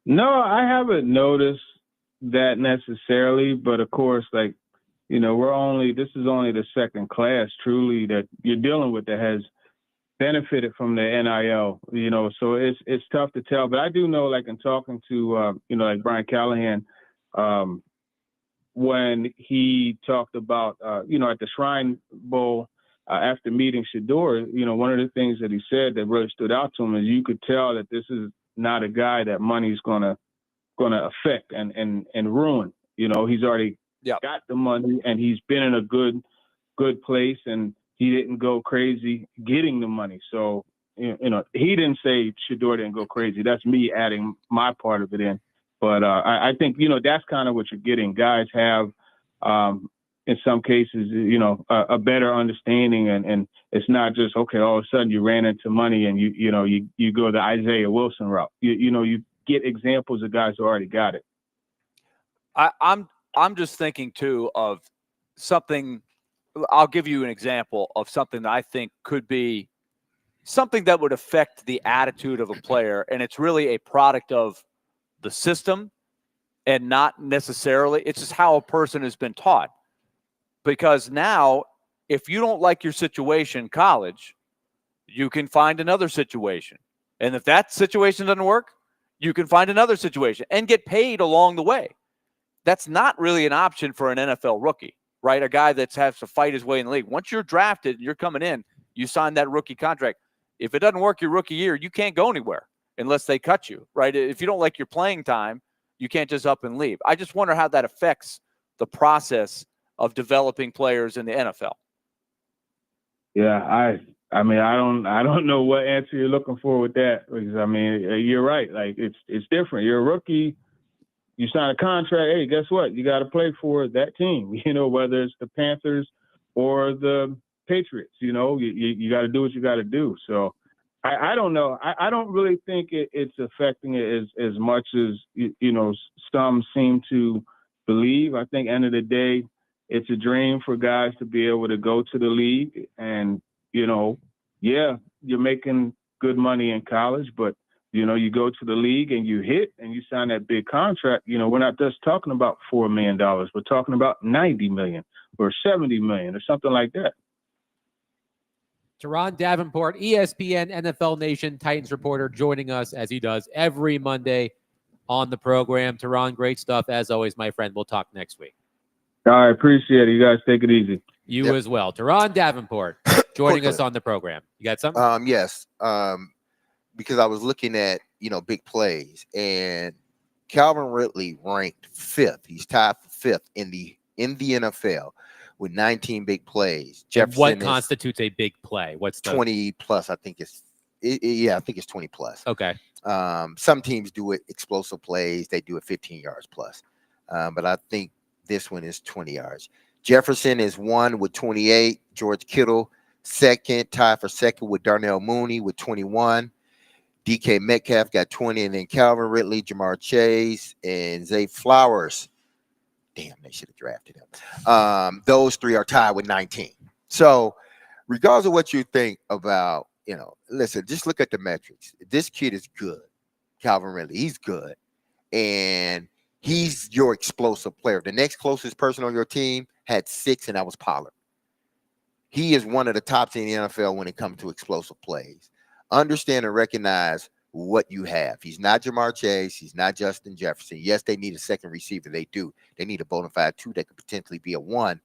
S11: No, I haven't noticed that necessarily, but of course, like, you know, this is only the second class truly that you're dealing with that has benefited from the NIL, you know, so it's tough to tell. But I do know, like, in talking to, you know, like Brian Callahan, when he talked about, you know, at the Shrine Bowl, after meeting Shedeur, you know, one of the things that he said that really stood out to him is you could tell that this is not a guy that money's gonna affect and ruin. You know, he's already got the money and he's been in a good place, and he didn't go crazy getting the money. So, you know, he didn't say Shedeur didn't go crazy. That's me adding my part of it in. But I think, you know, that's kind of what you're getting. Guys have, in some cases, you know, a better understanding, and it's not just, okay, all of a sudden you ran into money and you go the Isaiah Wilson route. You know, you get examples of guys who already got it.
S9: I'm just thinking too of something. I'll give you an example of something that I think could be something that would affect the attitude of a player, and it's really a product of the system and not necessarily, it's just how a person has been taught. Because now, if you don't like your situation in college, you can find another situation. And if that situation doesn't work, you can find another situation and get paid along the way. That's not really an option for an NFL rookie, right? A guy that has to fight his way in the league. Once you're drafted and you're coming in, you sign that rookie contract. If it doesn't work your rookie year, you can't go anywhere unless they cut you, right? If you don't like your playing time, you can't just up and leave. I just wonder how that affects the process of developing players in the NFL.
S11: Yeah, I mean, I don't know what answer you're looking for with that, because I mean, you're right. Like, it's different. You're a rookie. You sign a contract. Hey, guess what? You got to play for that team. You know, whether it's the Panthers or the Patriots. You know, you got to do what you got to do. So, I don't know. I don't really think it's affecting it as much as you know some seem to believe. I think end of the day, it's a dream for guys to be able to go to the league, and you know, yeah, you're making good money in college, but you know, you go to the league and you hit and you sign that big contract. You know, we're not just talking about $4 million. We're talking about $90 million or $70 million or something like that.
S1: Teron Davenport, ESPN NFL Nation Titans reporter, joining us as he does every Monday on the program. Teron, great stuff as always, my friend. We'll talk next week.
S11: I appreciate it. You guys take it easy.
S1: You as well. Teron Davenport joining us on the program. You got something?
S2: Yes. Because I was looking at, you know, big plays, and Calvin Ridley ranked 5th. He's tied for 5th in the NFL with 19 big plays. Jefferson,
S1: what constitutes a big play? What's the
S2: 20 plus? I think it's 20 plus.
S1: Okay.
S2: Some teams do it explosive plays. They do it 15 yards plus. But I think this one is 20 yards. Jefferson is 1 with 28. George Kittle second, tied for second with Darnell Mooney with 21. DK Metcalf got 20, and then Calvin Ridley, Jamar Chase, and Zay Flowers. Damn, they should have drafted him. Those three are tied with 19. So, regardless of what you think about, you know, listen, just look at the metrics. This kid is good. Calvin Ridley, he's good. And he's your explosive player. The next closest person on your team had 6, and that was Pollard. He is one of the tops in the NFL when it comes to explosive plays. Understand and recognize what you have. He's not Jamar Chase. He's not Justin Jefferson. Yes, they need a second receiver. They do. They need a bona fide 2 that could potentially be a 1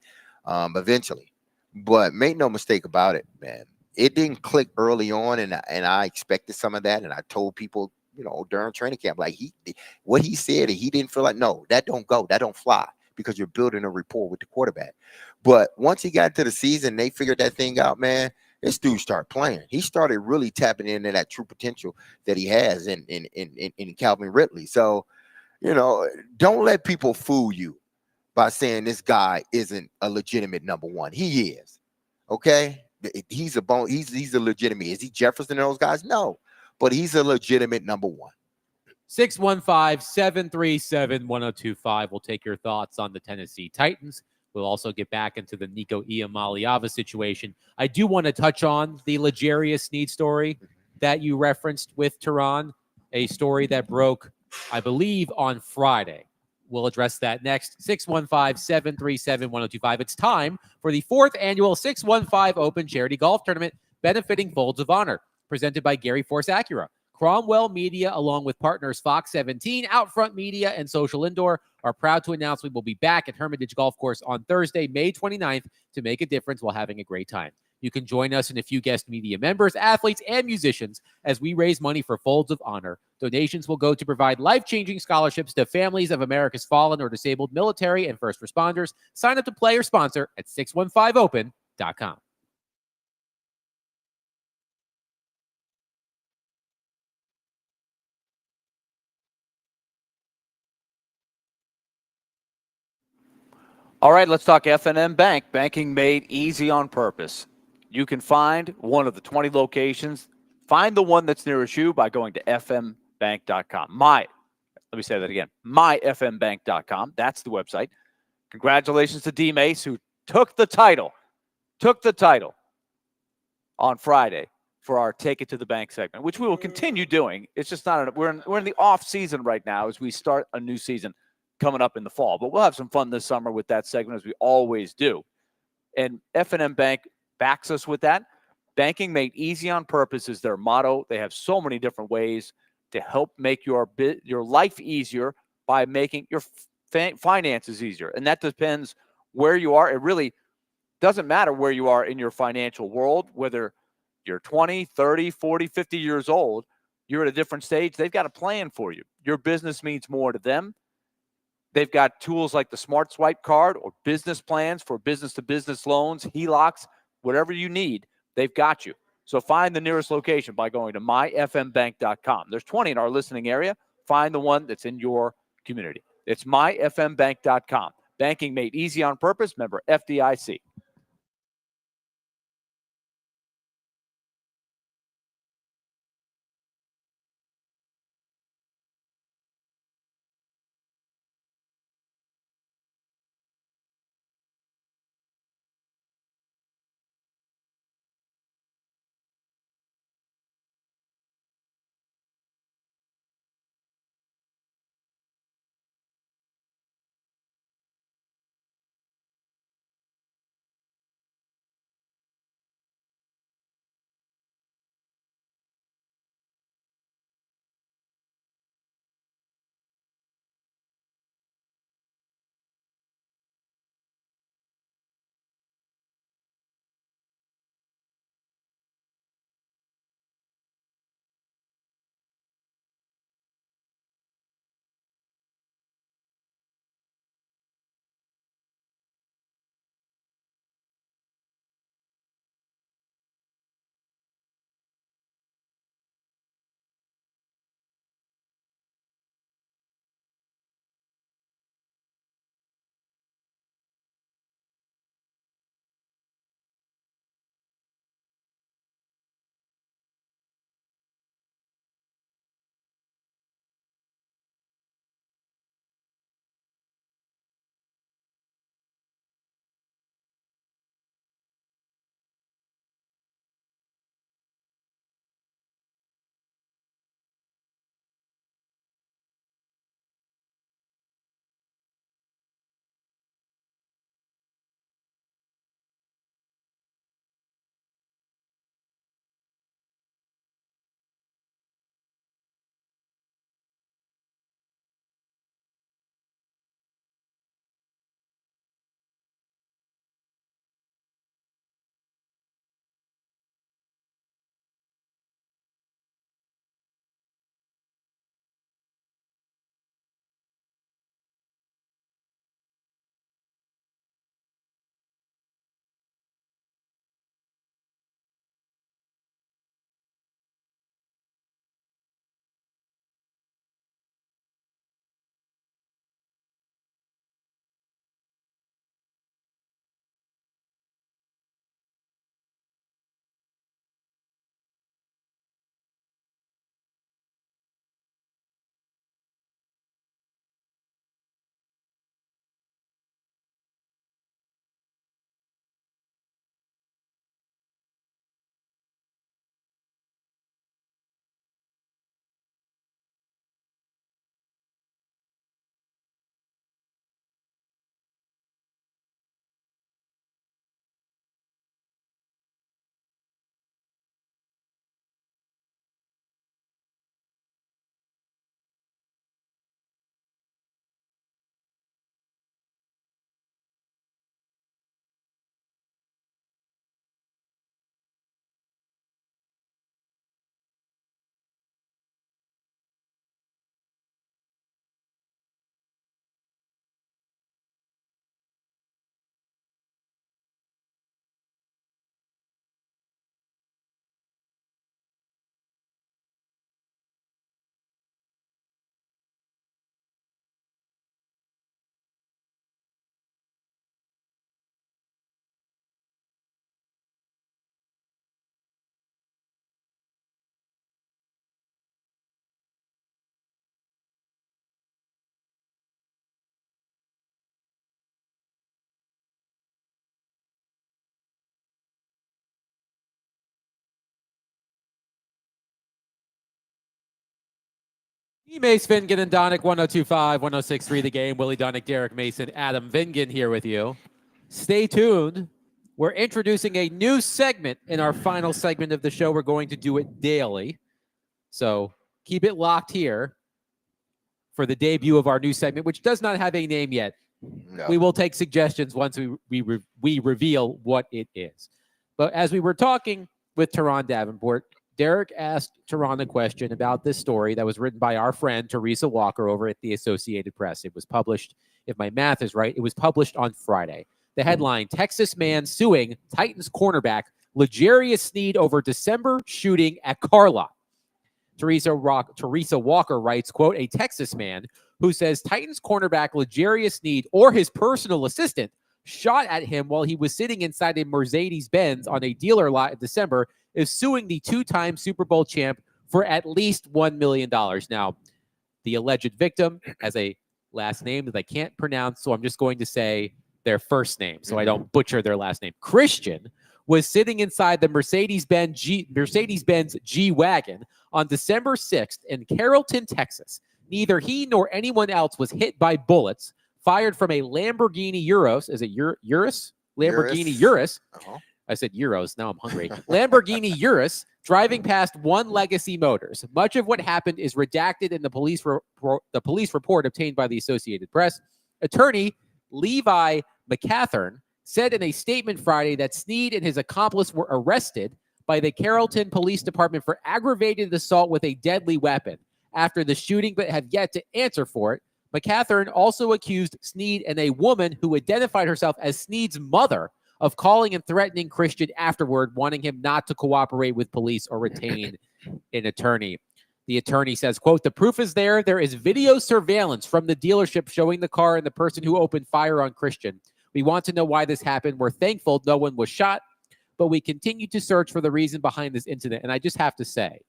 S2: eventually. But make no mistake about it, man. It didn't click early on, and I expected some of that. And I told people, you know, during training camp, like what he said, and he didn't feel like, no, that don't go. That don't fly, because you're building a rapport with the quarterback. But once he got to the season, they figured that thing out, man. This dude started playing. He started really tapping into that true potential that he has in Calvin Ridley. So, you know, don't let people fool you by saying this guy isn't a legitimate number 1. He is. Okay? He's a legitimate. Is he Jefferson and those guys? No. But he's a legitimate number 1.
S1: 615-737-1025. We'll take your thoughts on the Tennessee Titans. We'll also get back into the Nico Iamaleava situation. I do want to touch on the L'Jarius Sneed story that you referenced with Tehran, a story that broke, I believe, on Friday. We'll address that next. 615-737-1025. It's time for the 4th annual 615 Open Charity Golf Tournament benefiting Folds of Honor, presented by Gary Force Acura. Cromwell Media, along with partners Fox 17, Outfront Media, and Social Indoor, are proud to announce we will be back at Hermitage Golf Course on Thursday, May 29th, to make a difference while having a great time. You can join us and a few guest media members, athletes, and musicians as we raise money for Folds of Honor. Donations will go to provide life-changing scholarships to families of America's fallen or disabled military and first responders. Sign up to play or sponsor at 615open.com.
S9: All right, let's talk F&M Bank. Banking made easy on purpose. You can find one of the 20 locations. Find the one that's nearest you by going to fmbank.com. Let me say that again. myfmbank.com. That's the website. Congratulations to D Mace, who took the title on Friday for our Take It to the Bank segment, which we will continue doing. It's just not, we're in the off season right now as we start a new season coming up in the fall, but we'll have some fun this summer with that segment, as we always do. And F&M Bank backs us with that. Banking made easy on purpose is their motto. They have so many different ways to help make your life easier by making your finances easier. And that depends where you are. It really doesn't matter where you are in your financial world, whether you're 20, 30, 40, 50 years old, you're at a different stage. They've got a plan for you. Your business means more to them. They've got tools like the Smart Swipe card or business plans for business-to-business loans, HELOCs, whatever you need, they've got you. So find the nearest location by going to myfmbank.com. There's 20 in our listening area. Find the one that's in your community. It's myfmbank.com. Banking made easy on purpose. Member FDIC.
S1: Mace Vingan and Donick, 1025, 1063 The Game. Willie Donick, Derek Mason, Adam Vingan here with you. Stay tuned. We're introducing a new segment in our final segment of the show. We're going to do it daily. So keep it locked here for the debut of our new segment, which does not have a name yet.
S2: No.
S1: We will take suggestions once we reveal what it is. But as we were talking with Teron Davenport, Derek asked Teron a question about this story that was written by our friend Teresa Walker over at the Associated Press. It was published, if my math is right, it was published on Friday. The headline, Texas man suing Titans cornerback L'Jarius Sneed over December shooting at car lot. Teresa Walker writes, quote, a Texas man who says Titans cornerback L'Jarius Sneed or his personal assistant shot at him while he was sitting inside a Mercedes-Benz on a dealer lot in December is suing the two-time Super Bowl champ for at least $1 million. Now, the alleged victim has a last name that I can't pronounce, so I'm just going to say their first name so I don't butcher their last name. Christian was sitting inside the Mercedes-Benz G-Wagon on December 6th in Carrollton, Texas. Neither he nor anyone else was hit by bullets fired from a Lamborghini Urus. Is it Urus? Lamborghini Urus.
S2: Uh-huh.
S1: I said Euros. Now I'm hungry. Lamborghini Urus driving past One Legacy Motors. Much of what happened is redacted in the police report obtained by the Associated Press. Attorney Levi McCathern said in a statement Friday that Sneed and his accomplice were arrested by the Carrollton Police Department for aggravated assault with a deadly weapon after the shooting, but have yet to answer for it. McCathern also accused Sneed and a woman who identified herself as Sneed's mother of calling and threatening Christian afterward, wanting him not to cooperate with police or retain an attorney. The attorney says, quote, the proof is there. There is video surveillance from the dealership showing the car and the person who opened fire on Christian. We want to know why this happened. We're thankful no one was shot, but we continue to search for the reason behind this incident. And I just have to say,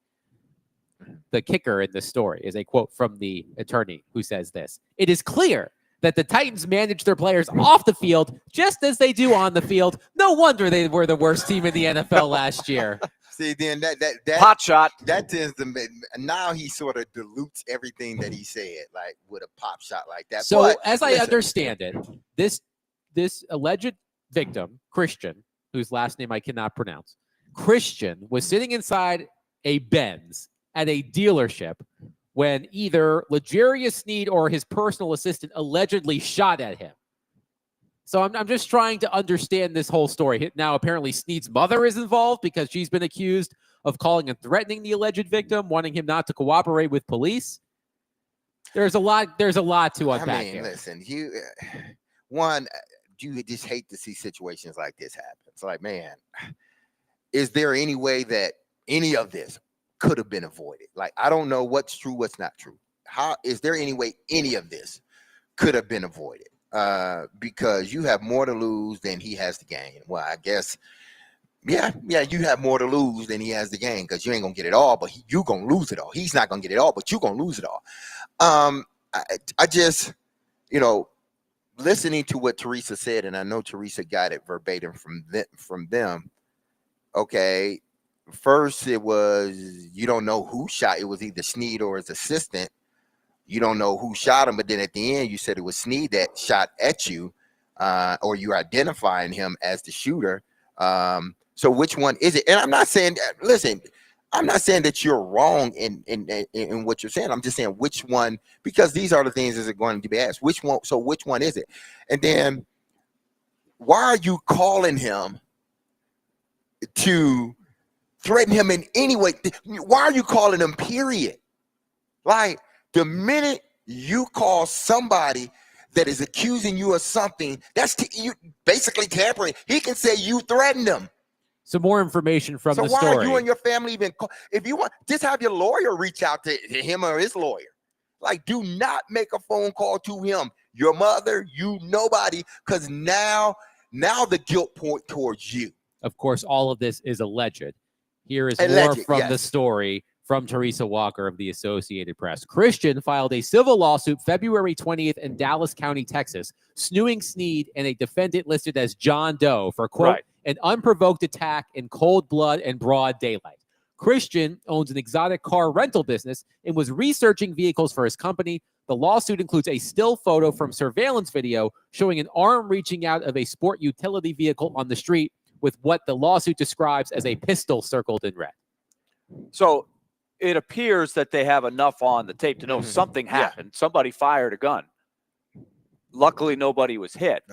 S1: the kicker in this story is a quote from the attorney who says this. It is clear that the Titans manage their players off the field just as they do on the field. No wonder they were the worst team in the NFL last year.
S2: See, then that
S9: Pot shot.
S2: that tends to now he sort of dilutes everything that he said, like with a pop shot like that.
S1: So
S2: But,
S1: as I
S2: listen,
S1: understand it, this alleged victim, Christian, whose last name I cannot pronounce, Christian was sitting inside a Benz at a dealership when either L'Jarius Sneed or his personal assistant allegedly shot at him. So I'm just trying to understand this whole story. Now, apparently Sneed's mother is involved because she's been accused of calling and threatening the alleged victim, wanting him not to cooperate with police. There's a lot to unpack
S2: I mean,
S1: here.
S2: listen, you just hate to see situations like this happen. It's like, man, is there any way that any of this could have been avoided? Like, I don't know what's true, what's not true. How is there any way any of this could have been avoided? Because you have more to lose than he has to gain. Well, I guess, yeah, you have more to lose than he has to gain because you ain't gonna get it all, but you're gonna lose it all. He's not gonna get it all, but you're gonna lose it all. I just, listening to what Teresa said, and I know Teresa got it verbatim from them. Okay. First, it was you don't know who shot. It was either Sneed or his assistant. You don't know who shot him, but then at the end, you said it was Sneed that shot at you, or you're identifying him as the shooter. So which one is it? And I'm not saying, listen, I'm not saying that you're wrong in what you're saying. I'm just saying which one, because these are the things that are going to be asked. Which one? So which one is it? And then why are you calling him to threaten him in any way? Why are you calling him, period? Like, the minute you call somebody that is accusing you of something, that's you basically tampering. He can say you threatened him.
S1: Some more information from
S2: So
S1: the
S2: why
S1: story.
S2: are you and your family even if you want, just have your lawyer reach out to him or his lawyer. Like, do not make a phone call to him, your mother, nobody, because now the guilt point towards you.
S1: Of course, all of this is alleged. Here is more
S2: Alleged,
S1: from
S2: yes.
S1: the story from Teresa Walker of the Associated Press. Christian filed a civil lawsuit February 20th in Dallas County, Texas, suing Sneed and a defendant listed as John Doe for, quote,
S9: Right.
S1: an unprovoked attack in cold blood and broad daylight. Christian owns an exotic car rental business and was researching vehicles for his company. The lawsuit includes a still photo from surveillance video showing an arm reaching out of a sport utility vehicle on the street with what the lawsuit describes as a pistol circled in red.
S9: So it appears that they have enough on the tape to know something happened. Somebody fired a gun. Luckily, nobody was hit.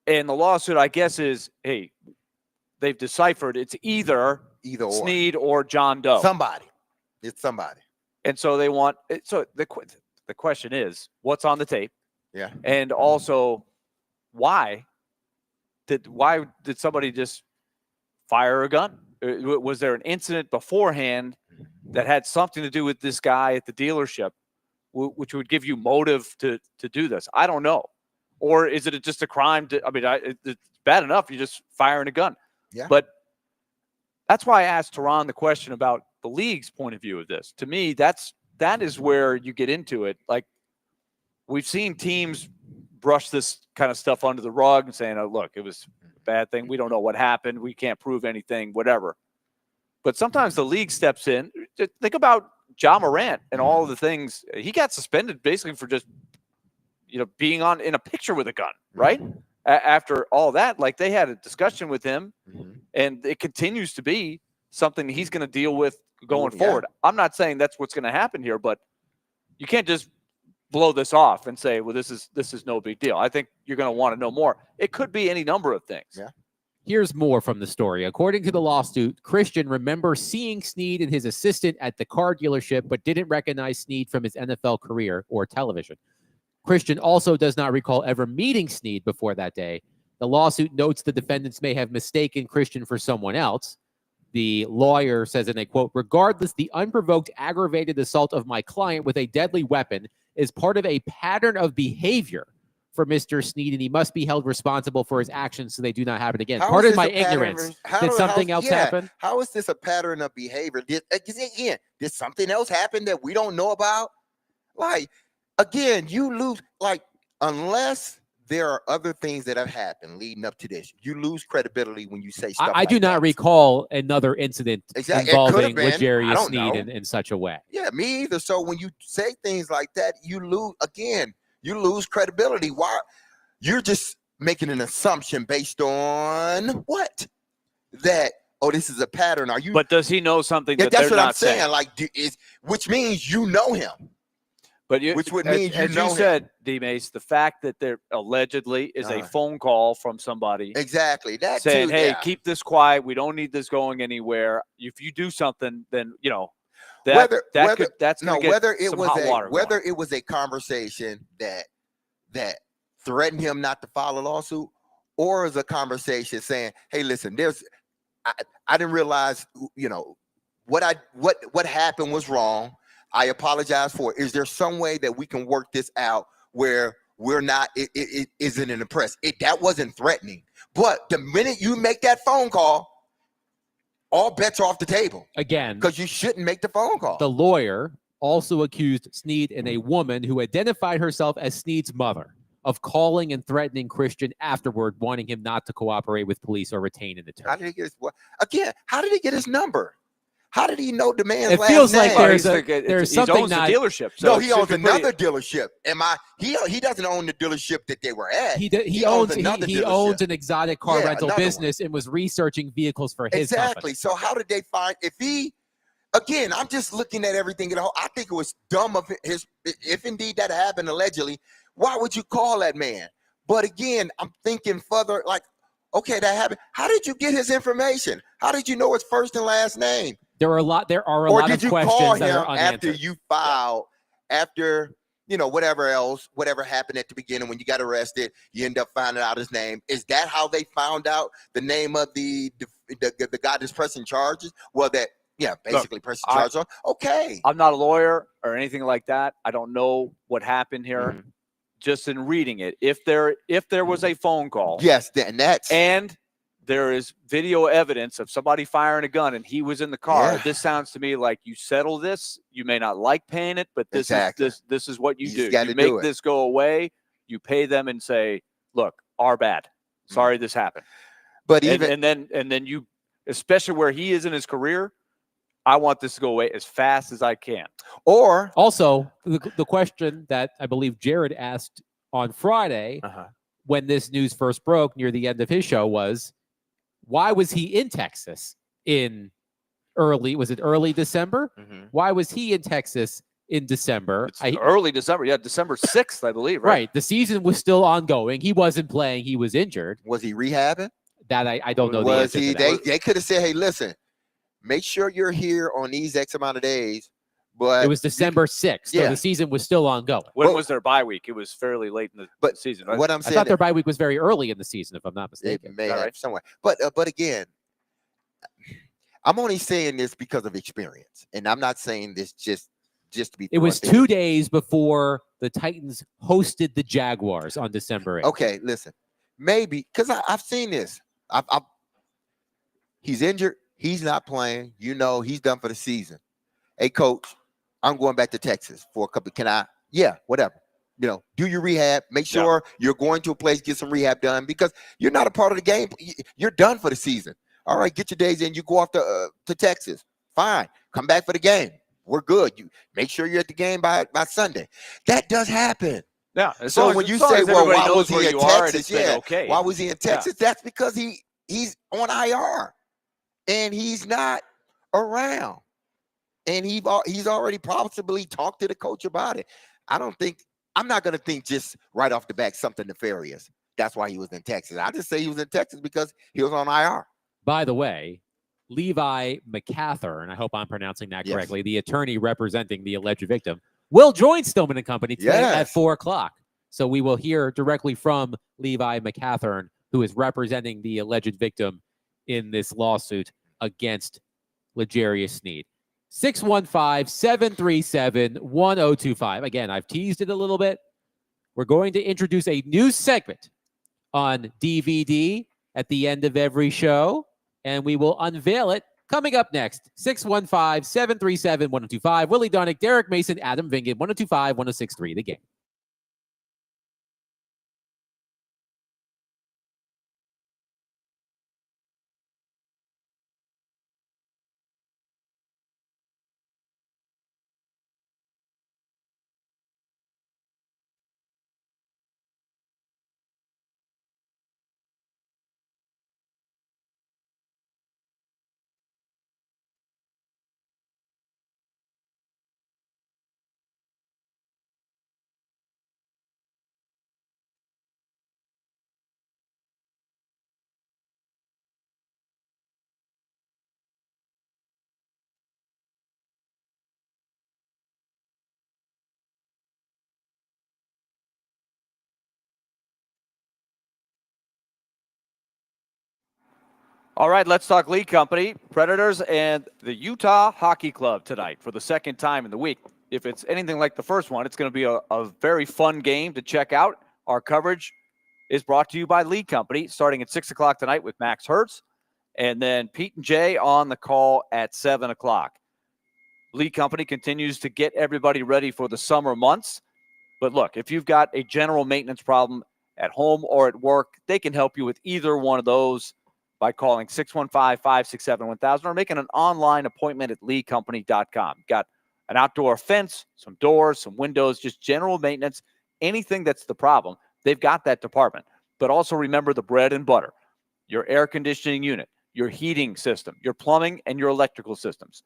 S9: And the lawsuit, I guess, is, hey, they've deciphered it's either
S2: or.
S9: Snead or John Doe.
S2: Somebody. It's somebody.
S9: And so they want – so the question is, what's on the tape?
S2: Yeah.
S9: And also, why did somebody just fire a gun? Was there an incident beforehand that had something to do with this guy at the dealership, which would give you motive to do this? I don't know. Or is it just a crime? It's bad enough you're just firing a gun.
S2: Yeah.
S9: But that's why I asked Tehran the question about the league's point of view of this. To me, that is where you get into it. Like, we've seen teams brush this kind of stuff under the rug and saying, oh, look, it was a bad thing. We don't know what happened. We can't prove anything, whatever. But sometimes the league steps in. Think about Ja Morant and all of the things. He got suspended basically for just, being in a picture with a gun, right? After all that, like, they had a discussion with him, and it continues to be something he's going to deal with going forward. I'm not saying that's what's going to happen here, but you can't just blow this off and say, well, this is no big deal. I think you're going to want to know more. It could be any number of things.
S2: Yeah.
S1: Here's more from the story. According to the lawsuit, Christian remembers seeing Snead and his assistant at the car dealership, but didn't recognize Snead from his NFL career or television. Christian also does not recall ever meeting Snead before that day. The lawsuit notes the defendants may have mistaken Christian for someone else. The lawyer says in a quote, regardless, the unprovoked aggravated assault of my client with a deadly weapon is part of a pattern of behavior for Mr. Snead, and he must be held responsible for his actions so they do not happen again. Pardon my ignorance. Did something else happen?
S2: How is this a pattern of behavior? Did something else happen that we don't know about? Like, again, you lose, like, unless there are other things that have happened leading up to this, you lose credibility when you say stuff
S1: I do not recall another incident involving L'Jarius Snead in such a way.
S2: Yeah, me either. So when you say things like that, you lose credibility. Why? You're just making an assumption based on what? That, oh, this is a pattern. Are you?
S9: But does he know something that
S2: that's
S9: they're
S2: what
S9: not
S2: I'm saying.
S9: saying?
S2: Like, which means you know him.
S9: But
S2: which would mean
S9: as you said, D-Mace, the fact that there allegedly is a phone call from somebody
S2: exactly that
S9: saying,
S2: too,
S9: "Hey, keep this quiet. We don't need this going anywhere. If you do something, then that's going to get
S2: whether it
S9: some
S2: was
S9: hot water
S2: whether
S9: going.
S2: it was a conversation that threatened him not to file a lawsuit, or is a conversation saying, "Hey, listen, I didn't realize what happened was wrong. I apologize for it. Is there some way that we can work this out where we're not, it isn't in the press?" That wasn't threatening. But the minute you make that phone call, all bets are off the table.
S1: Again,
S2: because you shouldn't make the phone call.
S1: The lawyer also accused Snead and a woman who identified herself as Snead's mother of calling and threatening Christian afterward, wanting him not to cooperate with police or retain an attorney.
S2: How did he get his number? How did he know the man's
S1: it
S2: last
S1: feels
S2: name?
S1: like there's something
S9: owns
S1: not.
S9: the dealership. So
S2: No, he owns another dealership. He doesn't own the dealership that they were at.
S1: He owns an exotic car rental business and was researching vehicles for his company.
S2: So how did they find again, I'm just looking at everything. I think it was dumb of his, if indeed that happened allegedly, why would you call that man? But again, I'm thinking further, like, okay, that happened. How did you get his information? How did you know his first and last name?
S1: There are a lot of questions that are unanswered.
S2: After you filed, after whatever happened at the beginning when you got arrested, you end up finding out his name. Is that how they found out the name of the guy that's pressing charges? Well, basically pressing charges. Okay.
S9: I'm not a lawyer or anything like that. I don't know what happened here. Mm-hmm. Just in reading it, if there was a phone call,
S2: yes, then
S9: and there is video evidence of somebody firing a gun and he was in the car. Yeah. This sounds to me like you settle this. You may not like paying it, but this is what you do. You make this go away. You pay them and say, "Look, our bad. Sorry this happened."
S2: But
S9: and then you especially where he is in his career. I want this to go away as fast as I can.
S2: Or
S1: Also, the question that I believe Jared asked on Friday when this news first broke near the end of his show was, why was he in Texas in early December? Why was he in Texas in December?
S9: Early December. Yeah, December 6th, I believe, right?
S1: Right. The season was still ongoing. He wasn't playing. He was injured.
S2: Was he rehabbing?
S1: That I don't know.
S2: Was
S1: the
S2: he?
S1: answer to that.
S2: They could have said, "Hey, listen, make sure you're here on these X amount of days." But
S1: It was December 6th, so
S2: Yeah.
S1: the season was still ongoing.
S9: When was their bye week? It was fairly late in the season, right?
S2: what I'm
S1: I
S2: saying,
S1: thought their bye week was very early in the season, if I'm not
S2: it
S1: mistaken.
S2: may
S9: All
S2: have
S9: right.
S2: somewhere. But again, I'm only saying this because of experience, and I'm not saying this just to be.
S1: It was
S2: throwing things
S1: 2 days before the Titans hosted the Jaguars on December 8th.
S2: Okay, listen, maybe because I've seen this. He's injured. He's not playing. He's done for the season. Hey, coach, I'm going back to Texas for a couple. Can I? Yeah, whatever. Do your rehab. Make sure you're going to a place, get some rehab done because you're not a part of the game. You're done for the season. All right, get your days in. You go off to Texas. Fine. Come back for the game. We're good. You make sure you're at the game by Sunday. That does happen.
S9: Yeah.
S2: So when you say, well, why was he in Texas?
S9: Yeah.
S2: Yeah.
S9: Okay.
S2: Why was he in Texas? That's because he's on IR and he's not around. And he's already possibly talked to the coach about it. I'm not going to think just right off the bat something nefarious. That's why he was in Texas. I just say he was in Texas because he was on IR.
S1: By the way, Levi McCathern, and I hope I'm pronouncing that
S2: Yes.
S1: correctly, the attorney representing the alleged victim, will join Stillman and Company today at
S2: Yes.
S1: 4:00. So we will hear directly from Levi McCathern, who is representing the alleged victim in this lawsuit against L'Jarius Sneed. 615-737-1025. Again, I've teased it a little bit. We're going to introduce a new segment on DVD at the end of every show, and we will unveil it coming up next. 615-737-1025. Willie Donick, Derek Mason, Adam Vingan, 1025-1063, The Game.
S9: All right, let's talk League Company, Predators, and the Utah Hockey Club tonight for the second time in the week. If it's anything like the first one, it's going to be a very fun game to check out. Our coverage is brought to you by League Company, starting at 6 o'clock tonight with Max Hertz, and then Pete and Jay on the call at 7 o'clock. League Company continues to get everybody ready for the summer months. But look, if you've got a general maintenance problem at home or at work, they can help you with either one of those by calling 615-567-1000 or making an online appointment at leaguecompany.com. Got an outdoor fence, some doors, some windows, just general maintenance, anything that's the problem, they've got that department. But also remember the bread and butter, your air conditioning unit, your heating system, your plumbing, and your electrical systems.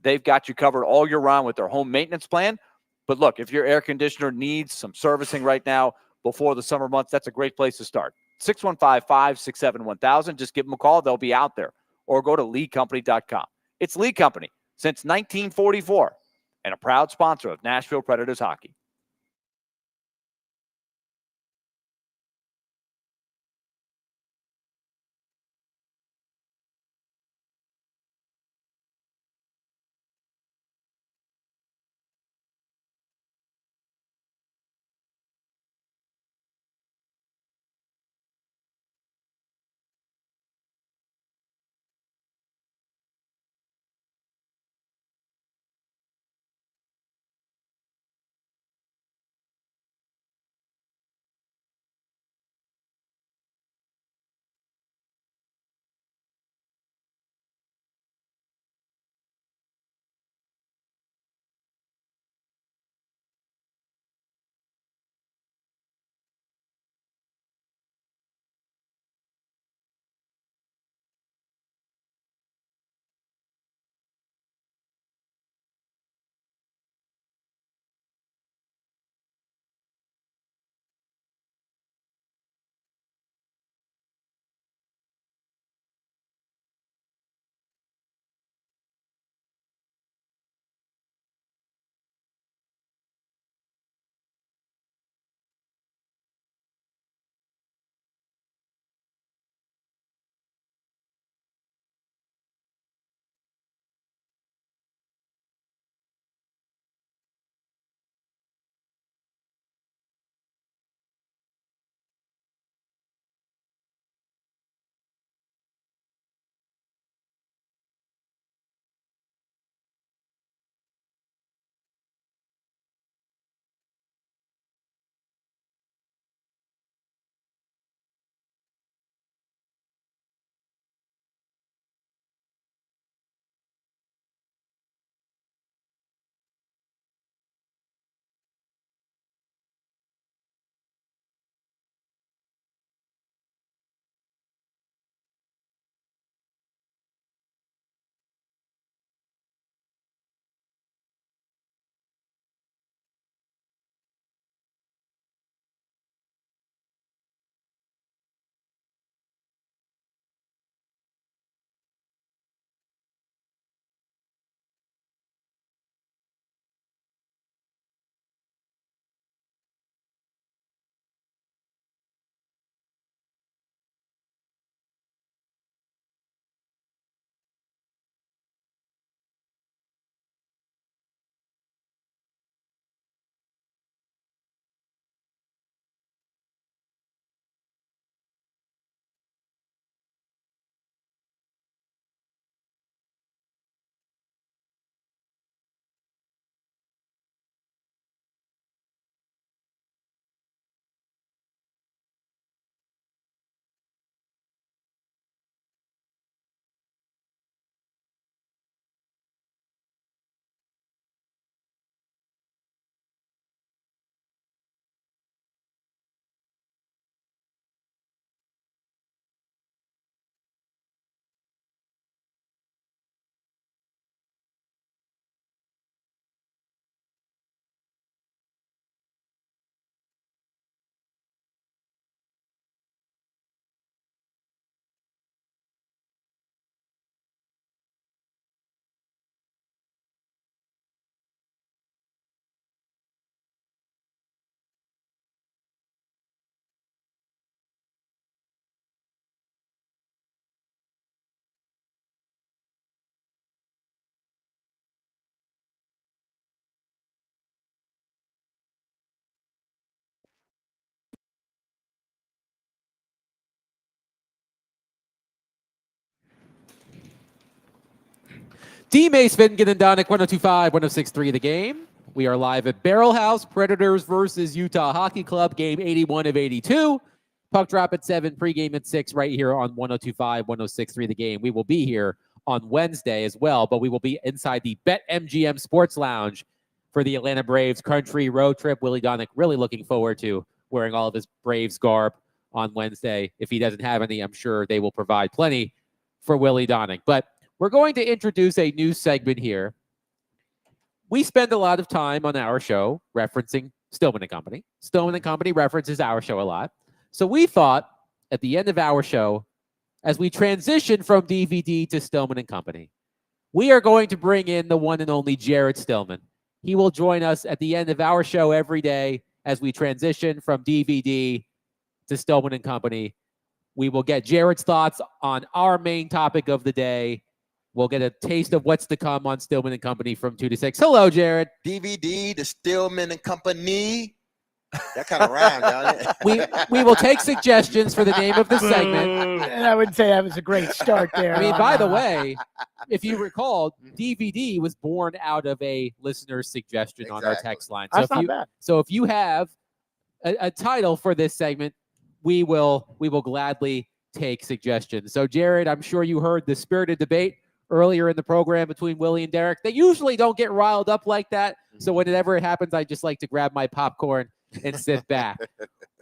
S9: They've got you covered all year round with their home maintenance plan. But look, if your air conditioner needs some servicing right now before the summer months, that's a great place to start. 615-567-1000. Just give them a call. They'll be out there. Or go to leaguecompany.com. It's League Company since 1944 and a proud sponsor of Nashville Predators hockey.
S1: Mace Finnegan and Donick, 102.5, 106.3 The Game. We are live at Barrel House, Predators versus Utah Hockey Club, game 81 of 82. Puck drop at 7, pregame at 6, right here on 102.5, 106.3 The Game. We will be here on Wednesday as well, but we will be inside the BetMGM Sports Lounge for the Atlanta Braves country road trip. Willie Donick really looking forward to wearing all of his Braves garb on Wednesday. If he doesn't have any, I'm sure they will provide plenty for Willie Donick. But we're going to introduce a new segment here. We spend a lot of time on our show referencing Stillman & Company. Stillman & Company references our show a lot. So we thought at the end of our show, as we transition from DVD to Stillman & Company, we are going to bring in the one and only Jared Stillman. He will join us at the end of our show every day as we transition from DVD to Stillman & Company. We will get Jared's thoughts on our main topic of the day. We'll get a taste of what's to come on Stillman & Company from 2 to 6. Hello, Jared.
S2: DVD to Stillman & Company. That kind of rhymes, don't it?
S1: We will take suggestions for the name of the segment.
S12: And I would say that was a great start there.
S1: I mean, by the way, if you recall, DVD was born out of a listener's suggestion on our text line.
S12: That's not bad.
S1: So if you have a title for this segment, we will gladly take suggestions. So, Jared, I'm sure you heard the spirited debate earlier in the program between Willie and Derek. They usually don't get riled up like that. So whenever it happens, I just like to grab my popcorn and sit back.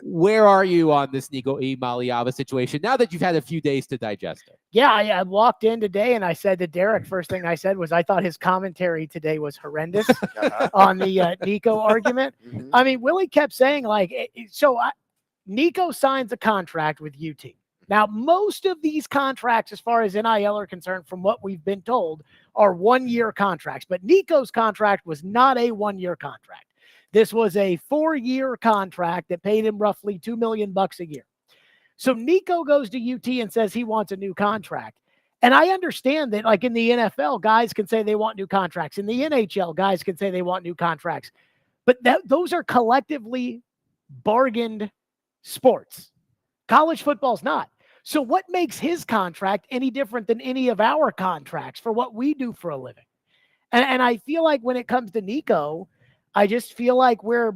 S1: Where are you on this Nico Iamaleava situation now that you've had a few days to digest it?
S12: Yeah, I walked in today and I said to Derek, first thing I said was I thought his commentary today was horrendous on the Nico argument. I mean, Willie kept saying Nico signs a contract with UT. Now, most of these contracts, as far as NIL are concerned, from what we've been told, are one-year contracts. But Nico's contract was not a one-year contract. This was a 4-year contract that paid him roughly $2 million a year. So Nico goes to UT and says he wants a new contract. And I understand that, like in the NFL, guys can say they want new contracts. In the NHL, guys can say they want new contracts. But those are collectively bargained sports. College football's not. So what makes his contract any different than any of our contracts for what we do for a living? And I feel like when it comes to Nico, I just feel like we're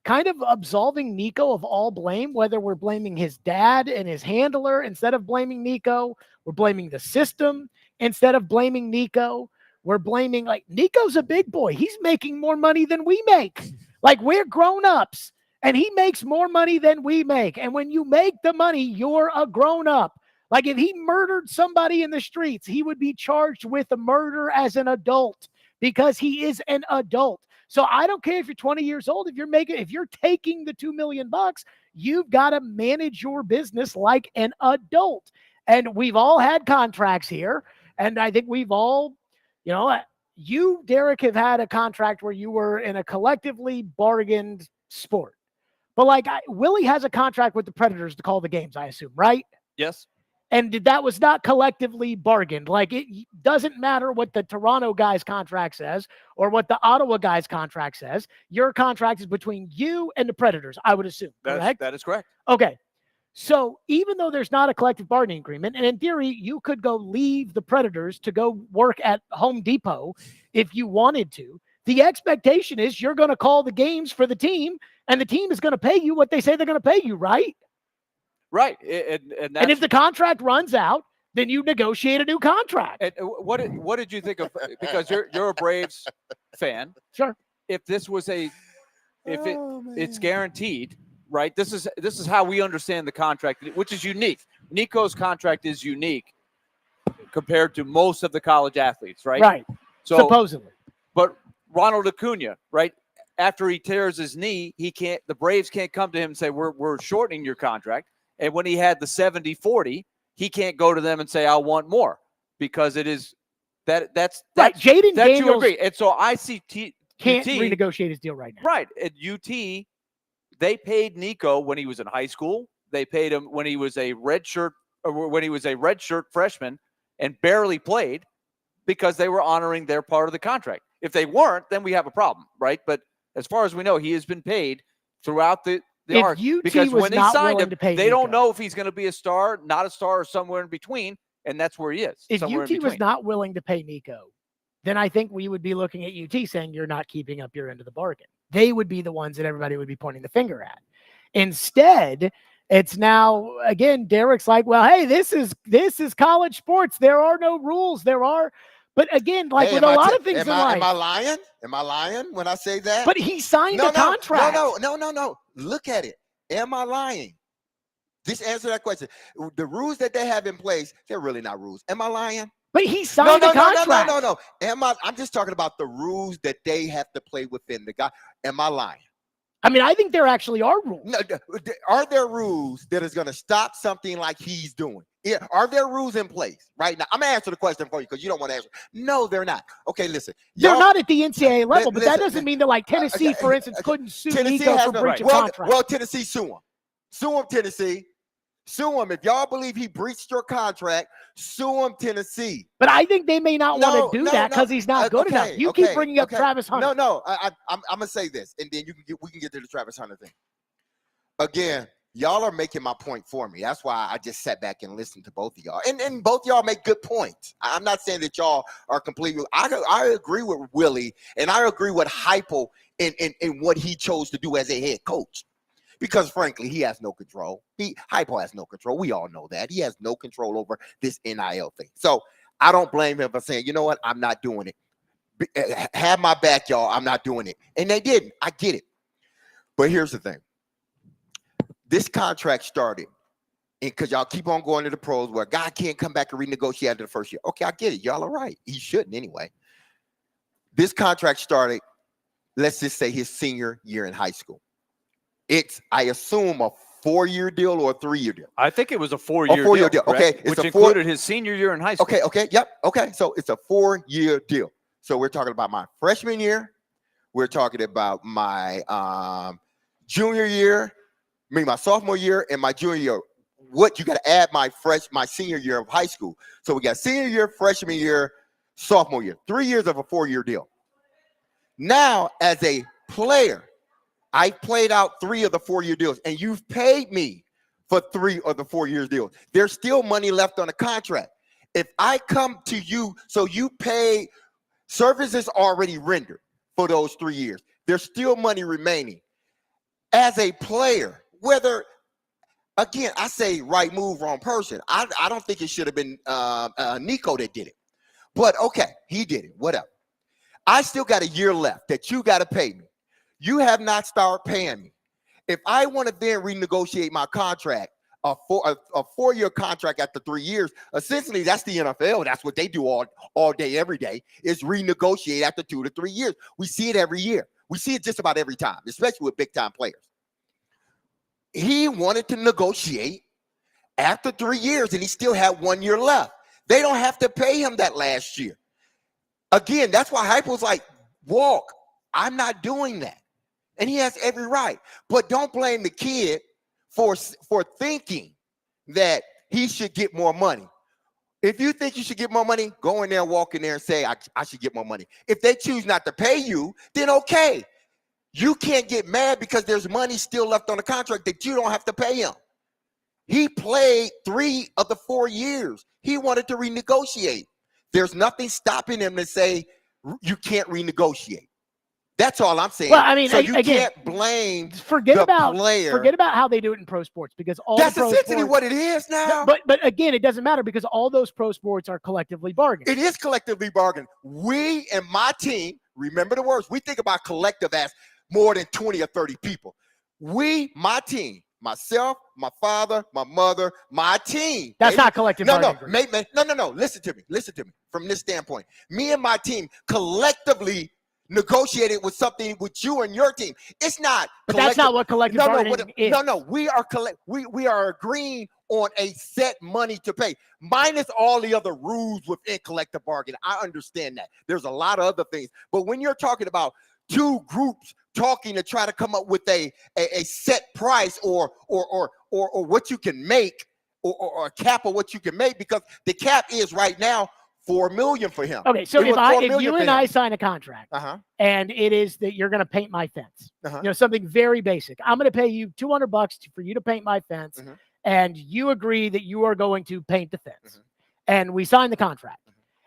S12: kind of absolving Nico of all blame, whether we're blaming his dad and his handler instead of blaming Nico. We're blaming the system instead of blaming Nico. We're blaming, Nico's a big boy. He's making more money than we make. Like, we're grown-ups. And he makes more money than we make. And when you make the money, you're a grown-up. Like, if he murdered somebody in the streets, he would be charged with a murder as an adult because he is an adult. So I don't care if you're 20 years old. If you're taking the $2 million, you've got to manage your business like an adult. And we've all had contracts here. And I think we've all, you, Derek, have had a contract where you were in a collectively bargained sport. But Willie has a contract with the Predators to call the games, I assume, right?
S9: Yes.
S12: And that was not collectively bargained. It doesn't matter what the Toronto guy's contract says or what the Ottawa guy's contract says. Your contract is between you and the Predators, I would assume. Correct?
S9: That is correct.
S12: Okay. So even though there's not a collective bargaining agreement, and in theory, you could go leave the Predators to go work at Home Depot if you wanted to, the expectation is you're going to call the games for the team, and the team is going to pay you what they say they're going to pay you, right?
S9: Right.
S12: And if the contract runs out, then you negotiate a new contract.
S9: And what did you think of? Because you're a Braves fan.
S12: Sure.
S9: If this was it's guaranteed, right? This is how we understand the contract, which is unique. Nico's contract is unique compared to most of the college athletes, right?
S12: Right. So, supposedly.
S9: But Ronald Acuna, right? After he tears his knee, the Braves can't come to him and say, we're shortening your contract. And when he had the 70-40, he can't go to them and say, I want more, because it is that's
S12: right. Jaden Daniels,
S9: you agree. And so I see
S12: can't renegotiate his deal right now.
S9: Right. At UT, they paid Nico when he was in high school. They paid him when he was a redshirt freshman and barely played, because they were honoring their part of the contract. If they weren't, then we have a problem, right? But as far as we know, he has been paid throughout the arc. Because when they signed him, they don't know if he's going to be a star, not a star, or somewhere in between, and that's where he is.
S12: If UT was not willing to pay Nico, then I think we would be looking at UT saying you're not keeping up your end of the bargain. They would be the ones that everybody would be pointing the finger at. Instead, it's now, again, Derek's like, well, hey, this is college sports. There are no rules. But again, like
S2: Hey,
S12: with
S2: am
S12: a
S2: I
S12: lot
S2: te-
S12: of things
S2: am
S12: in
S2: I,
S12: life.
S2: Am I lying? Am I lying when I say that?
S12: But he signed a contract.
S2: No. Look at it. Am I lying? Just answer that question. The rules that they have in place, they're really not rules. Am I lying?
S12: But he signed a contract.
S2: No. I'm just talking about the rules that they have to play within the guy. Am I lying?
S12: I mean, I think there actually are rules.
S2: No, are there rules that is going to stop something like he's doing? Yeah, are there rules in place right now? I'm gonna answer the question for you because you don't want to answer. No, they're not. Okay, listen.
S12: They're not at the NCAA level, but that
S2: listen,
S12: doesn't mean that, like Tennessee, for instance, couldn't sue
S2: Tennessee
S12: Nico
S2: has
S12: for
S2: no
S12: breach of
S2: well,
S12: contract.
S2: well, Tennessee, sue him. Sue him, Tennessee. Sue him. If y'all believe he breached your contract, sue him, Tennessee.
S12: But I think they may not want to do that because he's not good enough. You keep bringing up Travis Hunter.
S2: No. I'm gonna say this, and then we can get to the Travis Hunter thing. Again, y'all are making my point for me. That's why I just sat back and listened to both of y'all. And both y'all make good points. I'm not saying that y'all are completely. I agree with Willie, and I agree with Heupel in what he chose to do as a head coach. Because frankly, he has no control. Heupel has no control. We all know that. He has no control over this NIL thing. So I don't blame him for saying, you know what, I'm not doing it. Have my back, y'all. I'm not doing it. And they didn't. I get it. But here's the thing. This contract started, and because y'all keep on going to the pros where a guy can't come back and renegotiate after the first year. Okay, I get it. Y'all are right. He shouldn't anyway. This contract started, let's just say his senior year in high school. It's, I assume, a 4-year deal or a 3-year deal.
S9: I think it was a 4-year
S2: deal.
S9: correct?
S2: Okay,
S9: which included his senior year in high school.
S2: Okay, yep. Okay, so it's a 4-year deal. So we're talking about my freshman year. We're talking about my junior year. My sophomore year and my junior year. What you got to add my senior year of high school. So we got senior year, freshman year, sophomore year. 3 years of a 4-year deal. Now, as a player, I played out 3 of the 4-year deals, and you've paid me for 3 of the 4 years deals. There's still money left on the contract. If I come to you, so you pay services already rendered for those 3 years. There's still money remaining. As a player, whether, again, I say right move, wrong person. I don't think it should have been Nico that did it. But okay, he did it, whatever. I still got a year left that you got to pay me. You have not started paying me. If I want to then renegotiate my contract, a 4-year contract after 3 years, essentially that's the NFL. That's what they do all day, every day, is renegotiate after 2 to 3 years. We see it every year. We see it just about every time, especially with big-time players. He wanted to negotiate after 3 years, and he still had 1 year left. They don't have to pay him that last year. Again, that's why Heupel's like, walk. I'm not doing that. And he has every right. But don't blame the kid for thinking that he should get more money. If you think you should get more money, go in there, walk in there and say, I should get more money. If they choose not to pay you, then okay. You can't get mad because there's money still left on the contract that you don't have to pay him. He played 3 of the 4 years. He wanted to renegotiate. There's nothing stopping him to say you can't renegotiate. That's all I'm saying.
S12: Well, I mean,
S2: so you
S12: again,
S2: can't blame
S12: forget
S2: the
S12: about
S2: player.
S12: Forget about how they do it in pro sports because all
S2: That's
S12: the pro
S2: essentially
S12: sports,
S2: what it is now.
S12: But again, it doesn't matter because all those pro sports are collectively bargained.
S2: It is collectively bargained. We and my team, remember the words, we think about collective as more than 20 or 30 people. We, my team, myself, my father, my mother, my team.
S12: That's not collective bargaining.
S2: No. Listen to me. From this standpoint, me and my team collectively negotiated with something with you and your team. It's not.
S12: But that's not what collective bargaining is.
S2: No. We are agreeing on a set money to pay, minus all the other rules within collective bargaining. I understand that. There's a lot of other things, but when you're talking about 2 groups talking to try to come up with a set price or what you can make or a cap of what you can make, because the cap is right now $4 million for him.
S12: Okay, so if you and I sign a contract and it is that you're going to paint my fence, something very basic, I'm going to pay you $200 for you to paint my fence, and you agree that you are going to paint the fence, and we sign the contract.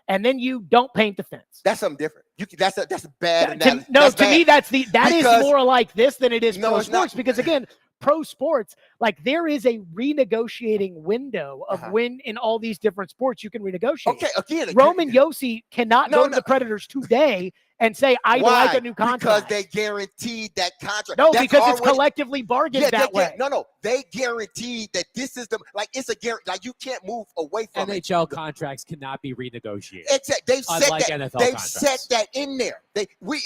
S12: and then you don't paint the fence.
S2: That's something different. That's a bad
S12: To,
S2: analogy.
S12: no,
S2: That's
S12: to
S2: bad.
S12: me, that is
S2: Because-
S12: more like this than it is
S2: No,
S12: pro
S2: it's not.
S12: sports. Because again, pro sports, like there is a renegotiating window of when in all these different sports you can renegotiate.
S2: Okay, again,
S12: Roman Yossi cannot
S2: No,
S12: go to the Predators today and say, I'd
S2: Why?
S12: like a new contract.
S2: Because they guaranteed that contract.
S12: No,
S2: That's
S12: because it's
S2: already-
S12: collectively bargained
S2: Yeah,
S12: that way.
S2: No, they guaranteed that this is it's a guarantee. Like you can't move away from it.
S1: NHL contracts cannot be renegotiated.
S2: Exactly. They've set
S1: Unlike
S2: that.
S1: NFL
S2: They've
S1: contracts.
S2: set that in there.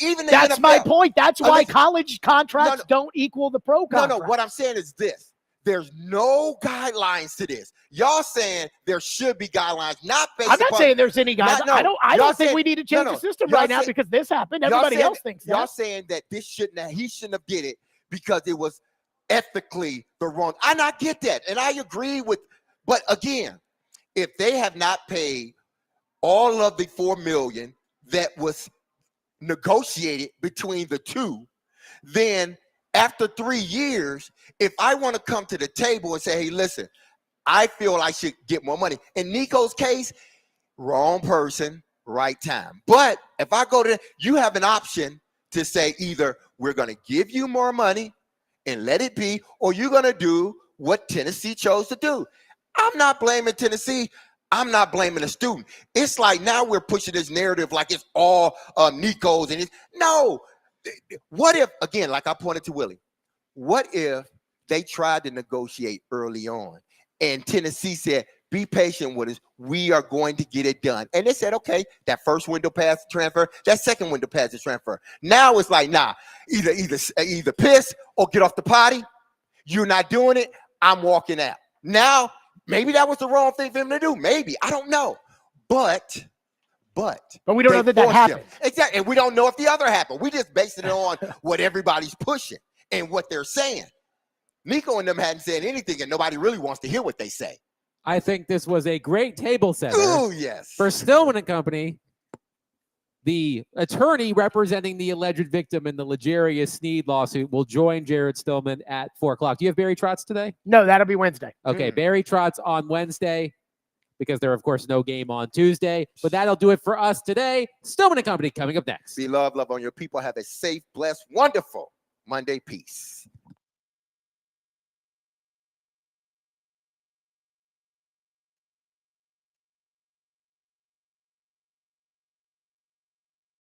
S2: Even the
S12: That's
S2: NFL,
S12: my point. That's why
S2: Listen,
S12: college contracts don't equal the pro
S2: No,
S12: contracts.
S2: no. What I'm saying is this: there's no guidelines to this. Y'all saying there should be guidelines, not based.
S12: I'm not
S2: upon-
S12: saying there's any guys.
S2: No,
S12: I don't
S2: y'all
S12: think
S2: saying-
S12: we need to
S2: no,
S12: change
S2: no.
S12: the system
S2: Y'all
S12: right now
S2: saying-
S12: because this happened.
S2: y'all
S12: Everybody
S2: saying
S12: else
S2: that-
S12: thinks
S2: Y'all
S12: that.
S2: saying that he shouldn't have did it because it was ethically the wrong. And I get that, and I agree with. But again, if they have not paid all of the $4 million that was negotiated between the two, then after 3 years, if I want to come to the table and say, hey, listen, I feel I should get more money. In Nico's case, wrong person, right time. But if I go to, you have an option to say either we're going to give you more money and let it be, or you're going to do what Tennessee chose to do. I'm not blaming Tennessee. I'm not blaming the student. It's like now we're pushing this narrative like it's all Nico's and no. What if, again, like I pointed to Willie, what if they tried to negotiate early on and Tennessee said, be patient with us. We are going to get it done. And they said, okay, that first window pass the transfer, that second window pass the transfer. Now it's like, nah, either piss or get off the potty. You're not doing it. I'm walking out. Now, maybe that was the wrong thing for him to do. Maybe. I don't know. But
S12: we don't know that
S2: forced
S12: happened.
S2: him. Exactly. And we don't know if the other happened. We just basing it on what everybody's pushing and what they're saying. Nico and them hadn't said anything, and nobody really wants to hear what they say.
S1: I think this was a great table setter.
S2: Oh, yes.
S1: For Stillman and Company, the attorney representing the alleged victim in the L'Jarius Sneed lawsuit will join Jared Stillman at 4:00. Do you have Barry Trotz today?
S12: No, that'll be Wednesday.
S1: Okay, Barry Trotz on Wednesday because there, of course, no game on Tuesday. But that'll do it for us today. Stillman and Company coming up next.
S2: Be love on your people. Have a safe, blessed, wonderful Monday. Peace.